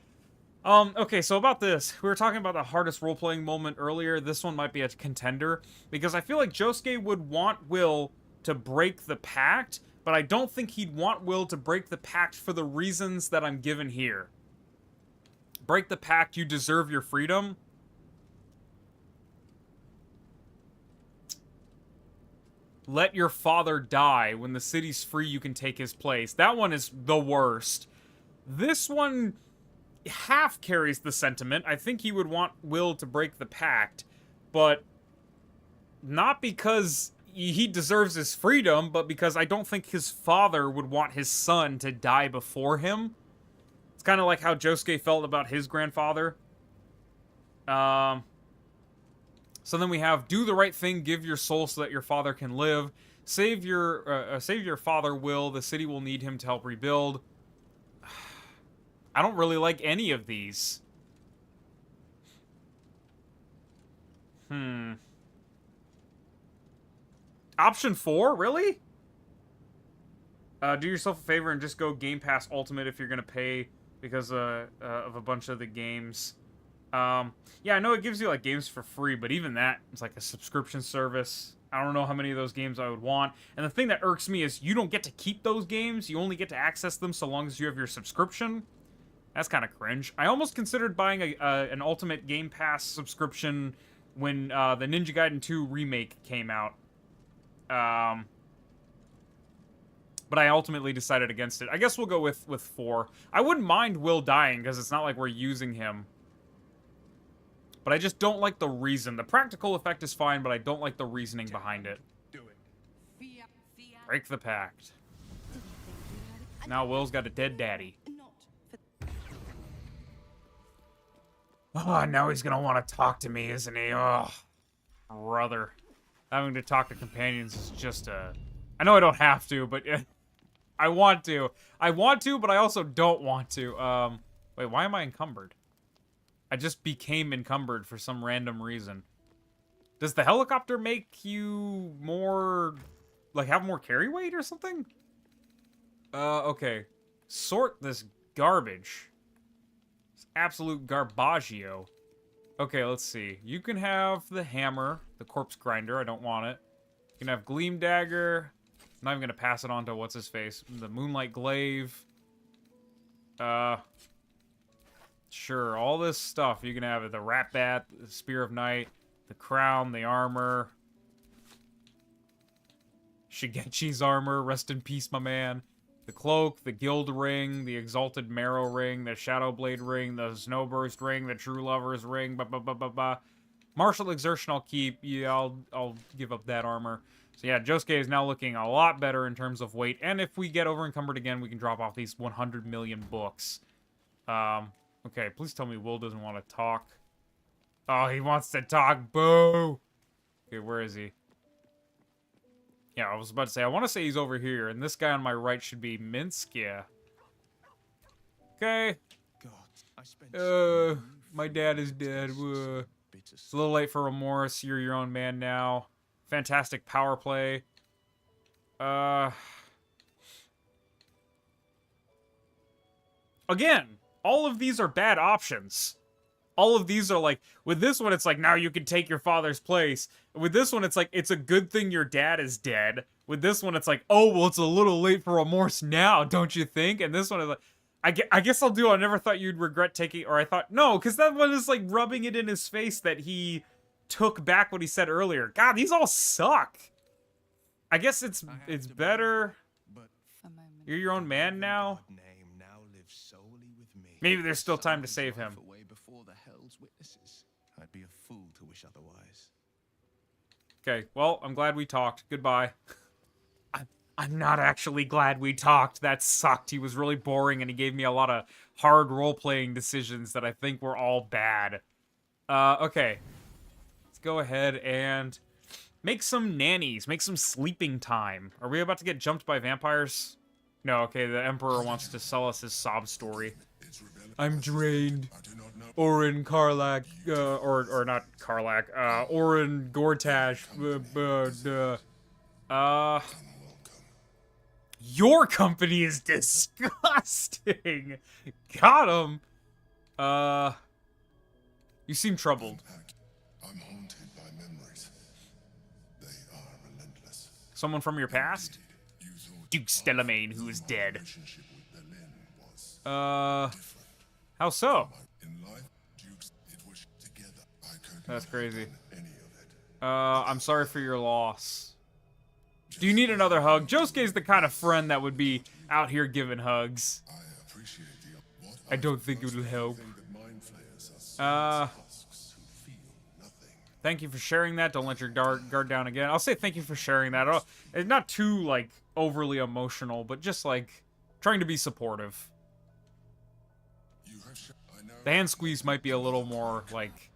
okay, so about this. We were talking about the hardest role-playing moment earlier. This one might be a contender, because I feel like Josuke would want Will to break the pact, but I don't think he'd want Will to break the pact for the reasons that I'm given here. Break the pact, you deserve your freedom. Let your father die. When the city's free, you can take his place. That one is the worst. This one half carries the sentiment. I think he would want Will to break the pact, but not because he deserves his freedom, but because I don't think his father would want his son to die before him. It's kind of like how Josuke felt about his grandfather. So then we have, do the right thing, give your soul so that your father can live. Save your father, Will. The city will need him to help rebuild. I don't really like any of these. Option 4? Really? Do yourself a favor and just go Game Pass Ultimate if you're going to pay because of a bunch of the games. Yeah, I know it gives you, like, games for free, but even that is like a subscription service. I don't know how many of those games I would want. And the thing that irks me is you don't get to keep those games. You only get to access them so long as you have your subscription. That's kind of cringe. I almost considered buying an Ultimate Game Pass subscription when the Ninja Gaiden 2 remake came out. But I ultimately decided against it. I guess we'll go with 4. I wouldn't mind Will dying, because it's not like we're using him. But I just don't like the reason. The practical effect is fine, but I don't like the reasoning behind it. Do it. Break the pact. Now Will's got a dead daddy. Oh, now he's gonna want to talk to me, isn't he? Oh, brother. Having to talk to companions is just a... I know I don't have to, but I want to. I want to, but I also don't want to. Wait, why am I encumbered? I just became encumbered for some random reason. Does the helicopter make you more... like, have more carry weight or something? Okay. Sort this garbage. It's absolute garbaggio. Okay, let's see. You can have the hammer, the corpse grinder. I don't want it. You can have Gleam Dagger. I'm not even going to pass it on to what's-his-face. The Moonlight Glaive. Sure, all this stuff. You can have it. The Rat Bat, the Spear of Night, the Crown, the Armor. Shigechi's armor. Rest in peace, my man. The Cloak, the Guild Ring, the Exalted Marrow Ring, the Shadow Blade Ring, the Snowburst Ring, the True Lover's Ring, Martial Exertion I'll keep. Yeah, I'll give up that armor. So yeah, Josuke is now looking a lot better in terms of weight, and if we get over-encumbered again, we can drop off these 100 million books. Okay, please tell me Will doesn't want to talk. Oh, he wants to talk. Boo! Okay, where is he? Yeah, I was about to say, I want to say he's over here, and this guy on my right should be Minsk, yeah. Okay. My dad is dead. It's a little late for remorse. You're your own man now. Fantastic power play. Again, all of these are bad options. All of these are like, with this one, it's like, now you can take your father's place. With this one, it's like, it's a good thing your dad is dead. With this one, it's like, oh, well, it's a little late for remorse now, don't you think? And this one is like, I guess I'll do it. I never thought you'd regret taking, or I thought, no, because that one is like rubbing it in his face that he took back what he said earlier. God, these all suck. I guess it's better. You're your own man now. Maybe there's still time to save him. I'd be a fool to wish otherwise. Okay, well, I'm glad we talked. Goodbye. I'm not actually glad we talked. That sucked. He was really boring, and he gave me a lot of hard role-playing decisions that I think were all bad. Okay. Let's go ahead and make some nannies. Make some sleeping time. Are we about to get jumped by vampires? No, okay, the Emperor wants to sell us his sob story. I'm drained. I do not know Orin Karlak, or not Karlak, Orin Gortash, your company is disgusting! Got him! You seem troubled. I'm haunted by memories. They are relentless. Someone from your past? You thought Duke Stellamain, who is dead. relationship with Berlin was different. How so? In life, Dukes, it was together. I could That's not crazy. have done any of it. I'm sorry for your loss. Do you need another hug? Josuke's the kind of friend that would be out here giving hugs. I appreciate the what I don't think it will help. think that mind flayers are husks who feel nothing. Thank you for sharing that. Don't let your guard down again. I'll say thank you for sharing that. It's not too, like, overly emotional, but just, like, trying to be supportive. You have I know The hand squeeze might be a little more, like,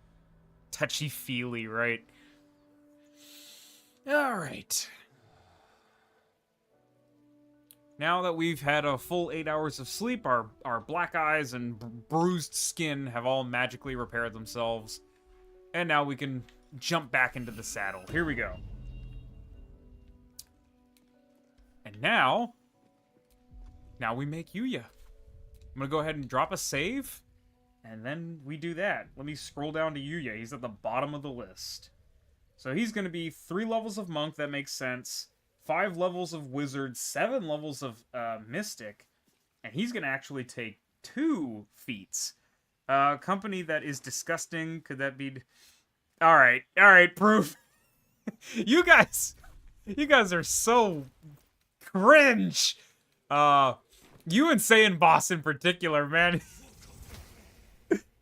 touchy-feely, right? Alright. Now that we've had a full 8 hours of sleep, our black eyes and bruised skin have all magically repaired themselves. And now we can jump back into the saddle. Here we go. And now we make Yuya. I'm gonna go ahead and drop a save, and then we do that. Let me scroll down to Yuya. He's at the bottom of the list. So he's gonna be 3 levels of monk, that makes sense. 5 levels of wizard, 7 levels of mystic, and he's gonna actually take 2 feats. Company that is disgusting. Could that be? All right, proof. you guys are so cringe. You and Saiyan Boss in particular, man.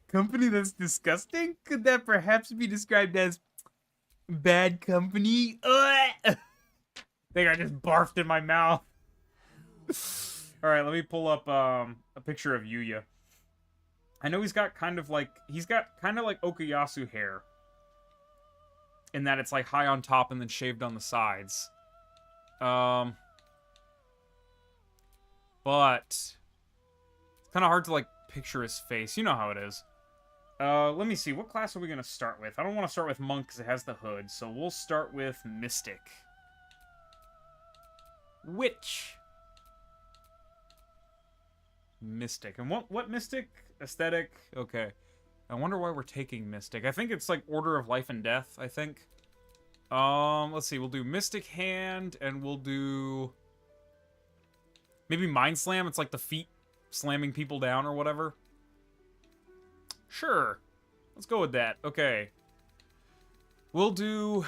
Company that's disgusting? Could that perhaps be described as bad company? I think I just barfed in my mouth. Alright, let me pull up a picture of Yuya. I know he's got kind of like Okuyasu hair. In that it's like high on top and then shaved on the sides. But it's kind of hard to like picture his face. You know how it is. Let me see. What class are we going to start with? I don't want to start with Monk because it has the hood. So we'll start with Mystic. Witch. Mystic. And what Mystic? Aesthetic? Okay. I wonder why we're taking Mystic. I think it's like Order of Life and Death, I think. Let's see. We'll do Mystic Hand, and we'll do maybe Mind Slam. It's like the feet slamming people down or whatever. Sure. Let's go with that. Okay. We'll do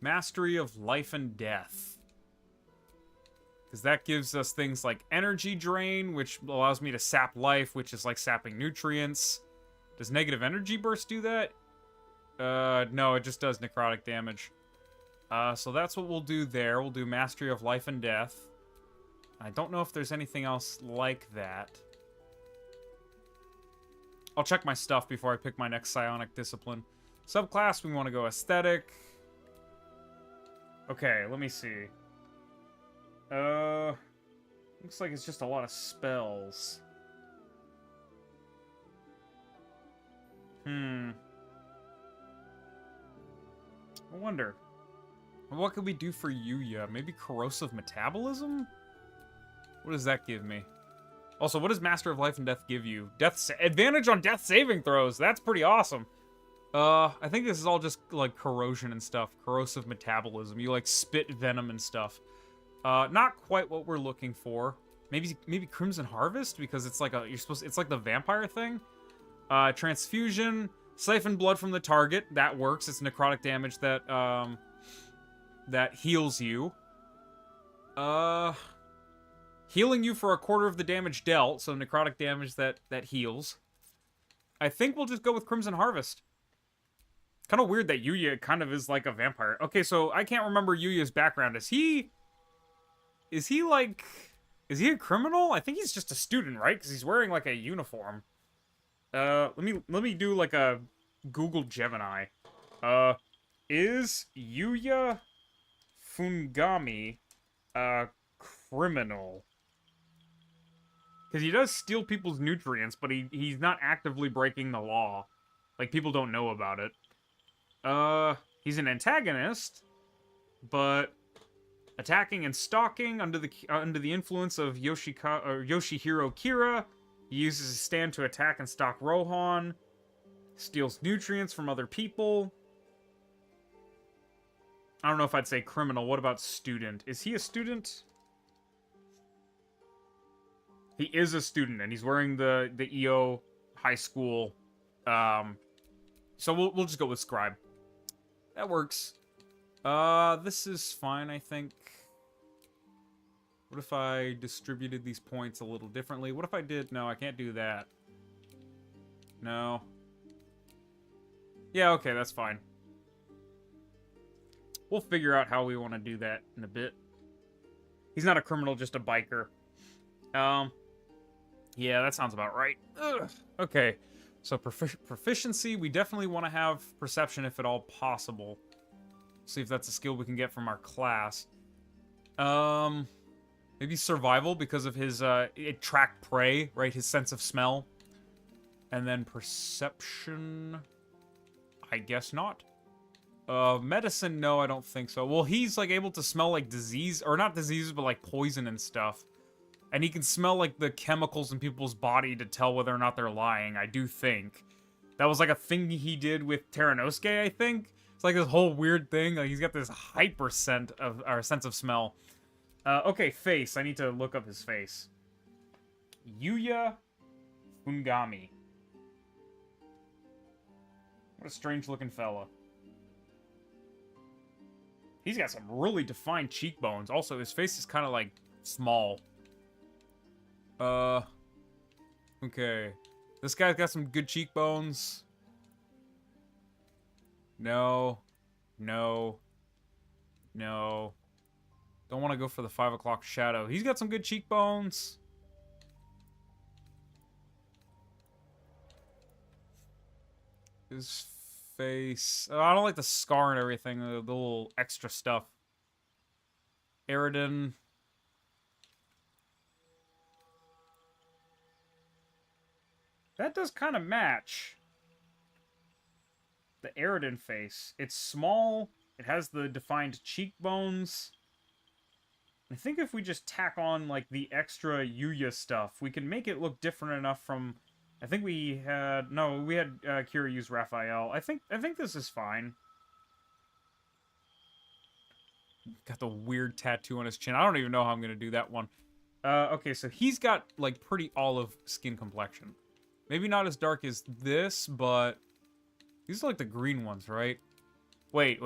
Mastery of Life and Death. Because that gives us things like Energy Drain, which allows me to sap life, which is like sapping nutrients. Does Negative Energy Burst do that? No, it just does necrotic damage. So that's what we'll do there. We'll do Mastery of Life and Death. I don't know if there's anything else like that. I'll check my stuff before I pick my next psionic discipline. Subclass, we want to go Aesthetic. Okay, let me see. Looks like it's just a lot of spells. I wonder. What could we do for Yuya? Maybe Corrosive Metabolism? What does that give me? Also, what does Master of Life and Death give you? Advantage on death saving throws. That's pretty awesome. I think this is all just, like, corrosion and stuff. Corrosive Metabolism. You, like, spit venom and stuff. Not quite what we're looking for. Maybe Crimson Harvest? Because it's like it's like the vampire thing. Transfusion. Siphon blood from the target. That works. It's necrotic damage that, that heals you. Healing you for a quarter of the damage dealt, so necrotic damage that heals. I think we'll just go with Crimson Harvest. Kind of weird that Yuya kind of is like a vampire. Okay, so I can't remember Yuya's background. Is he a criminal? I think he's just a student, right? Because he's wearing like a uniform. Let me do like a Google Gemini. Is Yuya Fungami a criminal? Because he does steal people's nutrients, but he's not actively breaking the law. Like, people don't know about it. He's an antagonist, but attacking and stalking under the influence of Yoshihiro Kira. He uses his stand to attack and stalk Rohan. Steals nutrients from other people. I don't know if I'd say criminal. What about student? Is he a student? He is a student, and he's wearing the EO high school. So we'll just go with scribe. That works. This is fine, I think. What if I distributed these points a little differently? What if I did... No, I can't do that. No. Yeah, okay, that's fine. We'll figure out how we want to do that in a bit. He's not a criminal, just a biker. Yeah, that sounds about right. Ugh. Okay, so proficiency, we definitely want to have perception if at all possible. See if that's a skill we can get from our class. Maybe survival because of his track prey, right? His sense of smell. And then perception, I guess not. Medicine, no, I don't think so. Well, he's like able to smell like disease, or not diseases, but like poison and stuff. And he can smell like the chemicals in people's body to tell whether or not they're lying, I do think. That was like a thing he did with Teranosuke, I think. It's like this whole weird thing. Like he's got this hyper sense of smell. Okay, face. I need to look up his face. Yuya Fungami. What a strange looking fella. He's got some really defined cheekbones. Also, his face is kind of like small. Okay. This guy's got some good cheekbones. No. No. No. Don't want to go for the 5 o'clock shadow. He's got some good cheekbones. His face. Oh, I don't like the scar and everything. The little extra stuff. Eridan. That does kind of match. The Eridan face. It's small. It has the defined cheekbones. I think if we just tack on, like, the extra Yuya stuff, we can make it look different enough from... I think we had... No, we had Kira use Raphael. I think this is fine. Got the weird tattoo on his chin. I don't even know how I'm going to do that one. Okay, so he's got, like, pretty olive skin complexion. Maybe not as dark as this, but... These are, like, the green ones, right? Wait.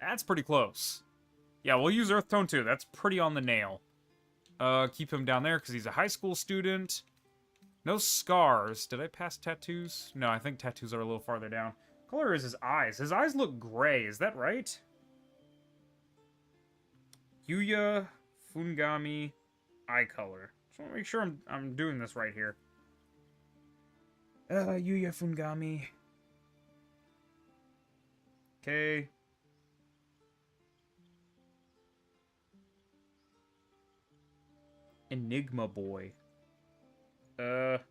That's pretty close. Yeah, we'll use Earth Tone too. That's pretty on the nail. Keep him down there because he's a high school student. No scars. Did I pass tattoos? No, I think tattoos are a little farther down. Color is his eyes. His eyes look gray. Is that right? Yuya Fungami eye color. Just want to make sure I'm doing this right here. Yuya Fungami. Okay. Enigma Boy. His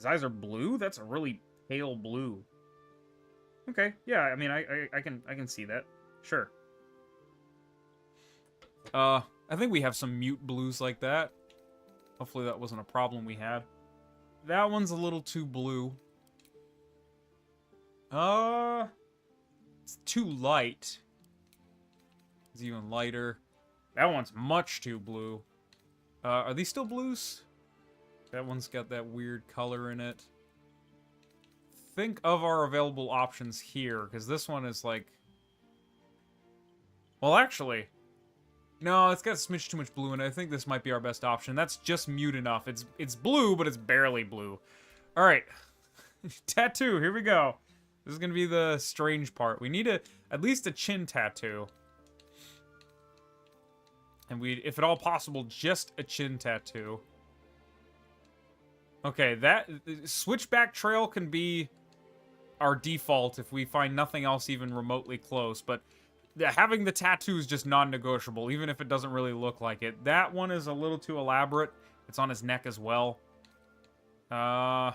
eyes are blue? That's a really pale blue. Okay, yeah, I mean, I can see that. Sure. I think we have some mute blues like that. Hopefully that wasn't a problem we had. That one's a little too blue. It's too light. It's even lighter. That one's much too blue. Are these still blues? That one's got that weird color in it. Think of our available options here, because this one is like... Well, actually... No, it's got a smidge too much blue in it. I think this might be our best option. That's just mute enough. It's blue, but it's barely blue. Alright. Tattoo, here we go. This is going to be the strange part. We need at least a chin tattoo. And if at all possible, just a chin tattoo. Okay, that switchback trail can be our default if we find nothing else even remotely close, but having the tattoo is just non-negotiable, even if it doesn't really look like it. That one is a little too elaborate. It's on his neck as well. I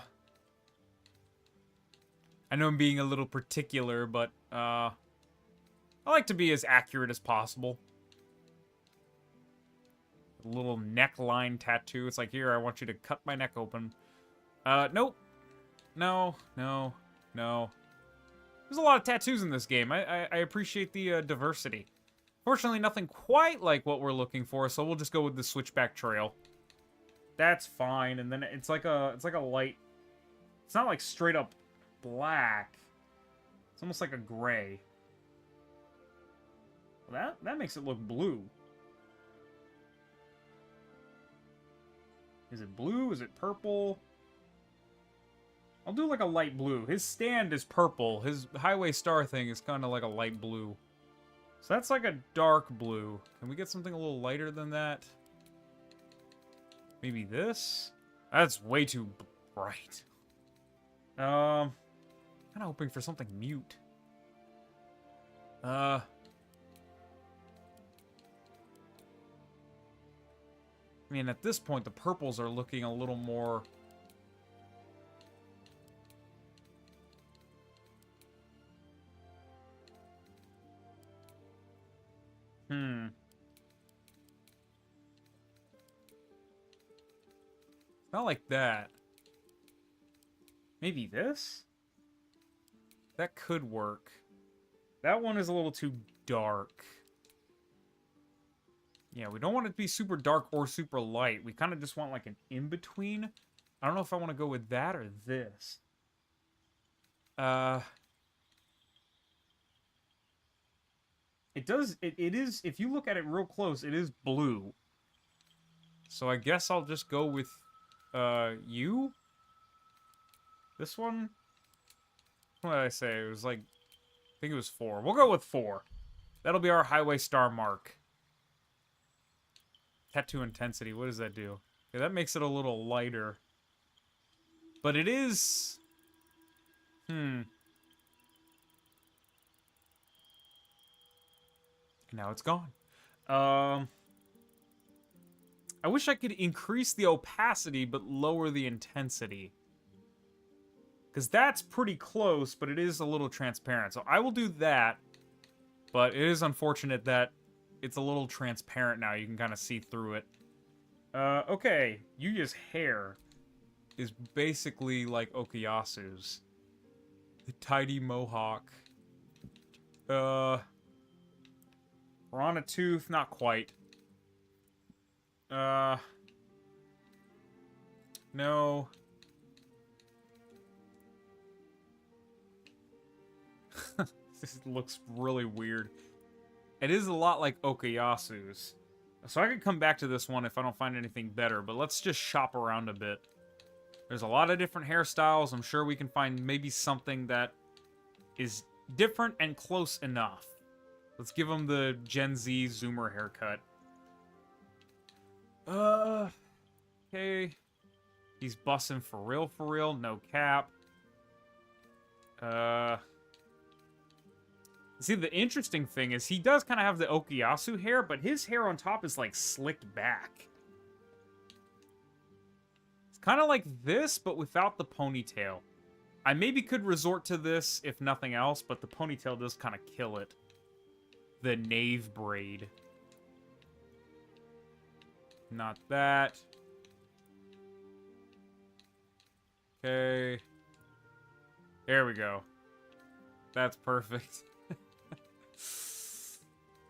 know I'm being a little particular, but I like to be as accurate as possible. A little neckline tattoo. It's like, here, I want you to cut my neck open. Nope. No. There's a lot of tattoos in this game. I appreciate the diversity. Fortunately, nothing quite like what we're looking for, so we'll just go with the switchback trail. That's fine, and then it's like a light. It's not like straight up black. It's almost like a gray. Well, that makes it look blue. Is it blue? Is it purple? I'll do like a light blue. His stand is purple. His highway star thing is kind of like a light blue. So that's like a dark blue. Can we get something a little lighter than that? Maybe this? That's way too bright. Kind of hoping for something mute. I mean, at this point, the purples are looking a little more... Not like that. Maybe this? That could work. That one is a little too dark. Yeah, we don't want it to be super dark or super light. We kind of just want like an in-between. I don't know if I want to go with that or this. It is, if you look at it real close, it is blue. So I guess I'll just go with, you? This one? What did I say? It was like, I think it was 4. We'll go with 4. That'll be our highway star mark. Tattoo intensity, what does that do? Okay, that makes it a little lighter. But it is... Now it's gone. I wish I could increase the opacity, but lower the intensity. Because that's pretty close, but it is a little transparent. So I will do that, but it is unfortunate that it's a little transparent now. You can kind of see through it. Okay. Yuya's hair is basically like Okuyasu's. The tidy mohawk. Piranha tooth, not quite. No. This looks really weird. It is a lot like Okuyasu's. So I could come back to this one if I don't find anything better, but let's just shop around a bit. There's a lot of different hairstyles. I'm sure we can find maybe something that is different and close enough. Let's give him the Gen Z Zoomer haircut. Okay. He's bussing for real, no cap. See, the interesting thing is he does kind of have the Okuyasu hair, but his hair on top is, like, slicked back. It's kind of like this, but without the ponytail. I maybe could resort to this, if nothing else, but the ponytail does kind of kill it. The knave braid. Not that. Okay. There we go. That's perfect.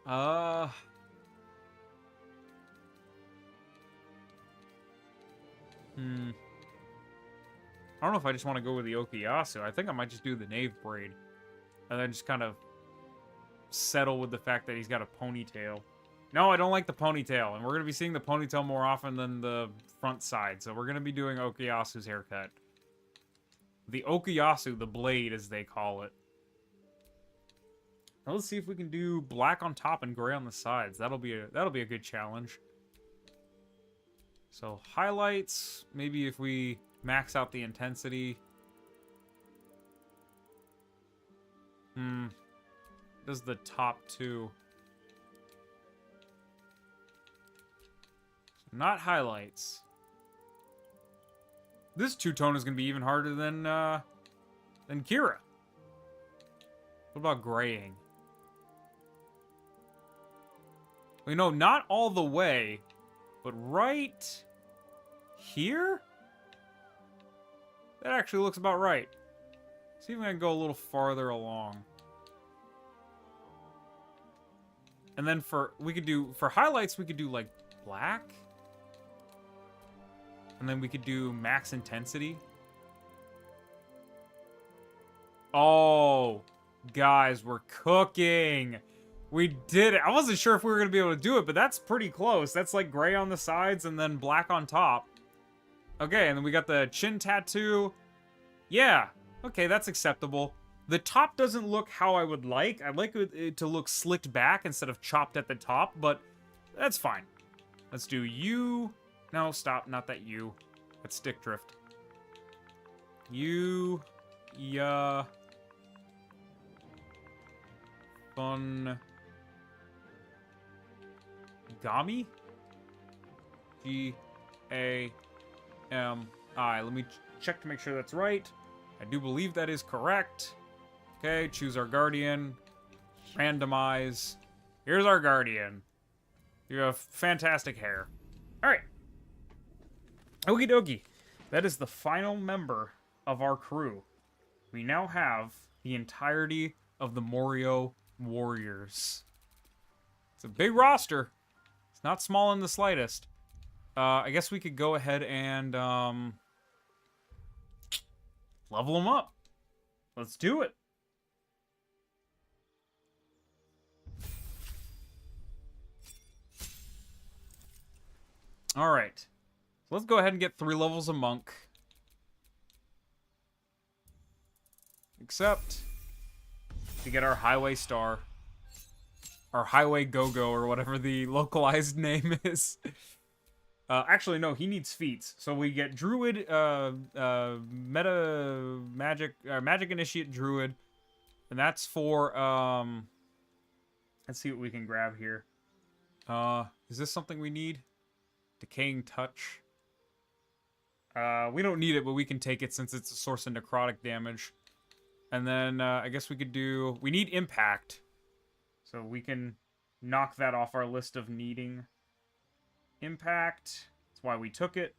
I don't know if I just want to go with the Okuyasu. I think I might just do the knave braid. And then just kind of settle with the fact that he's got a ponytail. No, I don't like the ponytail. And we're going to be seeing the ponytail more often than the front side. So we're going to be doing Okuyasu's haircut. The Okuyasu, the blade as they call it. Now let's see if we can do black on top and gray on the sides. That'll be a good challenge. So highlights, maybe if we max out the intensity. does the top two? Not highlights. This two-tone is going to be even harder than Kira. What about graying? Well, no, not all the way, but right here? That actually looks about right. See if I can go a little farther along. And then for highlights, we could do like black. And then we could do max intensity. Oh, guys, we're cooking. We did it. I wasn't sure if we were going to be able to do it, but that's pretty close. That's like gray on the sides and then black on top. Okay, and then we got the chin tattoo. Yeah, okay, that's acceptable. The top doesn't look how I would like. I'd like it to look slicked back instead of chopped at the top, but that's fine. Let's do you. No, stop, not that you. That's stick drift. You. Yeah. Fun. Gami? G-A-M-I. Let me check to make sure that's right. I do believe that is correct. Okay, choose our guardian. Randomize. Here's our guardian. You have fantastic hair. Alright. Okie dokie. That is the final member of our crew. We now have the entirety of the Morioh warriors. It's a big roster. It's not small in the slightest. I guess we could go ahead and level them up. Let's do it. All right. So let's go ahead and get 3 levels of monk. Except to get our highway star. Our highway go-go, or whatever the localized name is. Actually, no, he needs feats. So we get Druid, Magic Initiate Druid. And that's for, let's see what we can grab here. Is this something we need? Decaying Touch. We don't need it, but we can take it since it's a source of necrotic damage. And then, I guess we could do... We need Impact. So we can knock that off our list of needing. Impact. That's why we took it.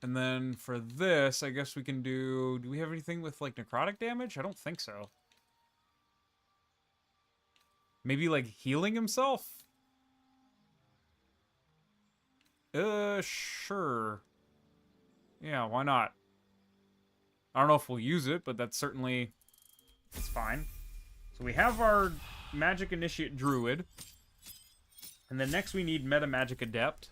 And then for this, I guess we can do... Do we have anything with, like, necrotic damage? I don't think so. Maybe, like, healing himself? Sure. Yeah, why not? I don't know if we'll use it, but that's certainly... It's fine. So we have our Magic Initiate Druid. And then next we need Meta Magic Adept.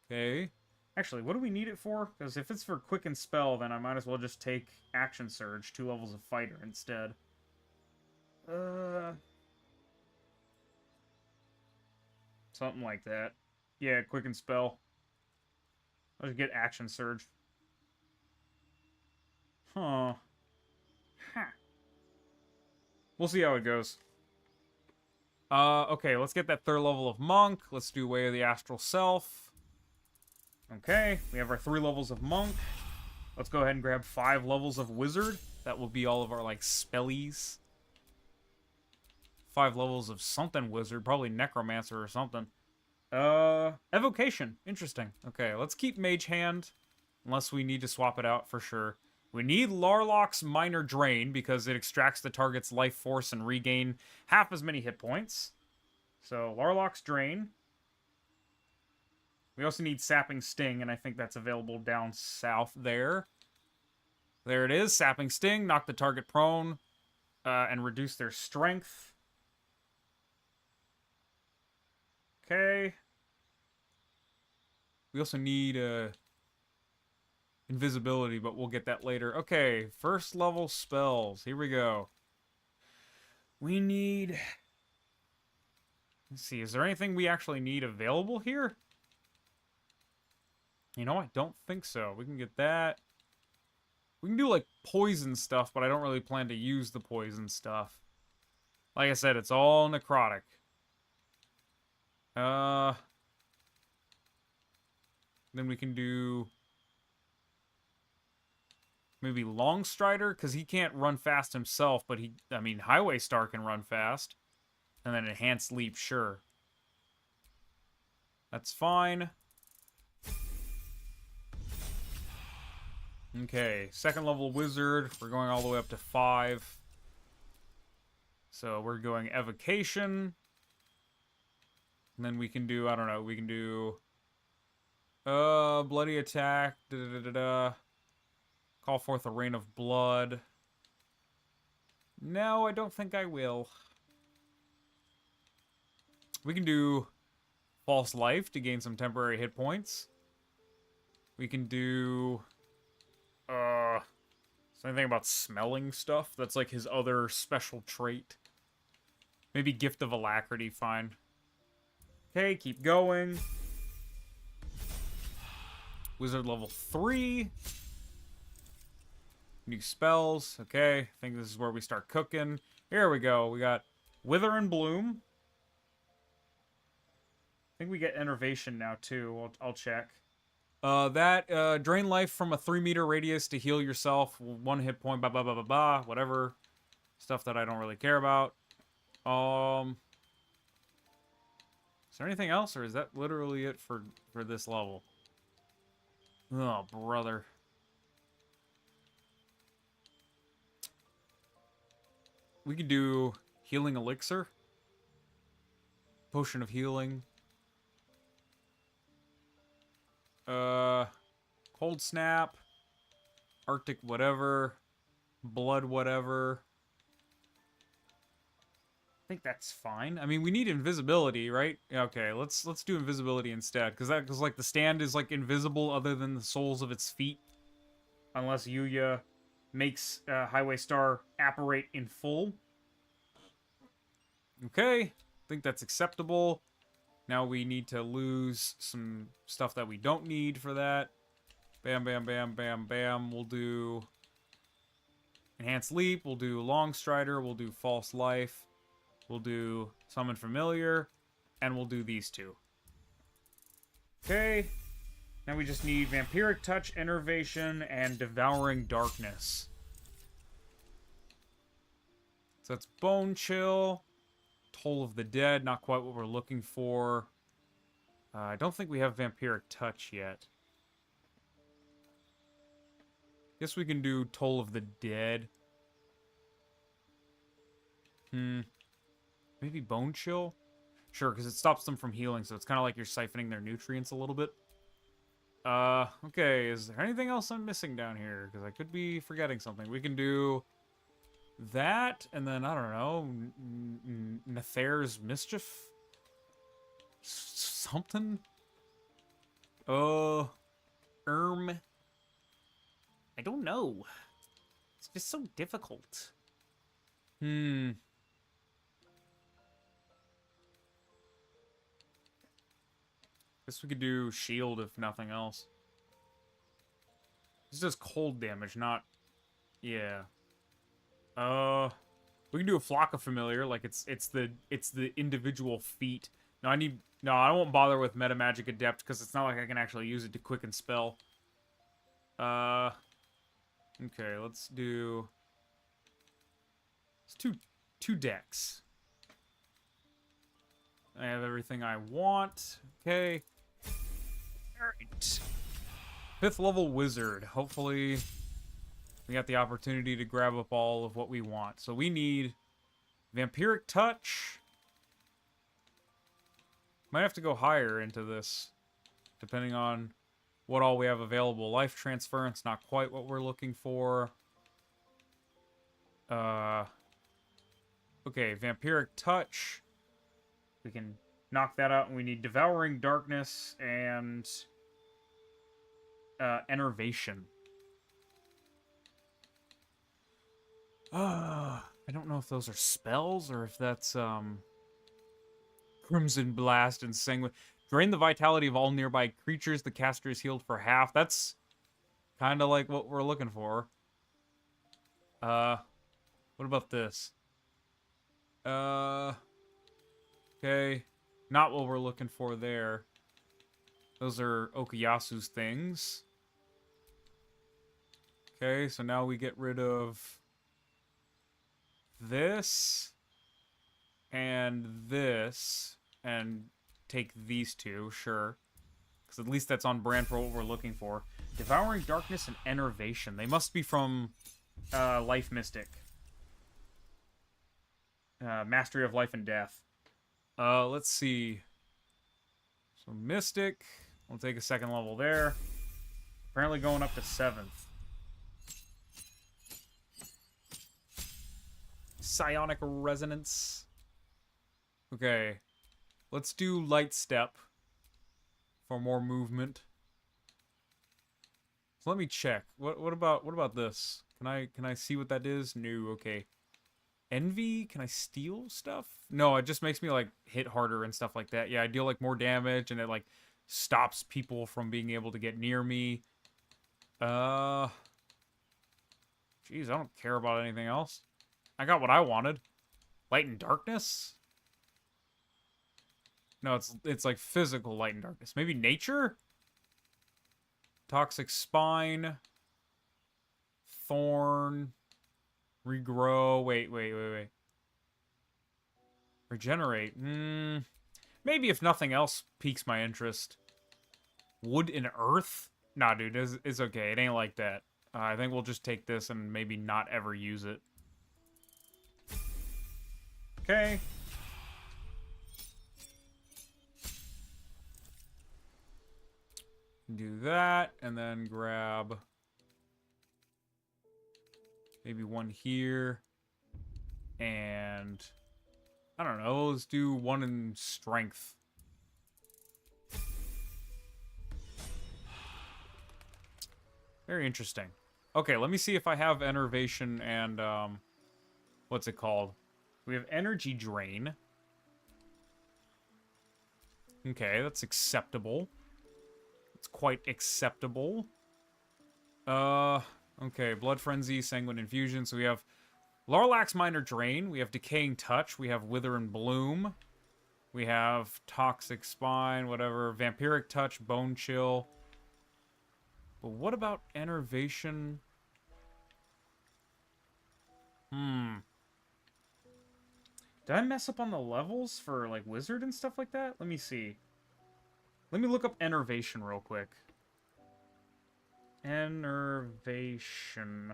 Okay. Actually, what do we need it for? Because if it's for Quicken Spell, then I might as well just take Action Surge, 2 levels of Fighter instead. Something like that. Yeah, Quicken Spell. I'll just get Action Surge. Huh. We'll see how it goes. Okay, let's get that 3rd level of Monk. Let's do Way of the Astral Self. Okay, we have our 3 levels of Monk. Let's go ahead and grab 5 levels of Wizard. That will be all of our, like, spellies. 5 levels of something Wizard. Probably Necromancer or something. Evocation. Interesting. Okay, let's keep Mage Hand. Unless we need to swap it out for sure. We need Larlock's Minor Drain because it extracts the target's life force and regain half as many hit points. So, Larlock's Drain. We also need Sapping Sting, and I think that's available down south there. There it is. Sapping Sting. Knock the target prone and reduce their strength. Okay. We also need invisibility, but we'll get that later. Okay, 1st level spells. Here we go. We need... Let's see, is there anything we actually need available here? You know, I don't think so. We can get that. We can do, like, poison stuff, but I don't really plan to use the poison stuff. Like I said, it's all necrotic. Then we can do... maybe Longstrider, because he can't run fast himself, but Highway Star can run fast. And then Enhanced Leap, sure. That's fine. Okay, second level Wizard. We're going all the way up to 5. So we're going Evocation. And then we can do, I don't know, we can do... Bloody Attack. Call forth a rain of blood. No, I don't think I will. We can do False Life to gain some temporary hit points. We can do... anything about smelling stuff? That's like his other special trait. Maybe Gift of Alacrity, fine. Okay, keep going. Wizard level 3. New spells. Okay, I think this is where we start cooking. Here we go. We got Wither and Bloom. I think we get Enervation now, too. I'll check. Drain life from a 3-meter radius to heal yourself. 1 hit point, blah, blah, blah, blah, blah. Whatever. Stuff that I don't really care about. Is there anything else, or is that literally it for this level? Oh, brother. We could do Healing Elixir. Potion of Healing. Cold Snap. Arctic whatever. Blood whatever. I think that's fine. I mean, we need invisibility, right? Okay, let's do invisibility instead, because like the stand is like invisible other than the soles of its feet, unless Yuya makes Highway Star apparate in full. Okay, I think that's acceptable. Now we need to lose some stuff that we don't need for that. Bam, bam, bam, bam, bam. We'll do Enhanced Leap. We'll do Longstrider. We'll do False Life. We'll do Summon Familiar. And we'll do these two. Okay. Now we just need Vampiric Touch, Enervation, and Devouring Darkness. So that's Bone Chill. Toll of the Dead, not quite what we're looking for. I don't think we have Vampiric Touch yet. Guess we can do Toll of the Dead. Maybe Bone Chill? Sure, because it stops them from healing, so it's kind of like you're siphoning their nutrients a little bit. Okay, is there anything else I'm missing down here? Because I could be forgetting something. We can do that, and then, I don't know, Nether's Mischief? Something? I don't know. It's just so difficult. Guess we could do shield if nothing else. This does cold damage, not... Yeah. We can do a Flock of Familiar, like it's the individual feat. No, I won't bother with Meta Magic Adept because it's not like I can actually use it to quicken spell. Okay, let's do... It's two decks. I have everything I want. Okay. Alright. 5th level Wizard. Hopefully we got the opportunity to grab up all of what we want. So we need Vampiric Touch. Might have to go higher into this, depending on what all we have available. Life Transference, not quite what we're looking for. Okay, Vampiric Touch. We can knock that out, and we need Devouring Darkness and Enervation. I don't know if those are spells or if that's Crimson Blast and Sanguine. Drain the vitality of all nearby creatures. The caster is healed for half. That's kind of like what we're looking for. What about this? Okay. Not what we're looking for there. Those are Okuyasu's things. Okay, so now we get rid of this and this and take these two, sure. Because at least that's on brand for what we're looking for. Devouring Darkness and Enervation. They must be from Life Mystic. Mastery of Life and Death. Let's see. So Mystic. We'll take a second level there. Apparently going up to 7th. Psionic Resonance. Okay. Let's do Light Step for more movement. So let me check. What about this? Can I see what that is? No, okay. Envy? Can I steal stuff? No, it just makes me like hit harder and stuff like that. Yeah, I deal like more damage and it like stops people from being able to get near me. Jeez, I don't care about anything else. I got what I wanted. Light and Darkness? No, it's like physical light and darkness. Maybe nature? Toxic Spine. Thorn. Regrow. Wait. Regenerate. Maybe if nothing else piques my interest. Wood and Earth? Nah, dude, it's okay. It ain't like that. I think we'll just take this and maybe not ever use it. Okay. Do that, and then grab maybe one here. And I don't know, let's do one in strength. Very interesting. Okay, let me see if I have Enervation and, what's it called? We have Energy Drain. Okay, that's acceptable. It's quite acceptable. Okay, Blood Frenzy, Sanguine Infusion. So we have Larlax Minor Drain. We have Decaying Touch. We have Wither and Bloom. We have Toxic Spine, whatever. Vampiric Touch, Bone Chill. But what about Enervation? Did I mess up on the levels for, like, Wizard and stuff like that? Let me see. Let me look up Enervation real quick. Enervation.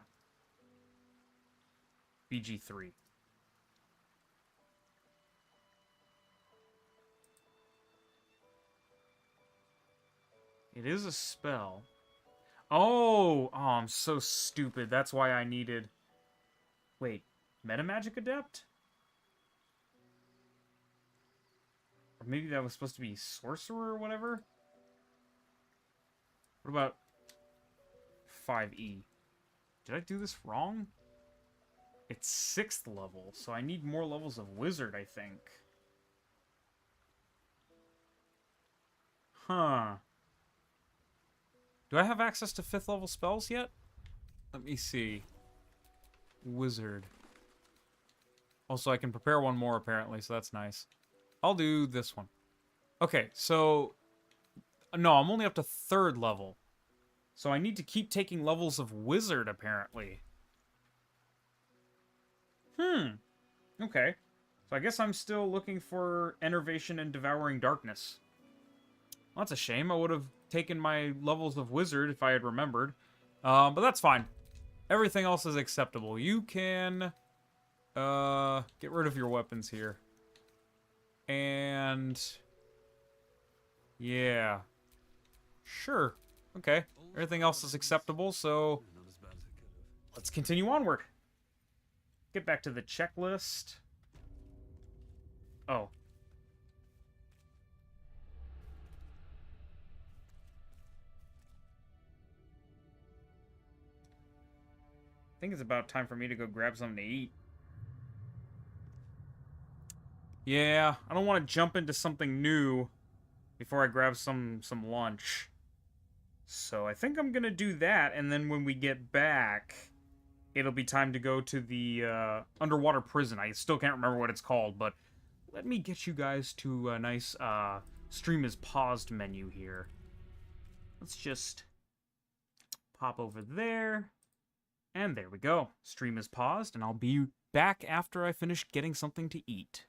BG3. It is a spell. Oh, I'm so stupid. That's why I needed... Wait, Metamagic Adept? Or maybe that was supposed to be Sorcerer or whatever? What about 5e? Did I do this wrong? It's 6th level, so I need more levels of Wizard, I think. Huh. Do I have access to 5th level spells yet? Let me see. Wizard. Also, I can prepare one more, apparently, so that's nice. I'll do this one. Okay, so... No, I'm only up to 3rd level. So I need to keep taking levels of Wizard, apparently. Okay. So I guess I'm still looking for Enervation and Devouring Darkness. Well, that's a shame. I would have taken my levels of Wizard if I had remembered. But that's fine. Everything else is acceptable. You can... get rid of your weapons here. And... yeah. Sure. Okay. Everything else is acceptable, so... let's continue onward. Get back to the checklist. Oh. I think it's about time for me to go grab something to eat. Yeah, I don't want to jump into something new before I grab some lunch. So I think I'm gonna do that, and then when we get back, it'll be time to go to the underwater prison. I still can't remember what it's called, but let me get you guys to a nice stream is paused menu here. Let's just pop over there. And there we go. Stream is paused, and I'll be back after I finish getting something to eat.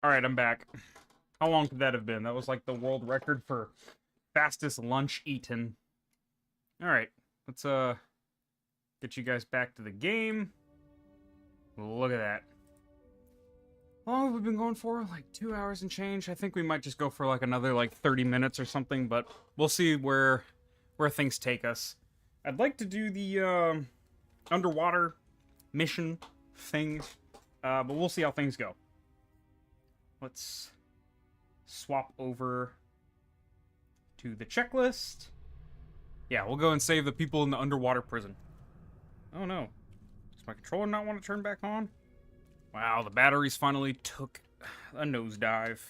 Alright, I'm back. How long could that have been? That was like the world record for fastest lunch eaten. Alright, let's get you guys back to the game. Look at that. How long have we been going for? Like 2 hours and change? I think we might just go for like another like 30 minutes or something, but we'll see where things take us. I'd like to do the underwater mission thing, but we'll see how things go. Let's swap over to the checklist. Yeah, we'll go and save the people in the underwater prison. Oh no. Does my controller not want to turn back on? Wow, the batteries finally took a nosedive.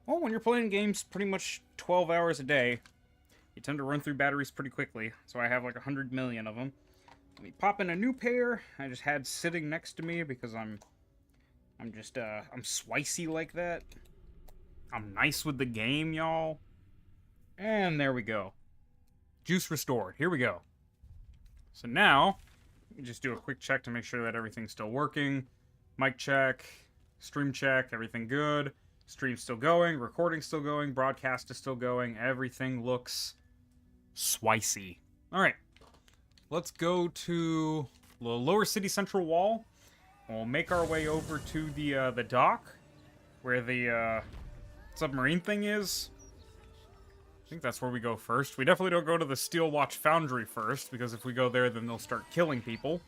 Well, when you're playing games pretty much 12 hours a day, you tend to run through batteries pretty quickly. So I have like 100 million of them. Let me pop in a new pair. I just had sitting next to me because I'm swicy like that. I'm nice with the game, y'all. And there we go. Juice restored. Here we go. So now, let me just do a quick check to make sure that everything's still working. Mic check, stream check, everything good. Stream's still going, recording's still going, broadcast is still going. Everything looks swicy. Alright. Let's go to the lower city central wall. We'll make our way over to the dock, where the submarine thing is. I think that's where we go first. We definitely don't go to the Steel Watch Foundry first, because if we go there, then they'll start killing people.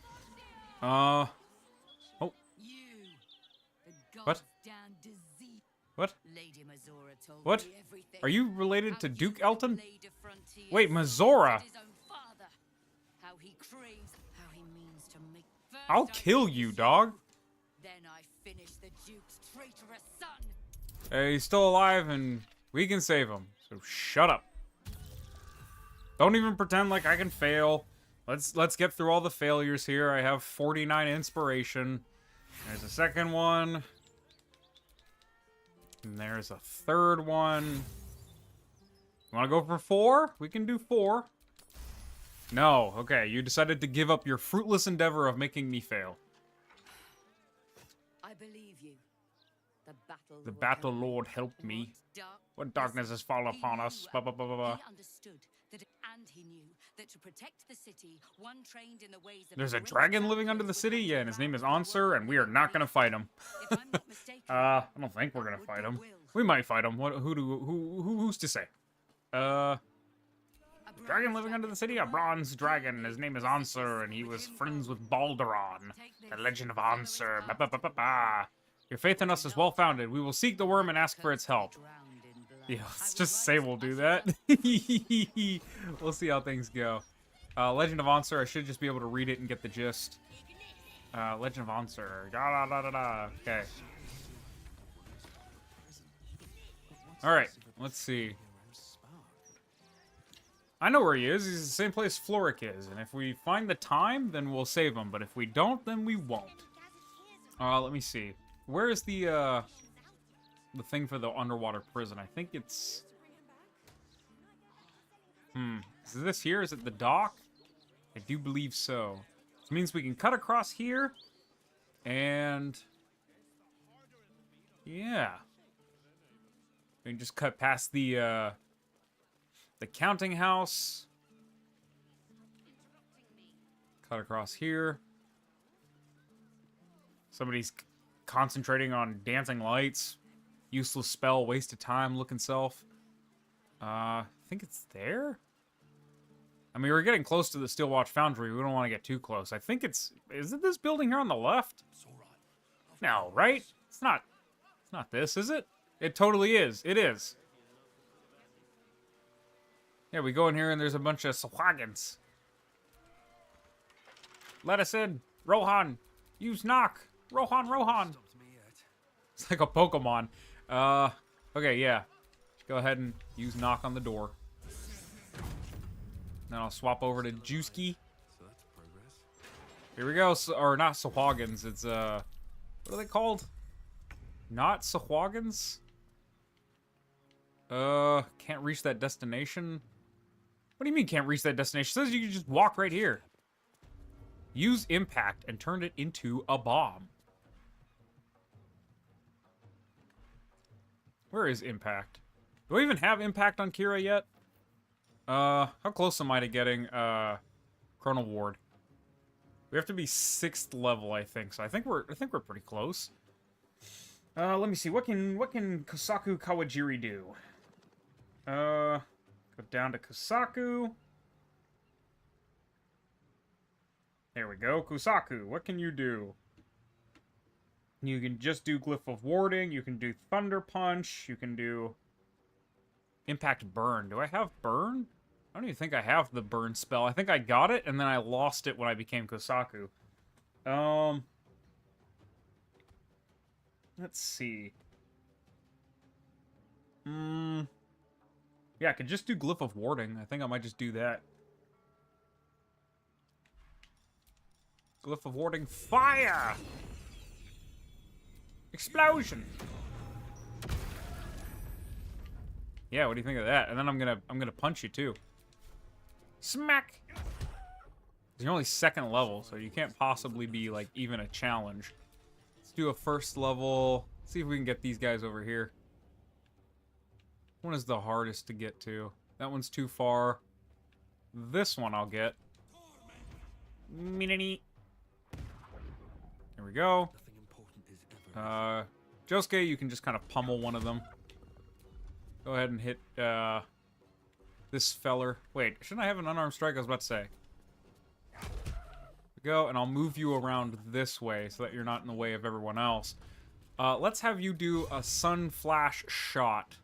Oh. What? What? What? Are you related to Duke Elton? Wait, Mazora! I'll kill you, dog. Hey, he's still alive, and we can save him. So shut up. Don't even pretend like I can fail. Let's get through all the failures here. I have 49 inspiration. There's a second one. And there's a third one. You want to go for 4? We can do 4. No, okay, you decided to give up your fruitless endeavor of making me fail. I believe you. The battle lord helped me. What darkness has fallen upon us? Blah, blah, blah, blah, blah. He understood that, and he knew that to protect the city, one trained in the ways of There's a dragon living under the city? Yeah, and his name is Ansur, and we are not gonna fight him. I don't think we're gonna fight him. We might fight him. Who's to say? Dragon living under the city? A bronze dragon. His name is Ansur, and he was friends with Baldur. The legend of Ansur. Ba, ba, ba, ba, ba. Your faith in us is well-founded. We will seek the worm and ask for its help. Yeah, let's just say we'll do that. We'll see how things go. Legend of Ansur. I should just be able to read it and get the gist. Legend of Ansur. Da da da da da. Okay. Alright, let's see. I know where he is. He's the same place Floric is. And if we find the time, then we'll save him. But if we don't, then we won't. Let me see. Where is the thing for the underwater prison? I think it's... Is this here? Is it the dock? I do believe so. Which means we can cut across here. And... yeah. We can just cut past the counting house. Cut across here. Somebody's concentrating on dancing lights. Useless spell, waste of time, looking self. I think it's there? I mean, we're getting close to the Steel Watch Foundry. We don't want to get too close. I think it's... is it this building here on the left? No, right? It's not this, is it? It totally is. It is. Yeah, we go in here and there's a bunch of Swagans. Let us in. Rohan. Use knock. Rohan. It's like a Pokemon. Okay, yeah. Go ahead and use knock on the door. Then I'll swap over to Juski. Here we go. Or not Swagans. It's, what are they called? Not Swagans? Can't reach that destination. What do you mean can't reach that destination? It says you can just walk right here. Use impact and turn it into a bomb. Where is Impact? Do I even have Impact on Kira yet? How close am I to getting, Chronal Ward? We have to be 6th level, I think. So I think we're pretty close. Let me see. What can Kosaku Kawajiri do? Go down to Kosaku. There we go. Kosaku, what can you do? You can just do Glyph of Warding. You can do Thunder Punch. You can do Impact Burn. Do I have Burn? I don't even think I have the Burn spell. I think I got it, and then I lost it when I became Kosaku. Let's see. Yeah, I could just do Glyph of Warding. I think I might just do that. Glyph of Warding. Fire! Explosion! Yeah, what do you think of that? And then I'm gonna punch you too. Smack! You're only 2nd level, so you can't possibly be like even a challenge. Let's do a 1st level. See if we can get these guys over here. One is the hardest to get to. That one's too far. This one I'll get. Minini. There we go. Josuke, you can just kind of pummel one of them. Go ahead and hit, this feller. Wait, shouldn't I have an unarmed strike? I was about to say. There we go, and I'll move you around this way so that you're not in the way of everyone else. Let's have you do a Sun Flash shot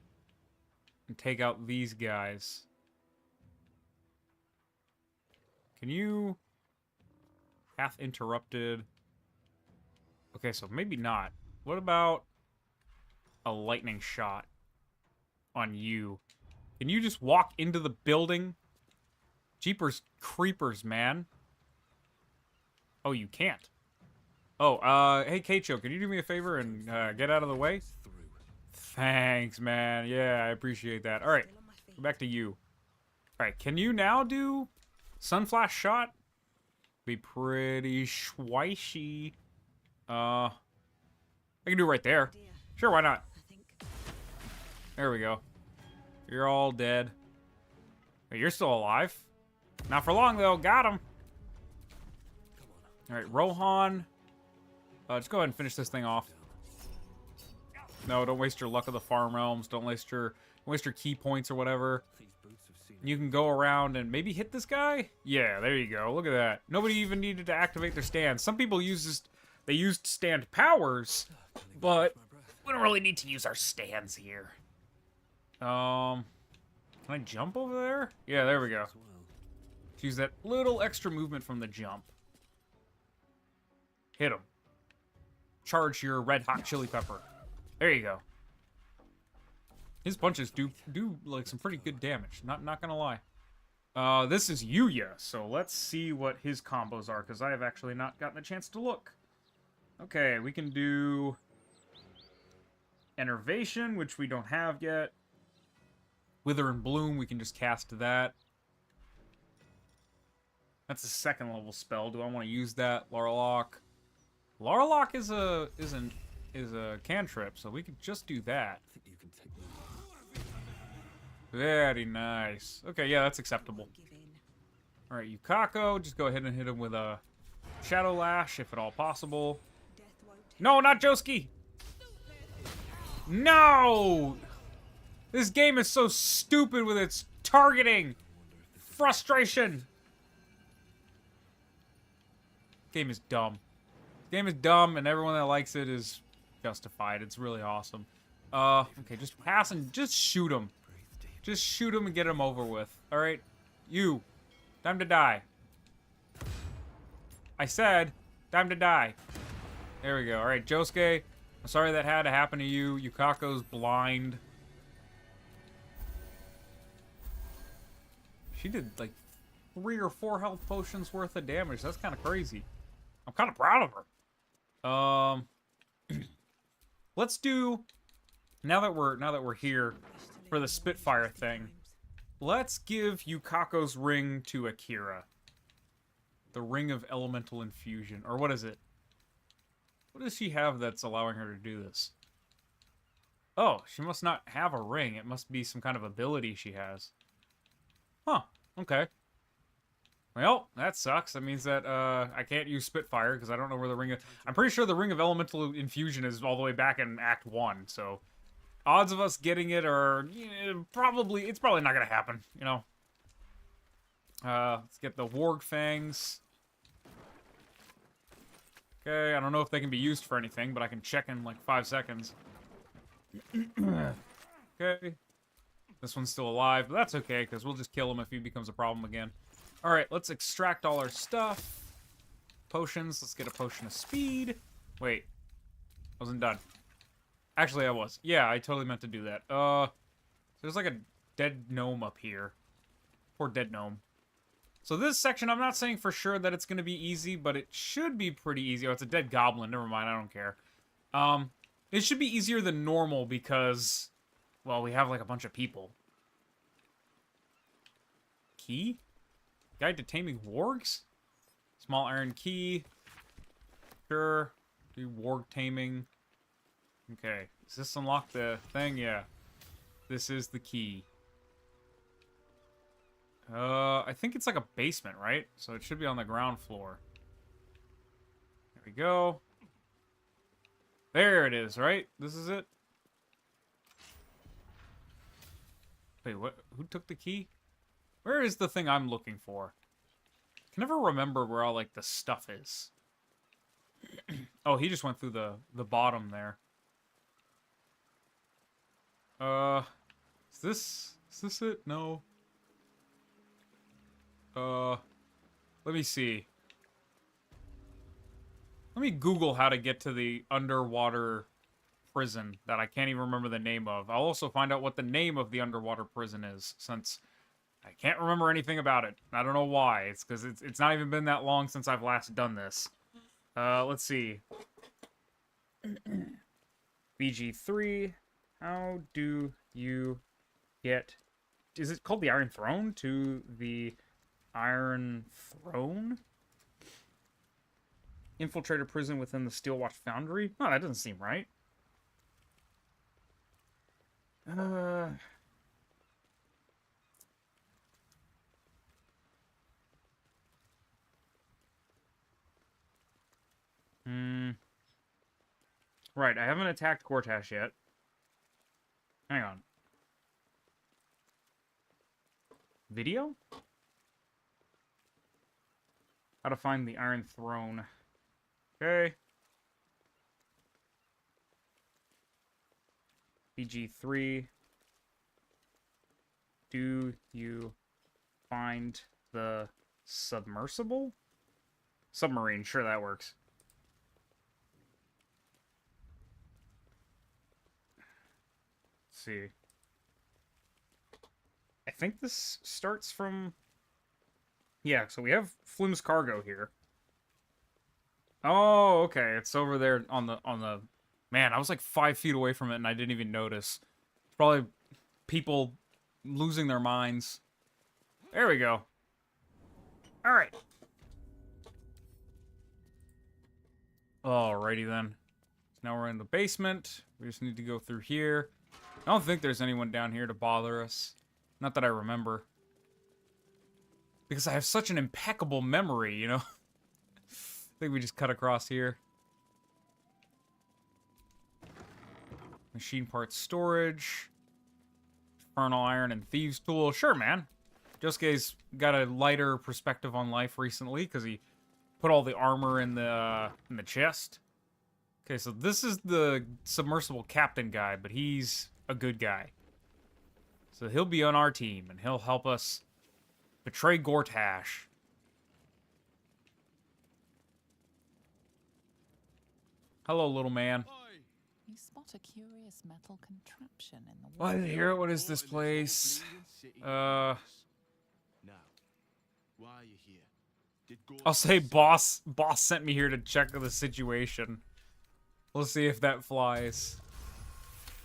and take out these guys. Can you... Path interrupted. Okay, so maybe not. What about a lightning shot on you? Can you just walk into the building? Jeepers creepers, man. Oh, you can't. Oh, hey, Keicho, can you do me a favor and get out of the way? Thanks, man. Yeah, I appreciate that. All right, go back to you. All right, can you now do Sunflash shot? Be pretty schweishy. I can do it right there. Sure, why not? There we go. You're all dead. Wait, you're still alive. Not for long, though. Got him. All right, Rohan. Just go ahead and finish this thing off. No, don't waste your luck of the farm realms. Don't waste your key points or whatever. You can go around and maybe hit this guy. Yeah, there you go. Look at that. Nobody even needed to activate their stand. Some people they used stand powers, but we don't really need to use our stands here. Can I jump over there? Yeah, there we go. Let's use that little extra movement from the jump. Hit him. Charge your red hot chili pepper. There you go. His punches do like some pretty good damage. Not gonna lie. This is Yuya, so let's see what his combos are, because I have actually not gotten a chance to look. Okay, we can do Enervation, which we don't have yet. Wither and Bloom, we can just cast that. That's a 2nd level spell. Do I want to use that? Larlock. Larlock is a cantrip, so we could just do that. I think you can take Very nice. Okay, yeah, that's acceptable. Alright, Yukako, just go ahead and hit him with a Shadow Lash, if at all possible. No, not Josuke! No! This game is so stupid with its targeting! Frustration! Game is dumb. Game is dumb, and everyone that likes it is justified. It's really awesome. Okay, just pass and just shoot him. Just shoot him and get him over with. Alright? You. Time to die. I said, time to die. There we go. Alright, Josuke. I'm sorry that had to happen to you. Yukako's blind. She did, like, 3 or 4 health potions worth of damage. That's kind of crazy. I'm kind of proud of her. Let's do, now that we're here for the Spitfire thing, let's give Yukako's ring to Akira. The Ring of Elemental Infusion. Or what is it? What does she have that's allowing her to do this? Oh, she must not have a ring. It must be some kind of ability she has. Huh. Okay. Well, that sucks. That means that I can't use Spitfire because I don't know where the ring of... I'm pretty sure the Ring of Elemental Infusion is all the way back in Act 1, so... Odds of us getting it are... probably... It's probably not going to happen, you know? Let's get the Warg Fangs. Okay, I don't know if they can be used for anything, but I can check in like 5 seconds. Okay. This one's still alive, but that's okay, because we'll just kill him if he becomes a problem again. Alright, let's extract all our stuff. Potions, let's get a potion of speed. Wait. Wasn't done. Actually, I was. Yeah, I totally meant to do that. There's like a dead gnome up here. Poor dead gnome. So this section, I'm not saying for sure that it's going to be easy, but it should be pretty easy. Oh, it's a dead goblin. Never mind, I don't care. It should be easier than normal because, well, we have like a bunch of people. Key? Guide to taming wargs? Small iron key. Sure. Do warg taming. Okay. Does this unlock the thing? Yeah. This is the key. I think it's like a basement, right? So it should be on the ground floor. There we go. There it is, right? This is it? Wait, what? Who took the key? Where is the thing I'm looking for? I can never remember where all, like, the stuff is. Oh, he just went through the bottom there. Is this it? No. Let me see. Let me Google how to get to the underwater prison that I can't even remember the name of. I'll also find out what the name of the underwater prison is, since I can't remember anything about it. I don't know why. It's because it's not even been that long since I've last done this. Let's see. BG3. How do you get... Is it called the Iron Throne? To the Iron Throne? Infiltrate a prison within the Steelwatch Foundry? Oh, that doesn't seem right. Right, I haven't attacked Gortash yet. Hang on. Video? How to find the Iron Throne. Okay. BG3. Do you find the submersible? Submarine, sure that works. Let's see. I think this starts from... Yeah, so we have Flim's cargo here. Oh, okay. It's over there on the... Man, I was like 5 feet away from it and I didn't even notice. Probably people losing their minds. There we go. Alright. Alrighty then. So now we're in the basement. We just need to go through here. I don't think there's anyone down here to bother us. Not that I remember. Because I have such an impeccable memory, you know? I think we just cut across here. Machine parts storage. Infernal iron and thieves tool. Sure, man. Josuke's got a lighter perspective on life recently because he put all the armor in the chest. Okay, so this is the submersible captain guy, but he's a good guy. So he'll be on our team, and he'll help us betray Gortash. Hello, little man. You spot a curious metal contraption in the What? wall. Here, what is this place? Now, why are you here? Did I'll say boss sent me here to check the situation. We'll see if that flies.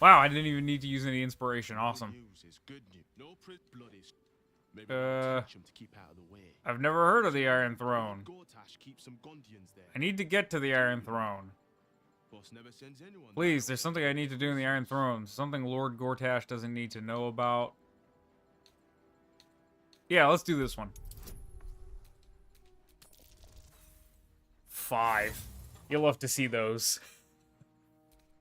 Wow, I didn't even need to use any inspiration. Awesome. I've never heard of the Iron Throne. I need to get to the Iron Throne. Boss never sends anyone. Please, there's something I need to do in the Iron Throne. Something Lord Gortash doesn't need to know about. Yeah, let's do this one. 5. You'll love to see those.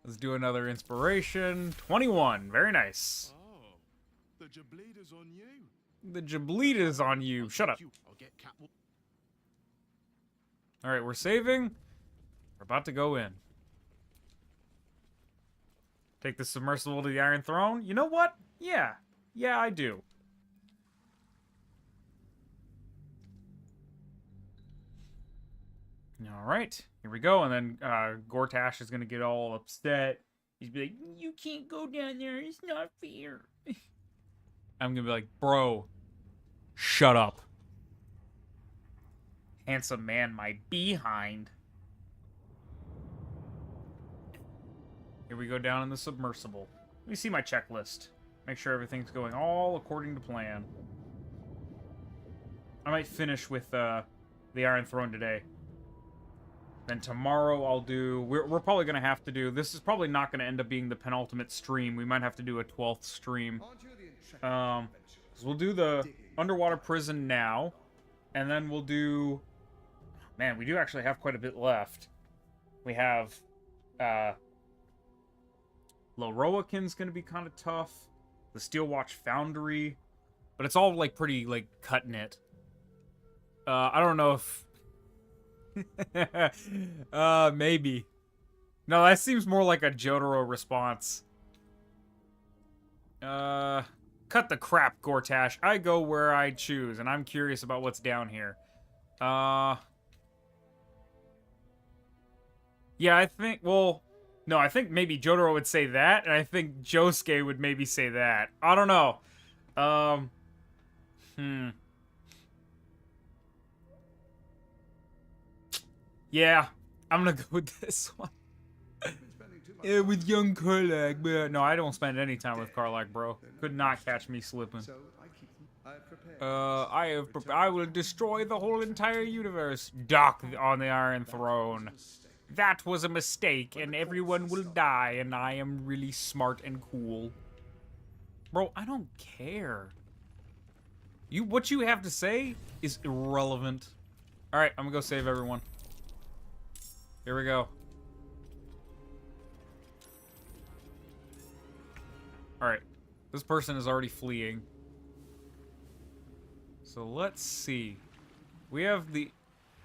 Let's do another inspiration. 21. Very nice. Oh, the Jableda's on you. The Jableda's on you. Shut up. I'll get Catwalk. Alright, we're saving. We're about to go in. Take the submersible to the Iron Throne. You know what? Yeah. Yeah, I do. Alright, here we go. And then Gortash is going to get all upset. He's be like, you can't go down there. It's not fair. I'm going to be like, bro, shut up. Handsome man, my behind. Here we go down in the submersible. Let me see my checklist. Make sure everything's going all according to plan. I might finish with the Iron Throne today. Then tomorrow I'll do... We're probably going to have to do... This is probably not going to end up being the penultimate stream. We might have to do a 12th stream. So we'll do the underwater prison now. And then we'll do... Man, we do actually have quite a bit left. We have... Loroakin's going to be kind of tough. The Steelwatch Foundry. But it's all, like, pretty, like, cut-knit. I don't know if... maybe. No, that seems more like a Jotaro response. Cut the crap, Gortash. I go where I choose, and I'm curious about what's down here. Yeah, I think, well... No, I think maybe Jotaro would say that, and I think Josuke would maybe say that. I don't know. Yeah, I'm gonna go with this one. Yeah, with young Karlak, but no, I don't spend any time with Karlak, bro. Could not catch me slipping. I will destroy the whole entire universe. Dock on the Iron Throne. That was a mistake, and everyone will die, and I am really smart and cool. Bro, I don't care. What you have to say is irrelevant. Alright, I'm gonna go save everyone. Here we go. Alright. This person is already fleeing. So let's see. We have the...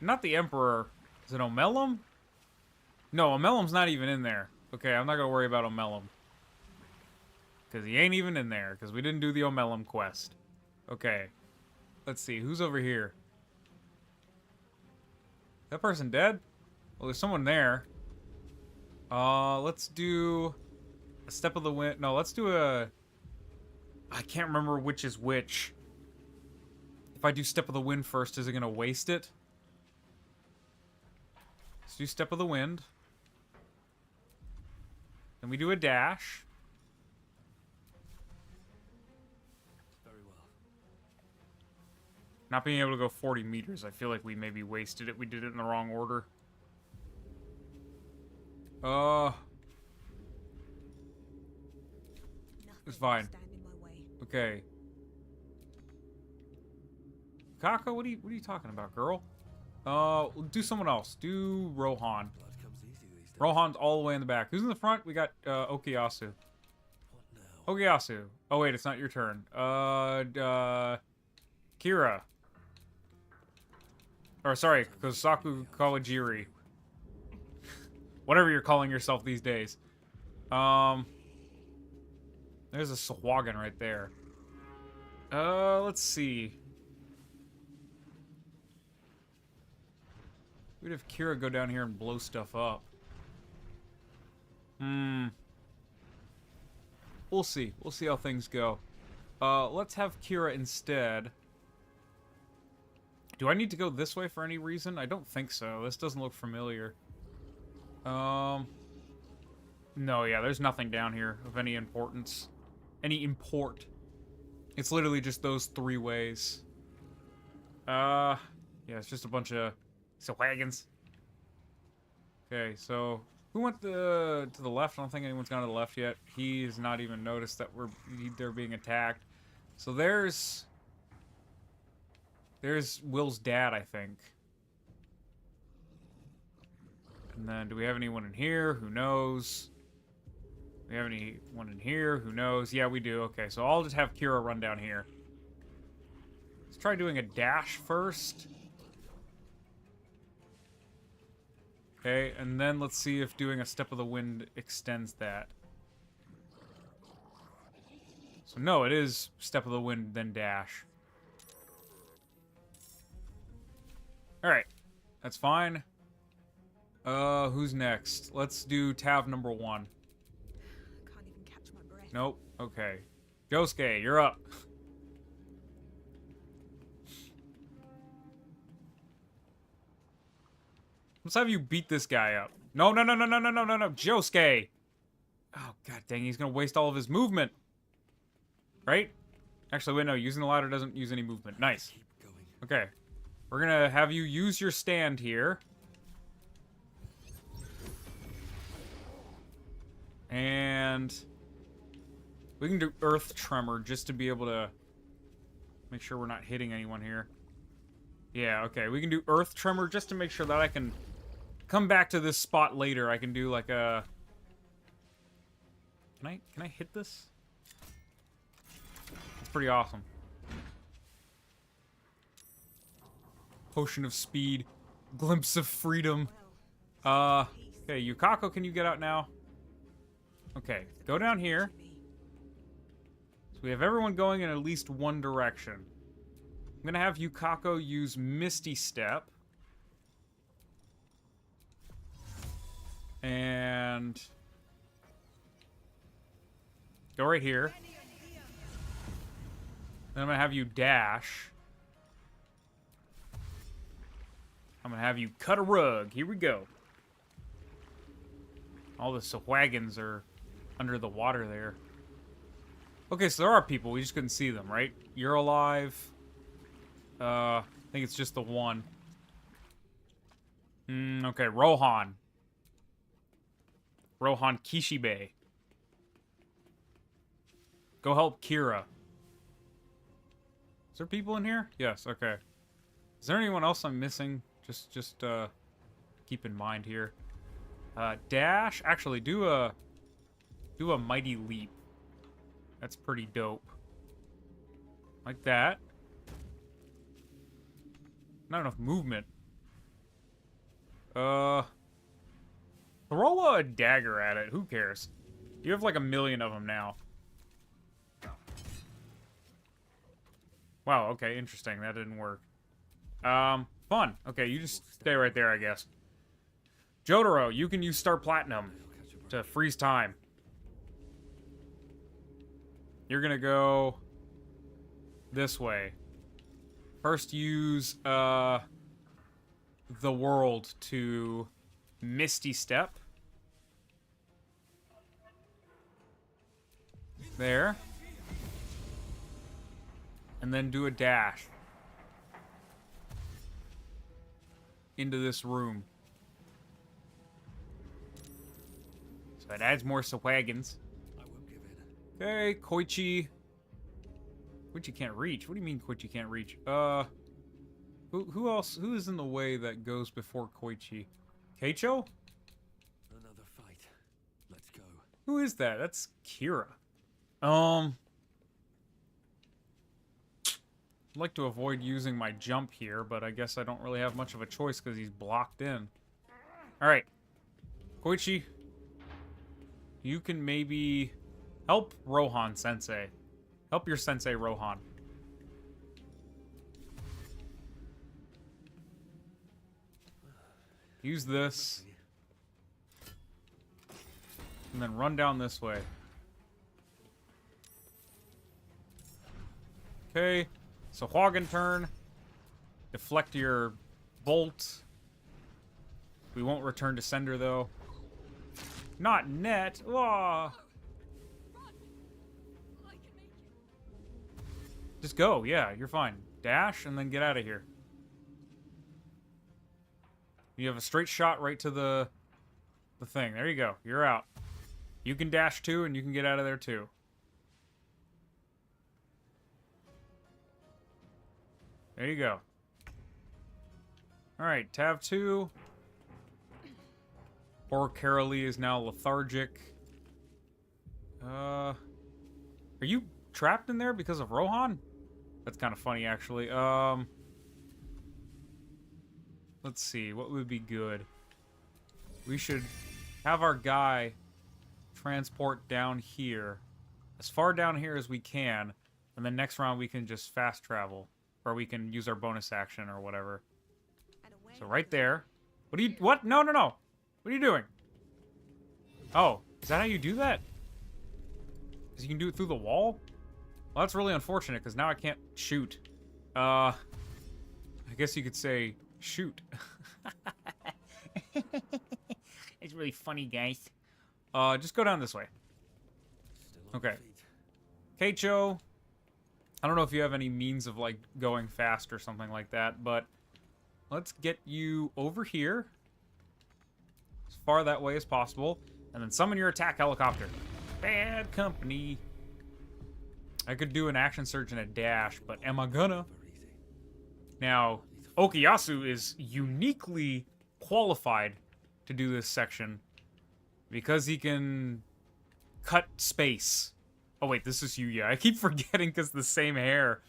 Not the Emperor. Is it Omelum? No, Omelum's not even in there. Okay, I'm not gonna worry about Omelum. Because he ain't even in there. Because we didn't do the Omelum quest. Okay. Let's see. Who's over here? That person dead? Well, there's someone there. Let's do a Step of the Wind. No, let's do a... I can't remember which is which. If I do Step of the Wind first, is it going to waste it? Let's do Step of the Wind. Then we do a dash. Very well. Not being able to go 40 meters, I feel like we maybe wasted it. We did it in the wrong order. It's fine. Okay. Kaka, what are you talking about, girl? Do someone else. Do Rohan. Blood comes easy these days. Rohan's all the way in the back. Who's in the front? We got Okuyasu. What now? Okuyasu. Oh wait, it's not your turn. Kira. Or sorry, Kosaku Kawajiri. Whatever you're calling yourself these days. There's a Sahuagin right there. Let's see. We'd have Kira go down here and blow stuff up. We'll see. We'll see how things go. Let's have Kira instead. Do I need to go this way for any reason? I don't think so. This doesn't look familiar. No, yeah, there's nothing down here of any importance. Any import. It's literally just those 3 ways. Yeah, it's just a bunch of wagons. Okay, so Who went to the left? I don't think anyone's gone to the left yet. He's not even noticed that they're being attacked. So there's Will's dad, I think. And then do we have anyone in here? Who knows? Do we have anyone in here? Who knows? Yeah, we do. Okay, so I'll just have Kira run down here. Let's try doing a dash first. Okay, and then let's see if doing a Step of the Wind extends that. So no, it is Step of the Wind, then dash. Alright, that's fine. Who's next? Let's do Tav number 1. Can't even catch my breath. Nope, okay. Josuke, you're up. Let's have you beat this guy up. No, Josuke! Oh, god dang, he's gonna waste all of his movement. Right? Actually, wait, no, using the ladder doesn't use any movement. Nice. Okay. We're gonna have you use your stand here. And we can do Earth Tremor just to be able to make sure we're not hitting anyone here. Yeah, okay, we can do Earth Tremor just to make sure that I can come back to this spot later. I can do like a... Can I hit this? It's pretty awesome. Potion of Speed. Glimpse of Freedom. Okay, Yukako, can you get out now? Okay, go down here. So we have everyone going in at least one direction. I'm gonna have Yukako use Misty Step. And go right here. Then I'm gonna have you dash. I'm gonna have you cut a rug. Here we go. All the Sawagons are under the water there. Okay, so there are people. We just couldn't see them, right? You're alive. I think it's just the one. Okay, Rohan. Rohan Kishibe. Go help Kira. Is there people in here? Yes, okay. Is there anyone else I'm missing? Just keep in mind here. Dash. Actually, do a mighty leap. That's pretty dope. Like that. Not enough movement. Throw a dagger at it. Who cares? You have like 1 million of them now. Wow, okay, interesting. That didn't work. Fun. Okay, you just stay right there, I guess. Jotaro, you can use Star Platinum to freeze time. You're gonna go this way. First, use the world to Misty Step. There. And then do a dash into this room. So it adds more Sawagons. I won't give in. Okay, Koichi. Koichi can't reach. What do you mean Koichi can't reach? Who else? Who is in the way that goes before Koichi? Keicho? Another fight. Let's go. Who is that? That's Kira. I'd like to avoid using my jump here, but I guess I don't really have much of a choice because he's blocked in. Alright. Koichi. You can maybe help Rohan Sensei. Help your Sensei Rohan. Use this. And then run down this way. Okay. So Hwagen turn. Deflect your bolt. We won't return to sender though. Not net. Whoa. Just go, yeah, you're fine. Dash and then get out of here. You have a straight shot right to the the thing. There you go. You're out. You can dash too, and you can get out of there too. There you go. Alright, Tav 2. Poor Carolee is now lethargic. Are you trapped in there because of Rohan? That's kind of funny, actually. Let's see. What would be good? We should have our guy transport down here. As far down here as we can. And then next round we can just fast travel. Or we can use our bonus action or whatever. So right there. What are you... What? No, no, no. What are you doing? Oh. Is that how you do that? Because you can do it through the wall? Well, that's really unfortunate, because now I can't shoot. I guess you could say, shoot. It's really funny, guys. Just go down this way. Okay. Keicho. I don't know if you have any means of, like, going fast or something like that, but let's get you over here. As far that way as possible. And then summon your attack helicopter. Bad company. I could do an action surge and a dash, but am I gonna? Now, Okuyasu is uniquely qualified to do this section because he can cut space. Oh wait, this is Yuya. I keep forgetting because the same hair.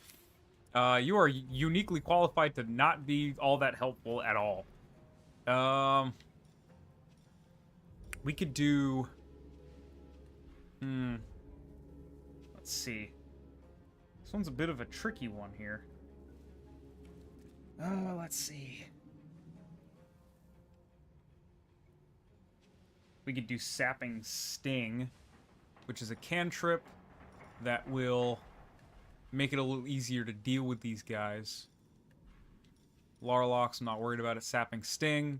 You are uniquely qualified to not be all that helpful at all. We could do... Let's see. This one's a bit of a tricky one here. Let's see. We could do Sapping Sting, which is a cantrip that will make it a little easier to deal with these guys. Larlock's, I'm not worried about it. Sapping Sting.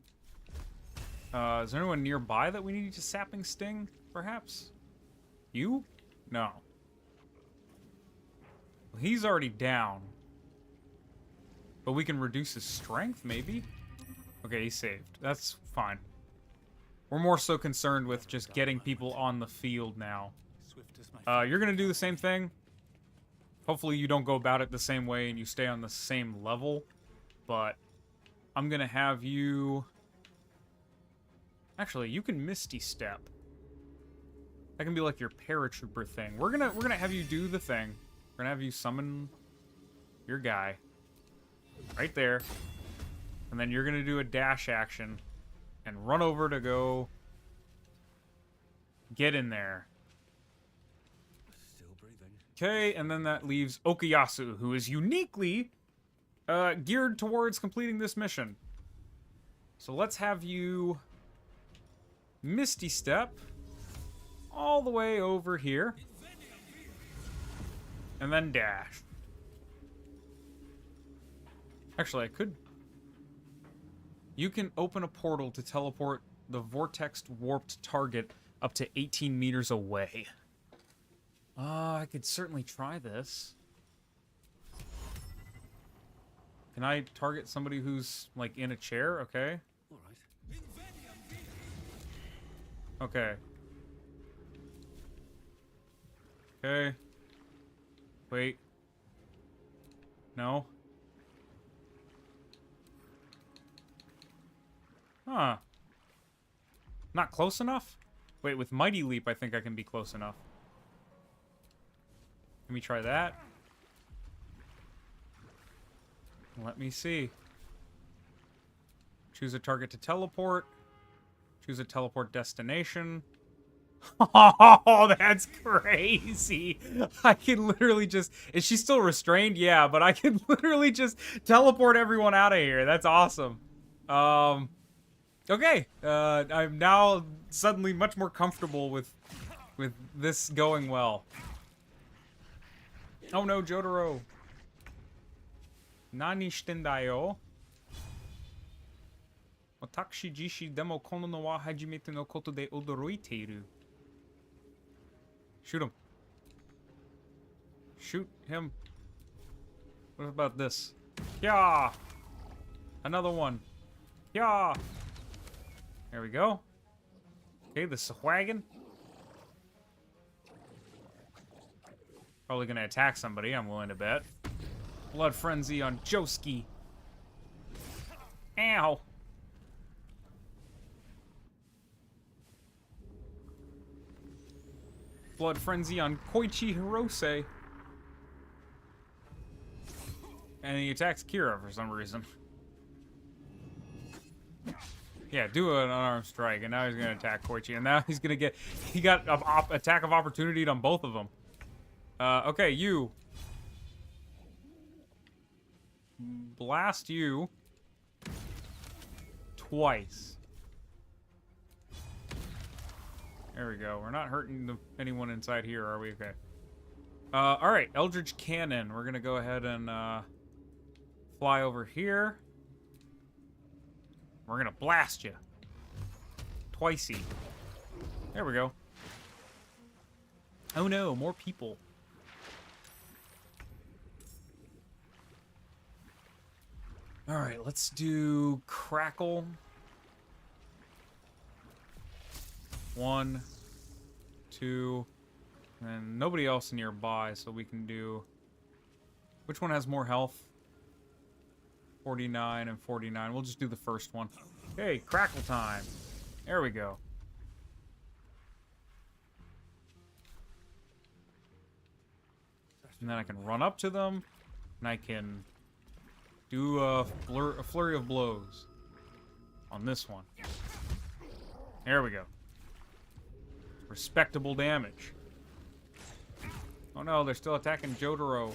Is there anyone nearby that we need to Sapping Sting, perhaps? You? No. Well, he's already down. But we can reduce his strength, maybe? Okay, he's saved. That's fine. We're more so concerned with just getting people on the field now. You're gonna do the same thing. Hopefully you don't go about it the same way and you stay on the same level. But I'm gonna have you... Actually, you can Misty Step. That can be like your paratrooper thing. We're gonna have you do the thing. We're gonna have you summon your guy. Right there. And then you're gonna do a dash action and run over to go get in there. Still breathing. Okay, and then that leaves Okuyasu, who is uniquely geared towards completing this mission. So let's have you Misty Step all the way over here. And then dash. Actually, I could... You can open a portal to teleport the vortex-warped target up to 18 meters away. I could certainly try this. Can I target somebody who's, like, in a chair? Okay. All right. Okay. Okay. Wait. No. Huh. Not close enough? Wait, with Mighty Leap, I think I can be close enough. Let me try that. Let me see. Choose a target to teleport. Choose a teleport destination. Oh, that's crazy. I can literally just... Is she still restrained? Yeah, but I can literally just teleport everyone out of here. That's awesome. Okay. I'm now suddenly much more comfortable with this going well. Oh no, Jotaro. Nani shitendayo? Watashi jishi demo kono no wa hajimete no koto de odoroiteiru. Shoot him. Shoot him. What about this? Yeah. Another one. Yeah. There we go. Okay, the Swaggon. Probably gonna attack somebody, I'm willing to bet. Blood Frenzy on Joski. Ow! Blood Frenzy on Koichi Hirose. And he attacks Kira for some reason. Yeah, do an unarmed strike, and now he's gonna attack Koichi, and now he's gonna get... He got an attack of opportunity on both of them. Okay, you. Blast you. Twice. There we go. We're not hurting anyone inside here, are we? Okay. Alright, Eldritch Cannon. We're gonna go ahead and, fly over here. We're gonna blast you. Twicey. There we go. Oh no, more people. Alright, let's do Crackle. 1, 2, and nobody else nearby, so we can do... Which one has more health? 49 and 49. We'll just do the first one. Okay, Crackle time. There we go. And then I can run up to them, and I can do a flurry of blows on this one. There we go. Respectable damage. Oh no, they're still attacking Jotaro.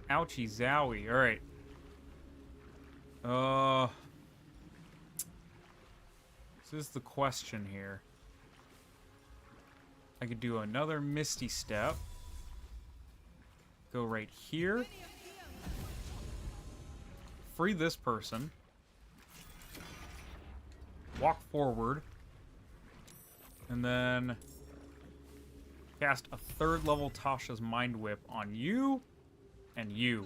Ouchie zowie. Alright. This is the question here. I could do another Misty Step. Go right here. Free this person. Walk forward. And then cast a 3rd level Tasha's Mind Whip on you and you.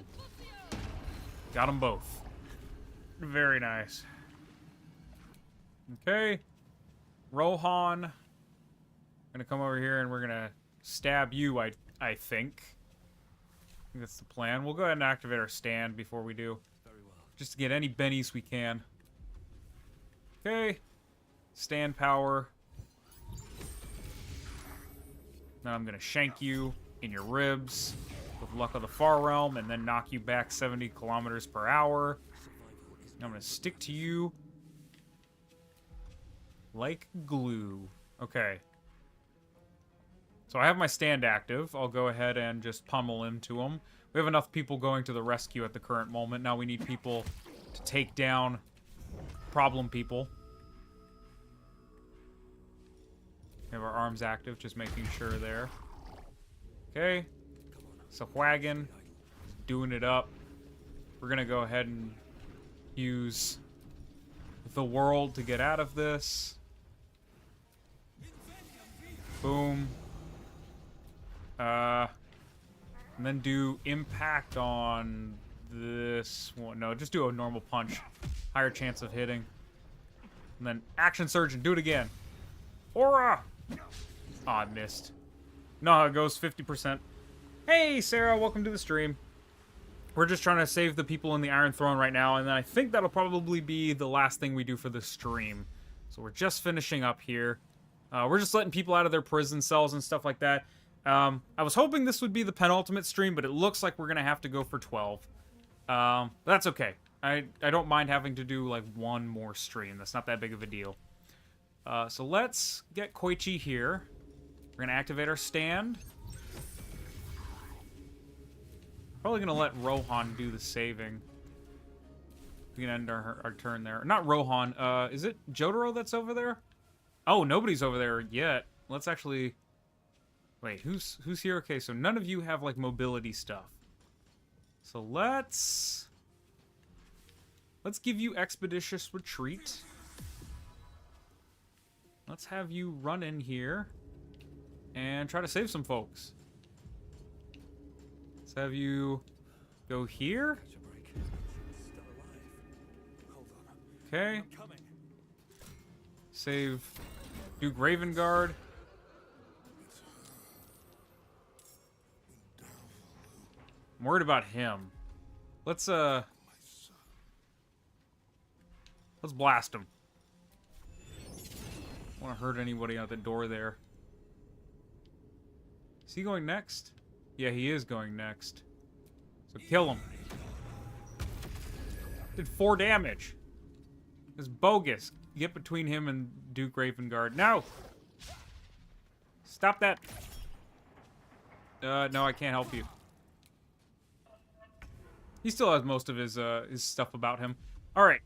Got them both. Very nice. Okay. Rohan. Gonna come over here and we're gonna stab you, I think. I think that's the plan. We'll go ahead and activate our stand before we do. Very well. Just to get any bennies we can. Okay. Stand power. Now I'm gonna shank you in your ribs with Luck of the Far Realm and then knock you back 70 kilometers per hour. I'm gonna stick to you like glue. Okay. So I have my stand active. I'll go ahead and just pummel into him. We have enough people going to the rescue at the current moment. Now we need people to take down problem people. We have our arms active, just making sure there. Okay. So Wagon, doing it up. We're gonna go ahead and use the world to get out of this. Boom. And then do impact on this one. No, just do a normal punch. Higher chance of hitting. And then action surge and do it again. Aura! Oh, I missed. No, it goes 50%. Hey, Sarah, welcome to the stream. We're just trying to save the people in the Iron Throne right now, and then I think that'll probably be the last thing we do for the stream. So we're just finishing up here. We're just letting people out of their prison cells and stuff like that. I was hoping this would be the penultimate stream, but it looks like we're going to have to go for 12. That's okay. I don't mind having to do, like, one more stream. That's not that big of a deal. So let's get Koichi here. We're going to activate our stand. Probably going to let Rohan do the saving. We can end our turn there. Not Rohan. Is it Jotaro that's over there? Oh, nobody's over there yet. Let's actually... Wait, who's here? Okay, so none of you have, like, mobility stuff. So let's give you Expeditious Retreat. Let's have you run in here and try to save some folks. Let's have you go here. Catch a break. Still alive. Hold on. Okay. I'm coming. Save. Duke Ravengard. I'm worried about him. Let's blast him. Don't want to hurt anybody out the door there. Is he going next? Yeah, he is going next. So kill him. Did 4 damage. It's bogus. Get between him and Duke Ravengard. No! Stop that. No, I can't help you. He still has most of his stuff about him. Alright.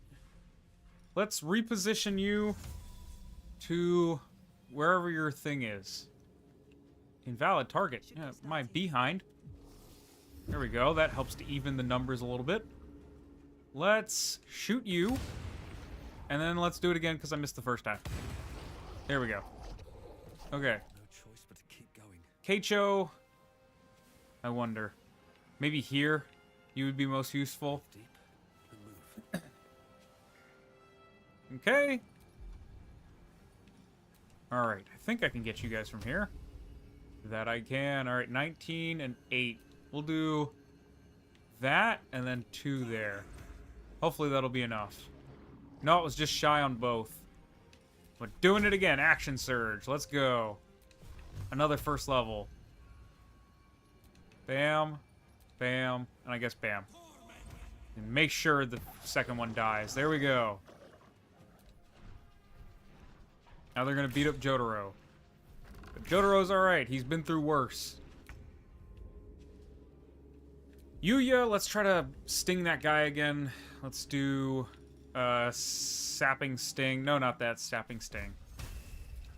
Let's reposition you to wherever your thing is. Invalid target. Yeah, my behind. There we go. That helps to even the numbers a little bit. Let's shoot you. And then let's do it again because I missed the first time. There we go. Okay. No choice but to keep going. Keicho. I wonder. Maybe here you would be most useful. Deep and move. Okay. Alright. I think I can get you guys from here. That I can. Alright, 19 and 8. We'll do that and then 2 there. Hopefully that'll be enough. No, it was just shy on both. But doing it again. Action Surge. Let's go. Another first level. Bam. Bam. And I guess bam. And make sure the second one dies. There we go. Now they're going to beat up Jotaro. But Jotaro's alright. He's been through worse. Yuya, let's try to sting that guy again. Let's do sapping sting. No, not that. Sapping sting.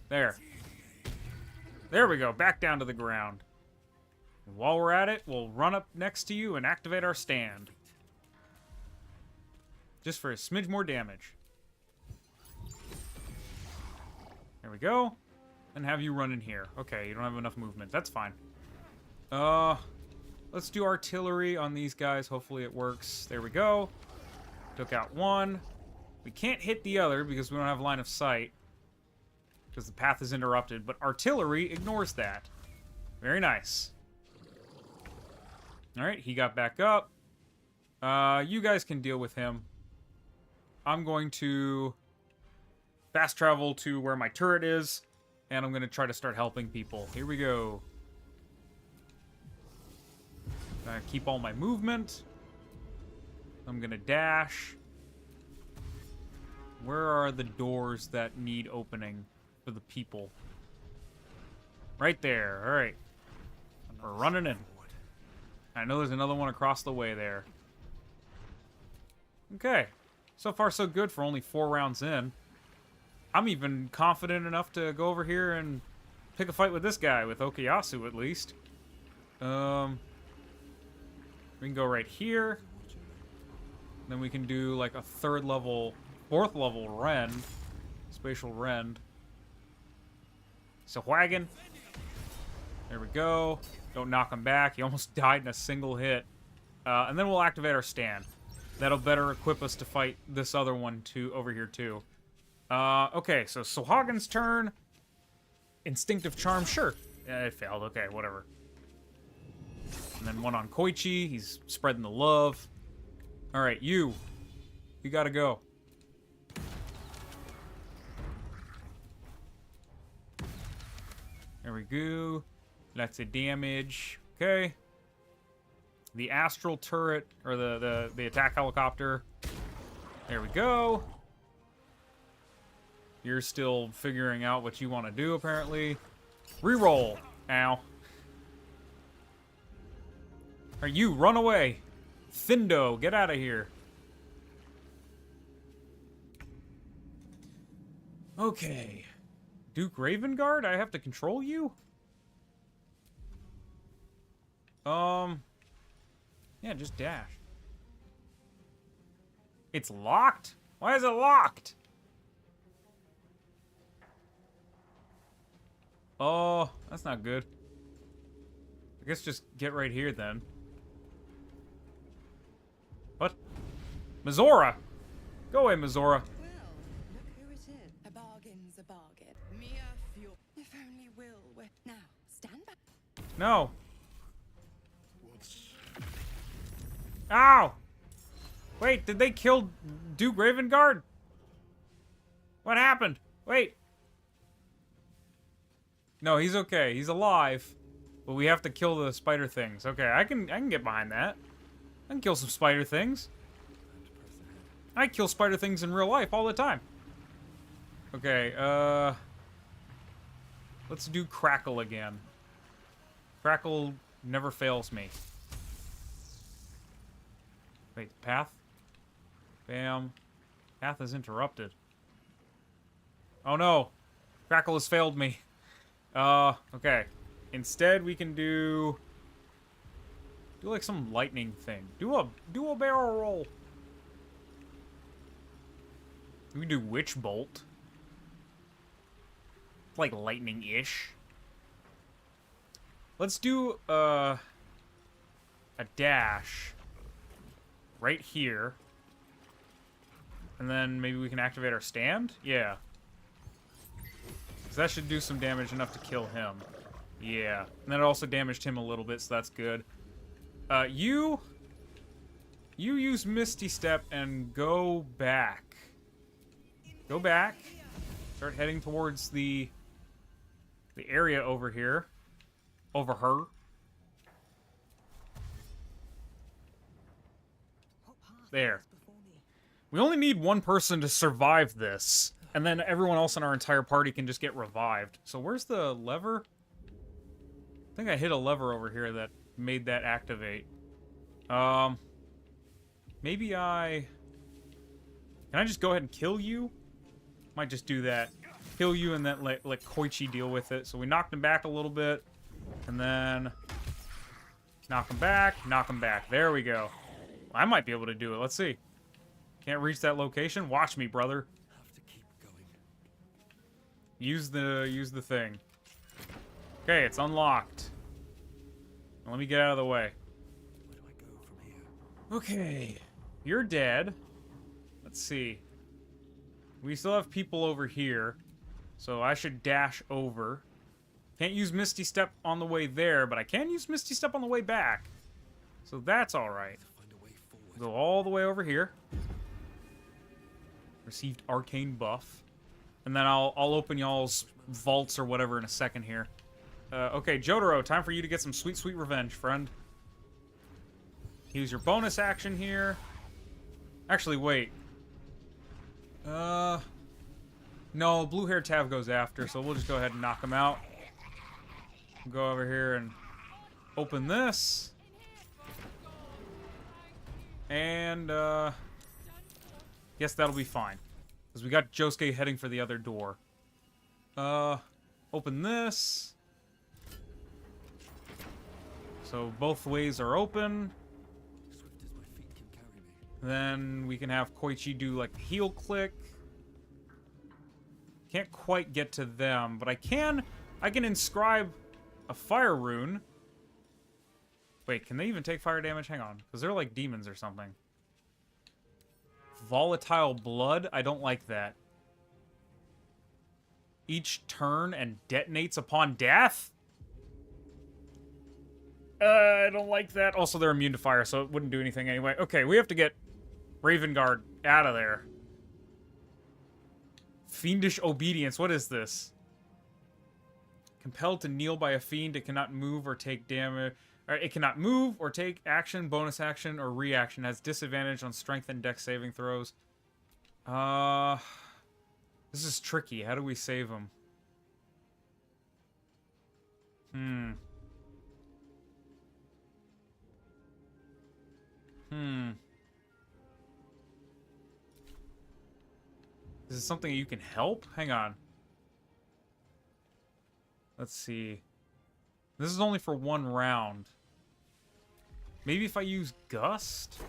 There. There we go. Back down to the ground. And while we're at it, we'll run up next to you and activate our stand. Just for a smidge more damage. There we go. And have you run in here. Okay, you don't have enough movement. That's fine. Let's do artillery on these guys. Hopefully it works. There we go. Took out one. We can't hit the other because we don't have line of sight. Because the path is interrupted. But artillery ignores that. Very nice. Alright, he got back up. You guys can deal with him. I'm going to fast travel to where my turret is. And I'm going to try to start helping people. Here we go. Keep all my movement. I'm going to dash. Where are the doors that need opening for the people? Right there. All right. We're running in. I know there's another one across the way there. Okay. So far, so good for only 4 rounds in. I'm even confident enough to go over here and pick a fight with this guy, with Okuyasu at least. We can go right here. Then we can do like a 4th level rend. Spatial rend. Sahwagon. There we go. Don't knock him back. He almost died in a single hit. And then we'll activate our stand. That'll better equip us to fight this other one over here too. Okay, so Sahwagon's turn. Instinctive Charm, sure. Yeah, it failed. Okay, whatever. And then one on Koichi. He's spreading the love. All right, you gotta go. There we go. Lots of damage. Okay. The astral turret, or the attack helicopter. There we go. You're still figuring out what you want to do, apparently. Reroll. Ow. Or you, run away. Thindo, get out of here. Okay. Duke Ravengard, I have to control you? Yeah, just dash. It's locked? Why is it locked? Oh, that's not good. I guess just get right here then. What? Mizora! Go away, Mizora. Well, look who it is. A bargain's a bargain. Mia No. Ow! Wait, did they kill Duke Ravengard? What happened? Wait. No, he's okay. He's alive. But we have to kill the spider things. Okay, I can get behind that. I can kill some spider things. I kill spider things in real life all the time. Okay, let's do Crackle again. Crackle never fails me. Wait, path? Bam. Path is interrupted. Oh no! Crackle has failed me. Okay. Instead, we can do like some lightning thing. Do a barrel roll. We can do Witch Bolt. It's like lightning-ish. Let's do a dash right here. And then maybe we can activate our stand? Yeah. So that should do some damage enough to kill him. Yeah. And then it also damaged him a little bit, so that's good. You use Misty Step and go back. Go back. Start heading towards the area over here. Over her. There. We only need one person to survive this. And then everyone else in our entire party can just get revived. So where's the lever? I think I hit a lever over here that made that activate. Maybe I... Can I just go ahead and kill you? Might just do that. Kill you and then let Koichi deal with it. So we knocked him back a little bit. And then... Knock him back, knock him back. There we go. I might be able to do it. Let's see. Can't reach that location? Watch me, brother. Have to keep going. Use the thing. Okay, it's unlocked. Now let me get out of the way. Where do I go from here? Okay. You're dead. Let's see. We still have people over here. So I should dash over. Can't use Misty Step on the way there, but I can use Misty Step on the way back. So that's alright. Find a way forward. Go all the way over here. Received arcane buff. And then I'll open y'all's vaults or whatever in a second here. Okay, Jotaro, time for you to get some sweet, sweet revenge, friend. Use your bonus action here. Actually, wait. No, blue hair Tav goes after, so we'll just go ahead and knock him out. Go over here and open this. And, guess that'll be fine. Because we got Josuke heading for the other door. Open this. So both ways are open. Swift as my feet can carry me. Then we can have Koichi do like the heal click. Can't quite get to them, but I can inscribe a fire rune. Wait, can they even take fire damage? Hang on, because they're like demons or something. Volatile blood? I don't like that. Each turn and detonates upon death? I don't like that. Also, they're immune to fire, so it wouldn't do anything anyway. Okay, we have to get Ravengard out of there. Fiendish obedience. What is this? Compelled to kneel by a fiend, it cannot move or take damage. It cannot move or take action, bonus action, or reaction. Has disadvantage on strength and dex saving throws. This is tricky. How do we save him? Is this something you can help? Hang on. Let's see. This is only for one round. Maybe if I use Gust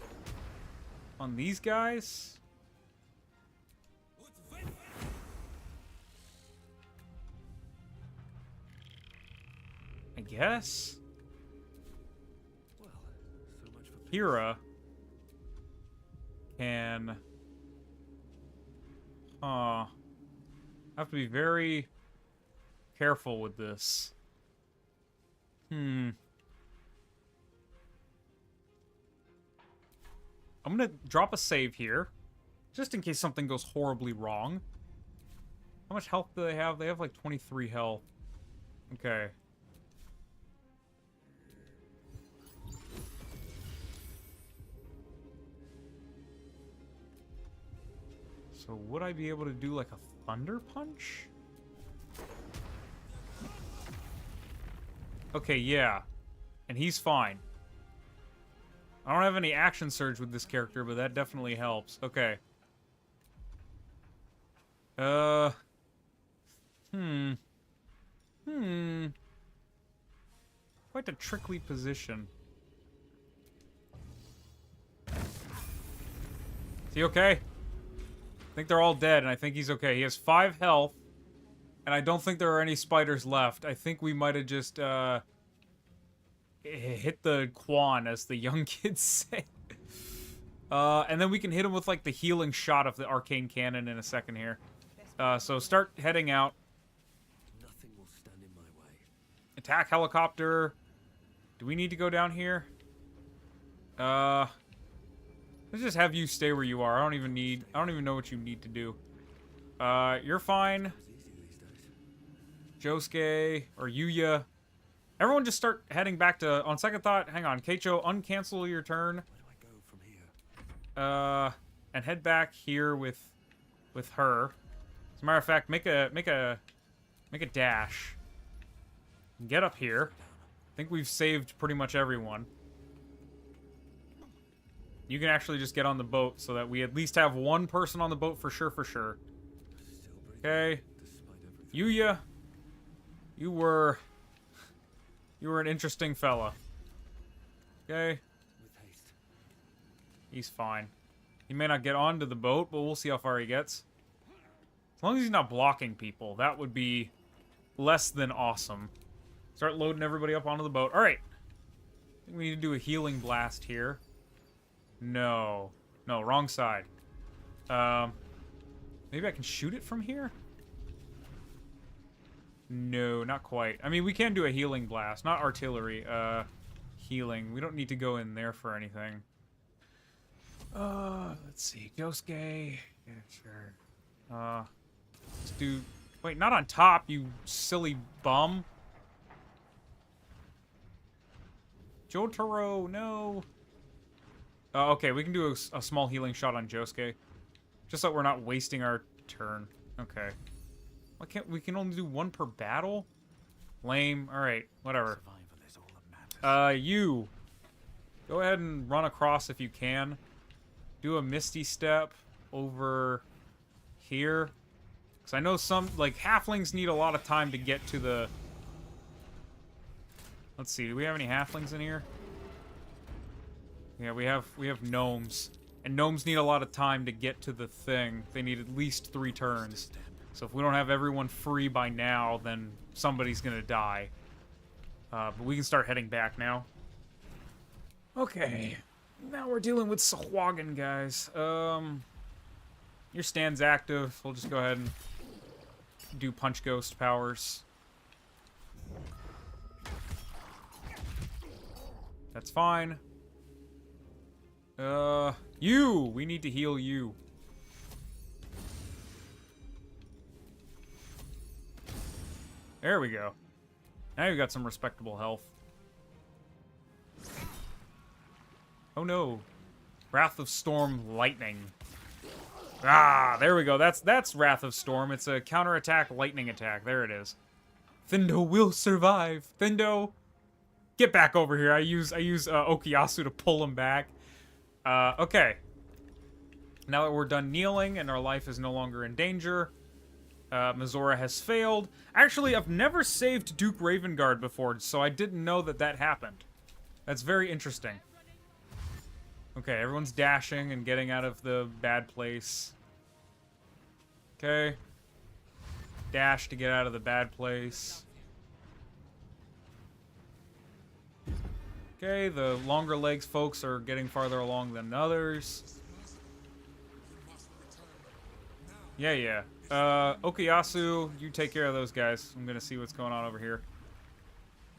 on these guys? I guess? Well, so much for Hira can... I have to be very careful with this. I'm gonna drop a save here, just in case something goes horribly wrong. How much health do they have? They have like 23 health. Okay. So would I be able to do like a thunder punch? Okay, yeah. And he's fine. I don't have any action surge with this character, but that definitely helps. Okay. Quite a tricky position. Is he okay? I think they're all dead, and I think he's okay. He has 5 health, and I don't think there are any spiders left. I think we might have just, hit the Quan, as the young kids say. And then we can hit him with, like, the healing shot of the arcane cannon in a second here. So start heading out. Nothing will stand in my way. Attack helicopter. Do we need to go down here? Let's just have you stay where you are. I don't even know what you need to do. You're fine. Josuke or Yuya. Everyone just start heading back to, on second thought, hang on, Keicho, uncancel your turn. Where do I go from here? And head back here with her. As a matter of fact, make a dash. Get up here. I think we've saved pretty much everyone. You can actually just get on the boat so that we at least have one person on the boat for sure, Okay. Yuya, you were an interesting fella. Okay. With haste. He's fine. He may not get onto the boat, but we'll see how far he gets. As long as he's not blocking people, that would be less than awesome. Start loading everybody up onto the boat. Alright. I think we need to do a healing blast here. No. No, wrong side. Maybe I can shoot it from here? No, not quite. I mean, we can do a healing blast, not artillery. Healing. We don't need to go in there for anything. Let's see. Josuke. Yeah, sure. Let's do... Wait, not on top, you silly bum. Jotaro, no. Okay, we can do a small healing shot on Josuke. Just so we're not wasting our turn. Okay. Why can't we can only do one per battle? Lame. Alright, whatever. You. Go ahead and run across if you can. Do a Misty Step over here. Because I know some, like, halflings need a lot of time to get to the... Let's see, do we have any halflings in here? Yeah, we have gnomes. And gnomes need a lot of time to get to the thing. They need at least 3 turns. So if we don't have everyone free by now, then somebody's gonna die. But we can start heading back now. Okay. Now we're dealing with Sahuagin, guys. Your stand's active. We'll just go ahead and do Punch Ghost powers. That's fine. You! We need to heal you. There we go. Now you've got some respectable health. Oh no. Wrath of Storm Lightning. Ah, there we go. That's Wrath of Storm. It's a counterattack lightning attack. There it is. Thindo will survive. Thindo, get back over here. I use Okuyasu to pull him back. Okay. Now that we're done kneeling and our life is no longer in danger, Mizora has failed. Actually, I've never saved Duke Ravengard before, so I didn't know that happened. That's very interesting. Okay, everyone's dashing and getting out of the bad place. Okay. Dash to get out of the bad place. Okay, the longer legs folks are getting farther along than others. Yeah. Okuyasu, you take care of those guys. I'm gonna see what's going on over here.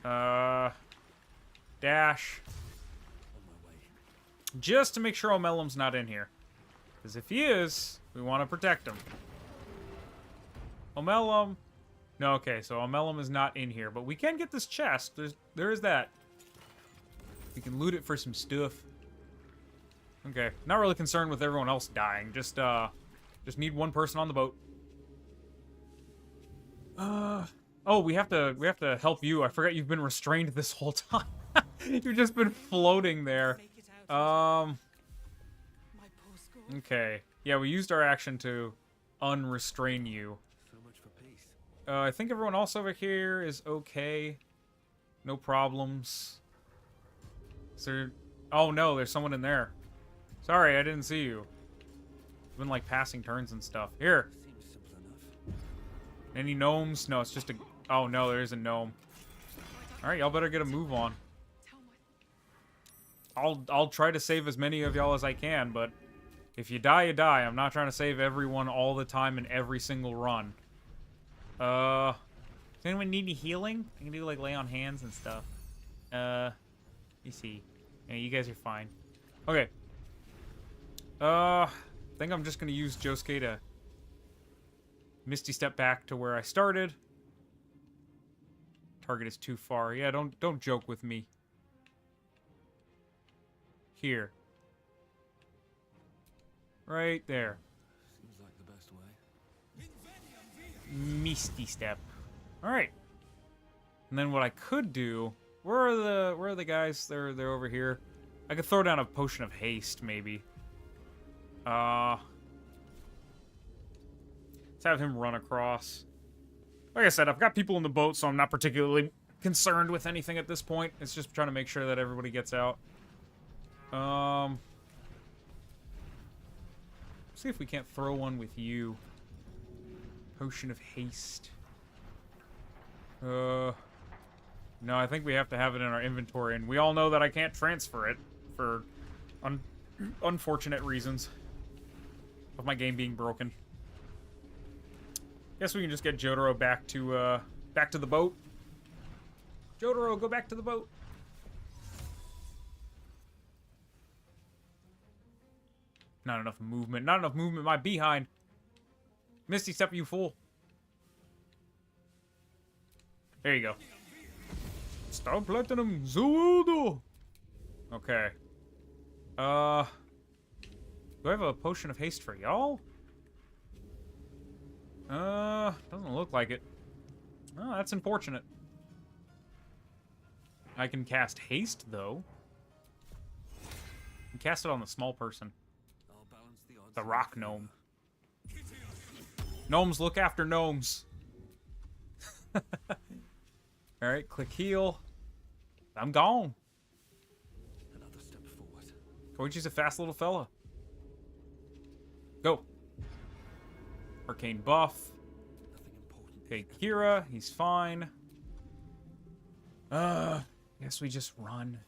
Dash. On my way. Just to make sure Omelum's not in here. Because if he is, we want to protect him. Omelum. No, okay, so Omelum is not in here. But we can get this chest. There is that. We can loot it for some stuff. Okay. Not really concerned with everyone else dying. Just need one person on the boat. Oh, we have to help you. I forgot you've been restrained this whole time. You've just been floating there. Okay. Yeah, we used our action to unrestrain you. So much for peace. I think everyone else over here is okay. No problems. Is there... Oh, no, there's someone in there. Sorry, I didn't see you. It's been, like, passing turns and stuff. Here. Seems simple enough. Any gnomes? No, it's just a... Oh, no, there is a gnome. Alright, y'all better get a move on. I'll try to save as many of y'all as I can, but if you die, you die. I'm not trying to save everyone all the time in every single run. Does anyone need any healing? I can do, like, lay on hands and stuff. You see. Yeah, you guys are fine. Okay. I think I'm just gonna use Josuke to Misty Step back to where I started. Target is too far. Yeah, don't joke with me. Here. Right there. Seems like the best way. Misty Step. Alright. And then what I could do... Where are the guys? They're over here. I could throw down a potion of haste, maybe. Let's have him run across. Like I said, I've got people in the boat, so I'm not particularly concerned with anything at this point. It's just trying to make sure that everybody gets out. See if we can't throw one with you. Potion of haste. No, I think we have to have it in our inventory, and we all know that I can't transfer it for unfortunate reasons of my game being broken. Guess we can just get Jotaro back to the boat. Jotaro, go back to the boat. Not enough movement. Not enough movement. My behind. Misty Step, you fool. There you go. Star Platinum Zuudo. Okay. Do I have a potion of haste for y'all? Doesn't look like it. Oh, that's unfortunate. I can cast haste, though. I can cast it on the small person. I'll balance the odds. The rock gnome. Gnomes look after gnomes. Alright, click heal. I'm gone. Another step forward. Koichi's a fast little fella. Go. Arcane buff. Nothing important. Okay, Kira, he's fine. Guess we just run.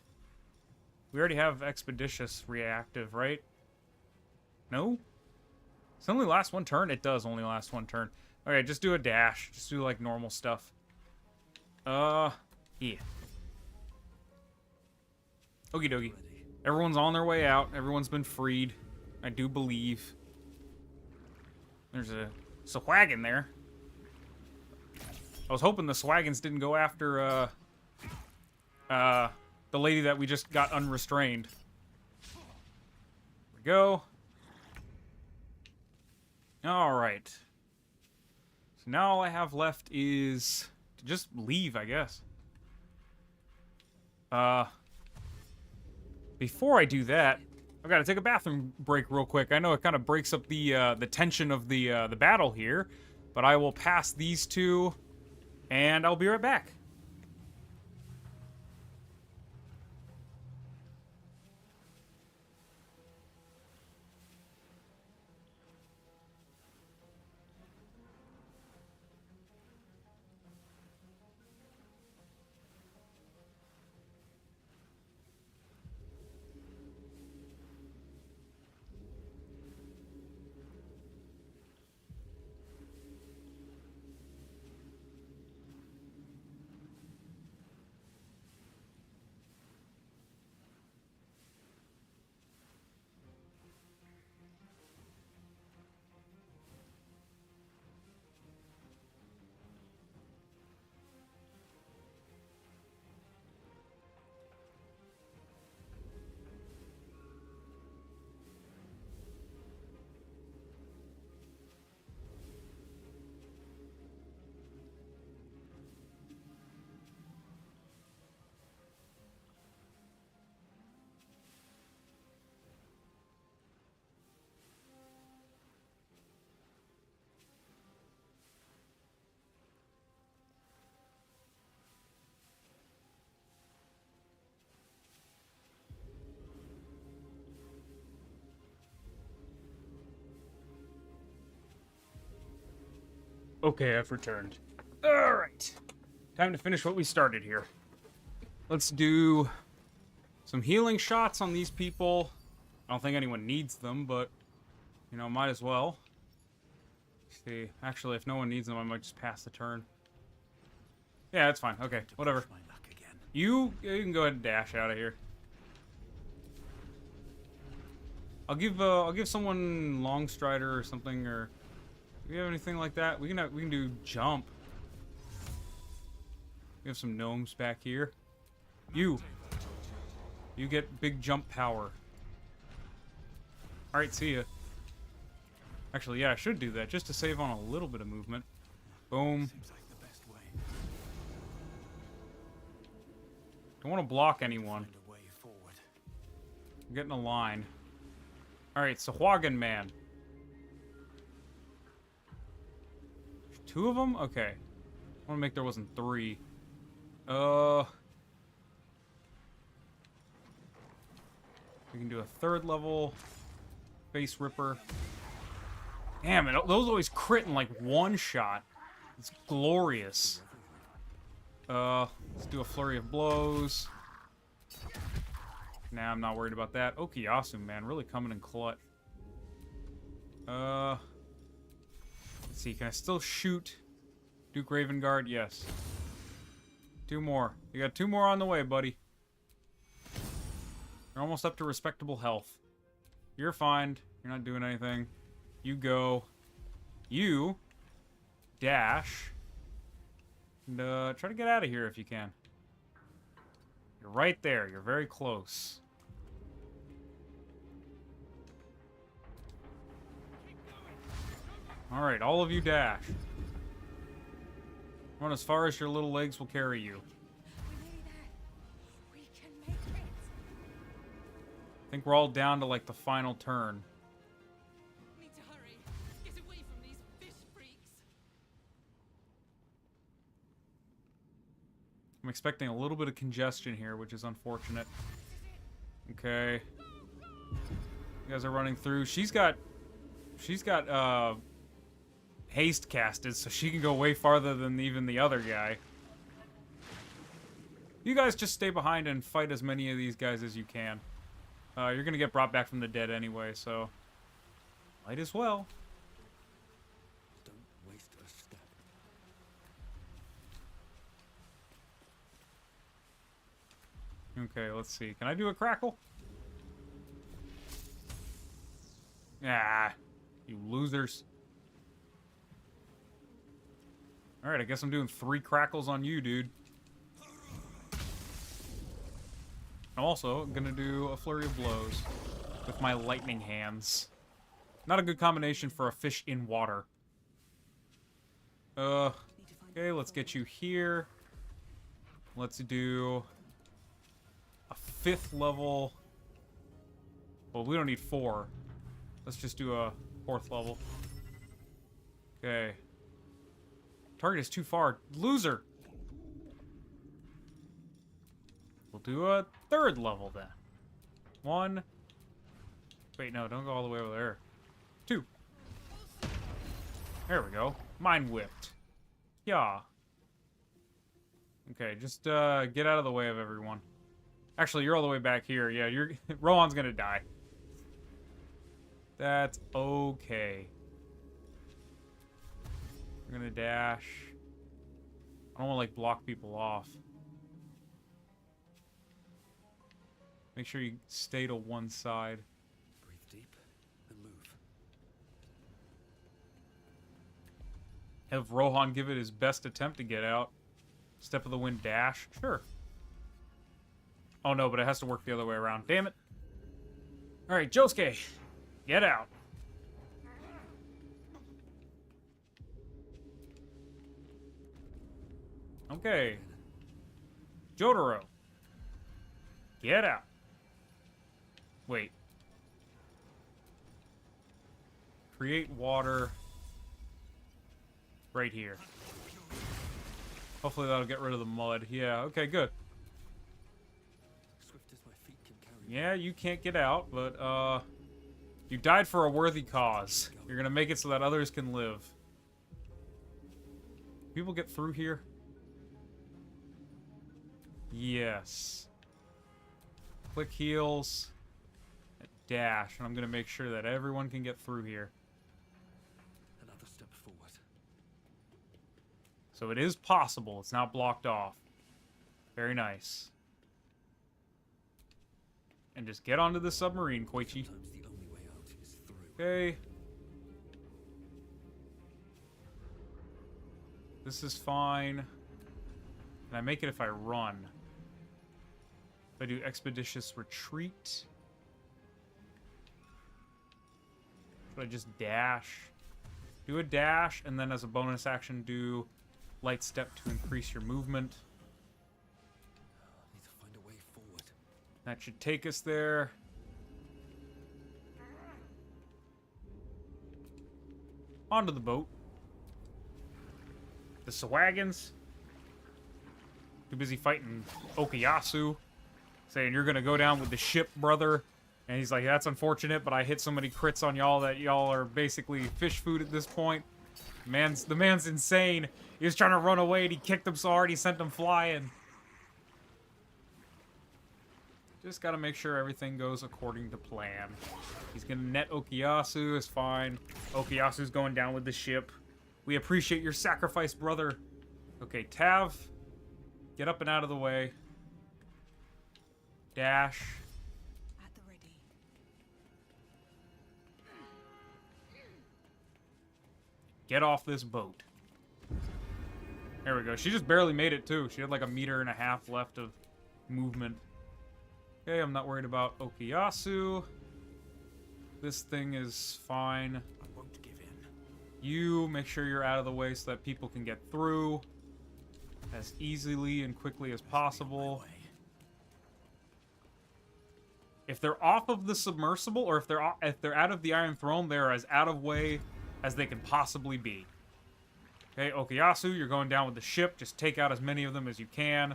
We already have Expeditious reactive, right? No? Does it only last one turn? It does only last one turn. Okay, just do a dash. Just do, like, normal stuff. Yeah. Okie dokie. Everyone's on their way out. Everyone's been freed. I do believe. There's a Swaggin there. I was hoping the Swaggins didn't go after, the lady that we just got unrestrained. There we go. Alright. So now all I have left is to just leave, I guess. Before I do that, I've got to take a bathroom break real quick. I know it kind of breaks up the tension of the battle here, but I will pass these two, and I'll be right back. Okay, I've returned. Alright. Time to finish what we started here. Let's do some healing shots on these people. I don't think anyone needs them, but, you know, might as well. Let's see. Actually, if no one needs them, I might just pass the turn. Yeah, that's fine. Okay, whatever. You can go ahead and dash out of here. I'll give someone Long Strider or something, or do we have anything like that? We can do jump. We have some gnomes back here. You get big jump power. Alright, see ya. Actually, yeah, I should do that, just to save on a little bit of movement. Boom. Don't want to block anyone. I'm getting a line. Alright, Sahuagin Man. Two of them? Okay. I want to make there wasn't three. We can do a third level face ripper. Damn it, those always crit in like one shot. It's glorious. Let's do a flurry of blows. Nah, I'm not worried about that. Okiyasu, man, really coming in clutch. Let's see, can I still shoot Duke Ravengard? Yes. Two more. You got two more on the way, buddy. You're almost up to respectable health. You're fine. You're not doing anything. You go. You dash. And try to get out of here if you can. You're right there. You're very close. Alright, all of you dash. Run as far as your little legs will carry you. I think we're all down to like the final turn. Need to hurry. Get away from these fish freaks. I'm expecting a little bit of congestion here, which is unfortunate. Okay. You guys are running through. She's got haste casted, so she can go way farther than even the other guy. You guys just stay behind and fight as many of these guys as you can. You're gonna get brought back from the dead anyway, so might as well. Don't waste a step. Okay, let's see. Can I do a crackle? Ah, you losers. Alright, I guess I'm doing 3 crackles on you, dude. I'm also gonna do a flurry of blows with my lightning hands. Not a good combination for a fish in water. Okay, let's get you here. Let's do a 5th level. Well, we don't need 4. Let's just do a 4th level. Okay. Target is too far. Loser! We'll do a 3rd level then. 1. Wait, no, don't go all the way over there. 2. There we go. Mind whipped. Yeah. Okay, just get out of the way of everyone. Actually, you're all the way back here. Yeah, you're Rohan's gonna die. That's okay. We're gonna dash. I don't want to like block people off. Make sure you stay to one side. Breathe deep and move. Have Rohan give it his best attempt to get out. Step of the wind dash. Sure. Oh no, but it has to work the other way around. Damn it. Alright, Josuke. Get out. Okay. Jotaro. Get out. Wait. Create water. Right here. Hopefully that'll get rid of the mud. Yeah, okay, good. Swift as my feet can carry me. Yeah, you can't get out, but, you died for a worthy cause. You're gonna make it so that others can live. People get through here? Yes. Click heals. Dash. And I'm going to make sure that everyone can get through here. Another step forward. So it is possible. It's not blocked off. Very nice. And just get onto the submarine, Koichi. Sometimes the only way out is through. Okay. This is fine. Can I make it if I run? If I do expeditious retreat? Should I just dash? Do a dash, and then as a bonus action, do light step to increase your movement. Need to find a way forward. That should take us there. Onto the boat. The Sawagons. Too busy fighting Okuyasu. Saying, you're gonna go down with the ship, brother. And he's like, that's unfortunate, but I hit so many crits on y'all that y'all are basically fish food at this point. The man's insane. He was trying to run away and he kicked him so hard he sent him flying. Just gotta make sure everything goes according to plan. He's gonna net Okuyasu, is fine. Okuyasu's going down with the ship. We appreciate your sacrifice, brother. Okay, Tav. Get up and out of the way. Dash. At the ready. Get off this boat. There we go. She just barely made it, too. She had like 1.5 meters left of movement. Okay, I'm not worried about Okuyasu. This thing is fine. I won't give in. You make sure you're out of the way so that people can get through as easily and quickly as possible. If they're off of the submersible, or if they're out of the Iron Throne, they're as out of way as they can possibly be. Okay, Okuyasu, you're going down with the ship. Just take out as many of them as you can.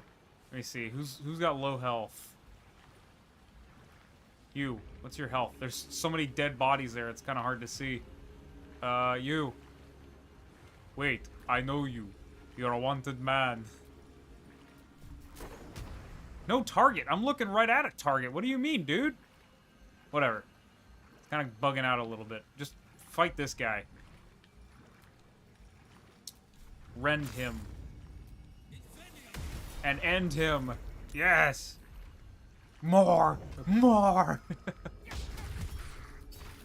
Let me see. Who's got low health? You. What's your health? There's so many dead bodies there, it's kind of hard to see. You. Wait, I know you. You're a wanted man. No target. I'm looking right at a target. What do you mean, dude? Whatever. It's kind of bugging out a little bit. Just fight this guy. Rend him. And end him. Yes. More. More.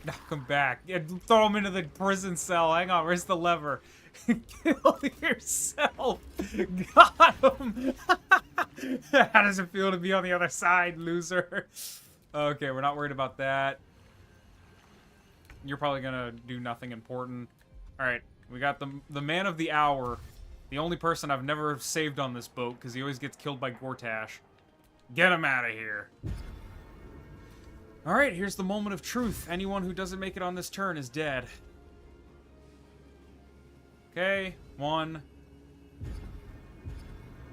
Knock him back. Yeah, throw him into the prison cell. Hang on. Where's the lever? Kill yourself. Got him. How does it feel to be on the other side, loser? Okay, we're not worried about that. You're probably gonna do nothing important. Alright, we got the man of the hour. The only person I've never saved on this boat, because he always gets killed by Gortash. Get him out of here. Alright, here's the moment of truth. Anyone who doesn't make it on this turn is dead. Okay, 1,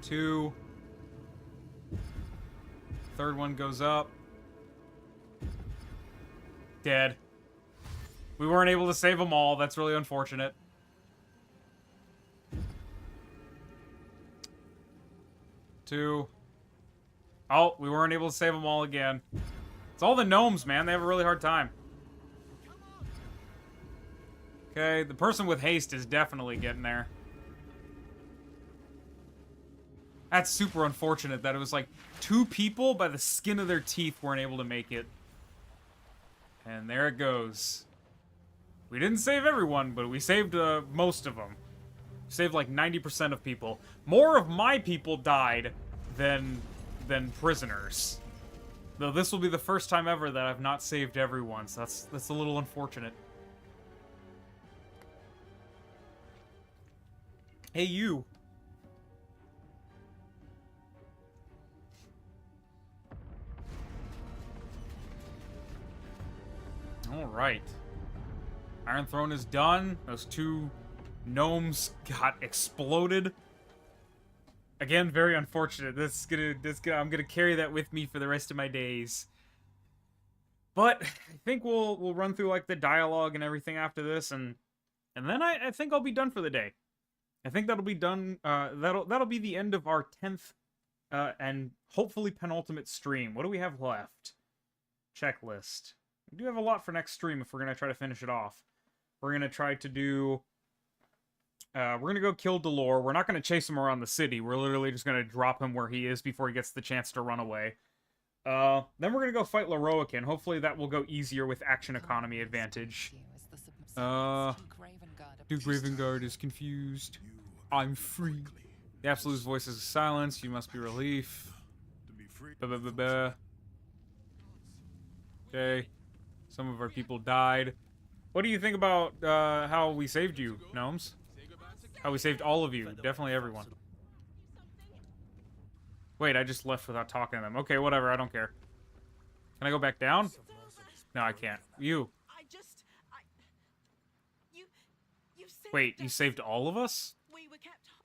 2. Third one goes up. Dead. We weren't able to save them all. That's really unfortunate. Two. Oh, we weren't able to save them all again. It's all the gnomes, man. They have a really hard time. Okay, the person with haste is definitely getting there. That's super unfortunate that it was like 2 people by the skin of their teeth weren't able to make it. And there it goes. We didn't save everyone, but we saved most of them. Saved like 90% of people. More of my people died than prisoners. Though this will be the first time ever that I've not saved everyone, so that's a little unfortunate. Hey, you. Alright. Iron Throne is done. Those 2 gnomes got exploded. Again, very unfortunate. I'm gonna carry that with me for the rest of my days. But I think we'll run through like the dialogue and everything after this, and then I think I'll be done for the day. I think that'll be done. That'll be the end of our 10th and hopefully penultimate stream. What do we have left? Checklist. We do have a lot for next stream if we're gonna try to finish it off. We're gonna try to do. We're gonna go kill Baldur. We're not gonna chase him around the city. We're literally just gonna drop him where he is before he gets the chance to run away. Then we're gonna go fight Leroican. Hopefully that will go easier with action economy advantage. Duke Ravengard is confused. I'm free. The Absolute's voice is silence. You must be relief. Okay. Some of our people died. What do you think about how we saved you, gnomes? How we saved all of you. Definitely everyone. Wait, I just left without talking to them. Okay, whatever. I don't care. Can I go back down? No, I can't. You. Wait, you saved all of us?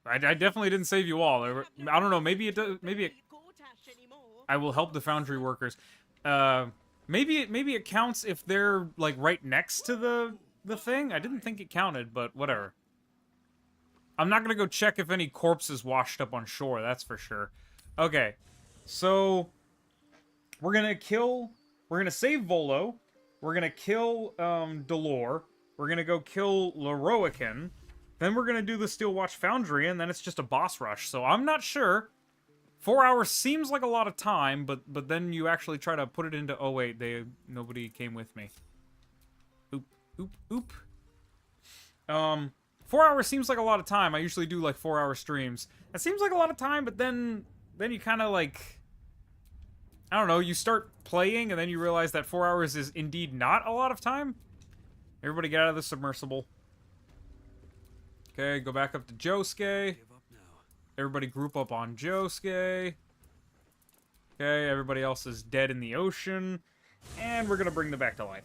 I definitely didn't save you all. I don't know. Maybe it does. Maybe it. I will help the foundry workers. Maybe it counts if they're like right next to the thing. I didn't think it counted, but whatever. I'm not gonna go check if any corpses washed up on shore. That's for sure. Okay, so we're gonna save Volo. We're gonna kill Baldur. We're gonna go kill Leroican. Then we're gonna do the Steel Watch Foundry, and then it's just a boss rush. So I'm not sure. 4 hours seems like a lot of time, but then you actually try to put it into. Oh wait, nobody came with me. Oop. 4 hours seems like a lot of time. I usually do like 4-hour streams. That seems like a lot of time, but then you kind of like, I don't know. You start playing, and then you realize that 4 hours is indeed not a lot of time. Everybody get out of the submersible. Okay, go back up to Josuke. Everybody group up on Josuke. Okay, everybody else is dead in the ocean. And we're gonna bring them back to life.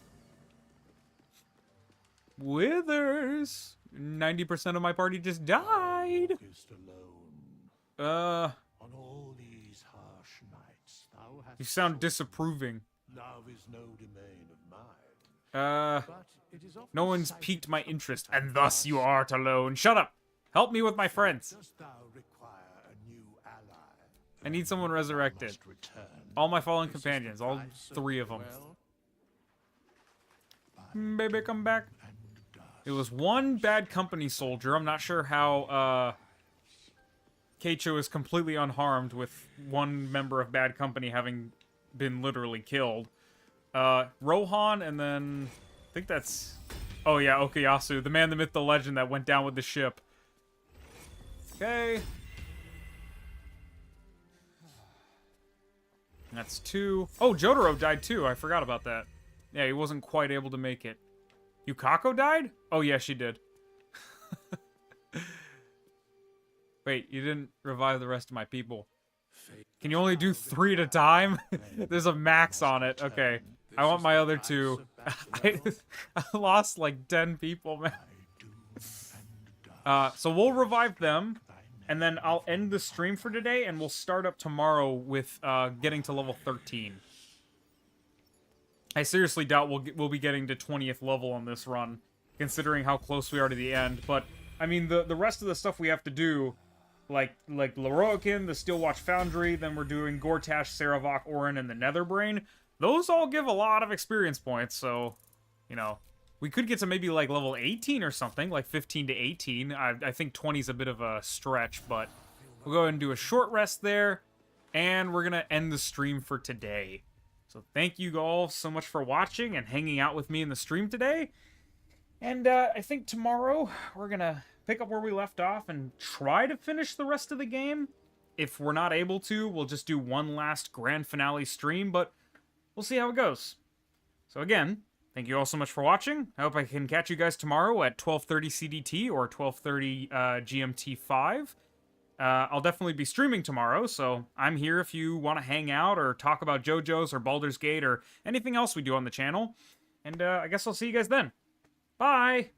Withers! 90% of my party just died! On all these harsh nights, thou hast You sound disapproving. love is no domain of mine. But it is often No one's cited piqued my for interest, the and thus you past. art alone. Shut up! Help me with my friends. Dost thou require a new ally? I need someone resurrected. Must return. All my fallen This is companions, the all price of 3 of them. well, Baby, come back. It was one bad company soldier. I'm not sure how, Keicho is completely unharmed with one member of bad company having been literally killed. Rohan, and then I think that's... Oh yeah, Okuyasu, the man, the myth, the legend that went down with the ship. Okay. That's 2. Oh, Jotaro died too. I forgot about that. Yeah, he wasn't quite able to make it. Yukako died? Oh yeah, she did. Wait, you didn't revive the rest of my people. Can you only do 3 at a time? There's a max on it. Okay. I want my other 2. I lost like 10 people, man. So we'll revive them, and then I'll end the stream for today, and we'll start up tomorrow with getting to level 13. I seriously doubt we'll be getting to 20th level on this run, considering how close we are to the end. But I mean, the rest of the stuff we have to do, like Leroican, the Steel Watch Foundry, then we're doing Gortash, Saravok, Orin, and the Netherbrain. Those all give a lot of experience points, so, you know, we could get to maybe like level 18 or something, like 15 to 18. I think 20 is a bit of a stretch, but we'll go ahead and do a short rest there, and we're gonna end the stream for today. So thank you all so much for watching and hanging out with me in the stream today. And I think tomorrow we're going to pick up where we left off and try to finish the rest of the game. If we're not able to, we'll just do one last grand finale stream, but we'll see how it goes. So again, thank you all so much for watching. I hope I can catch you guys tomorrow at 12:30 CDT or 12:30 GMT5. I'll definitely be streaming tomorrow, so I'm here if you want to hang out or talk about JoJo's or Baldur's Gate or anything else we do on the channel. And I guess I'll see you guys then. Bye!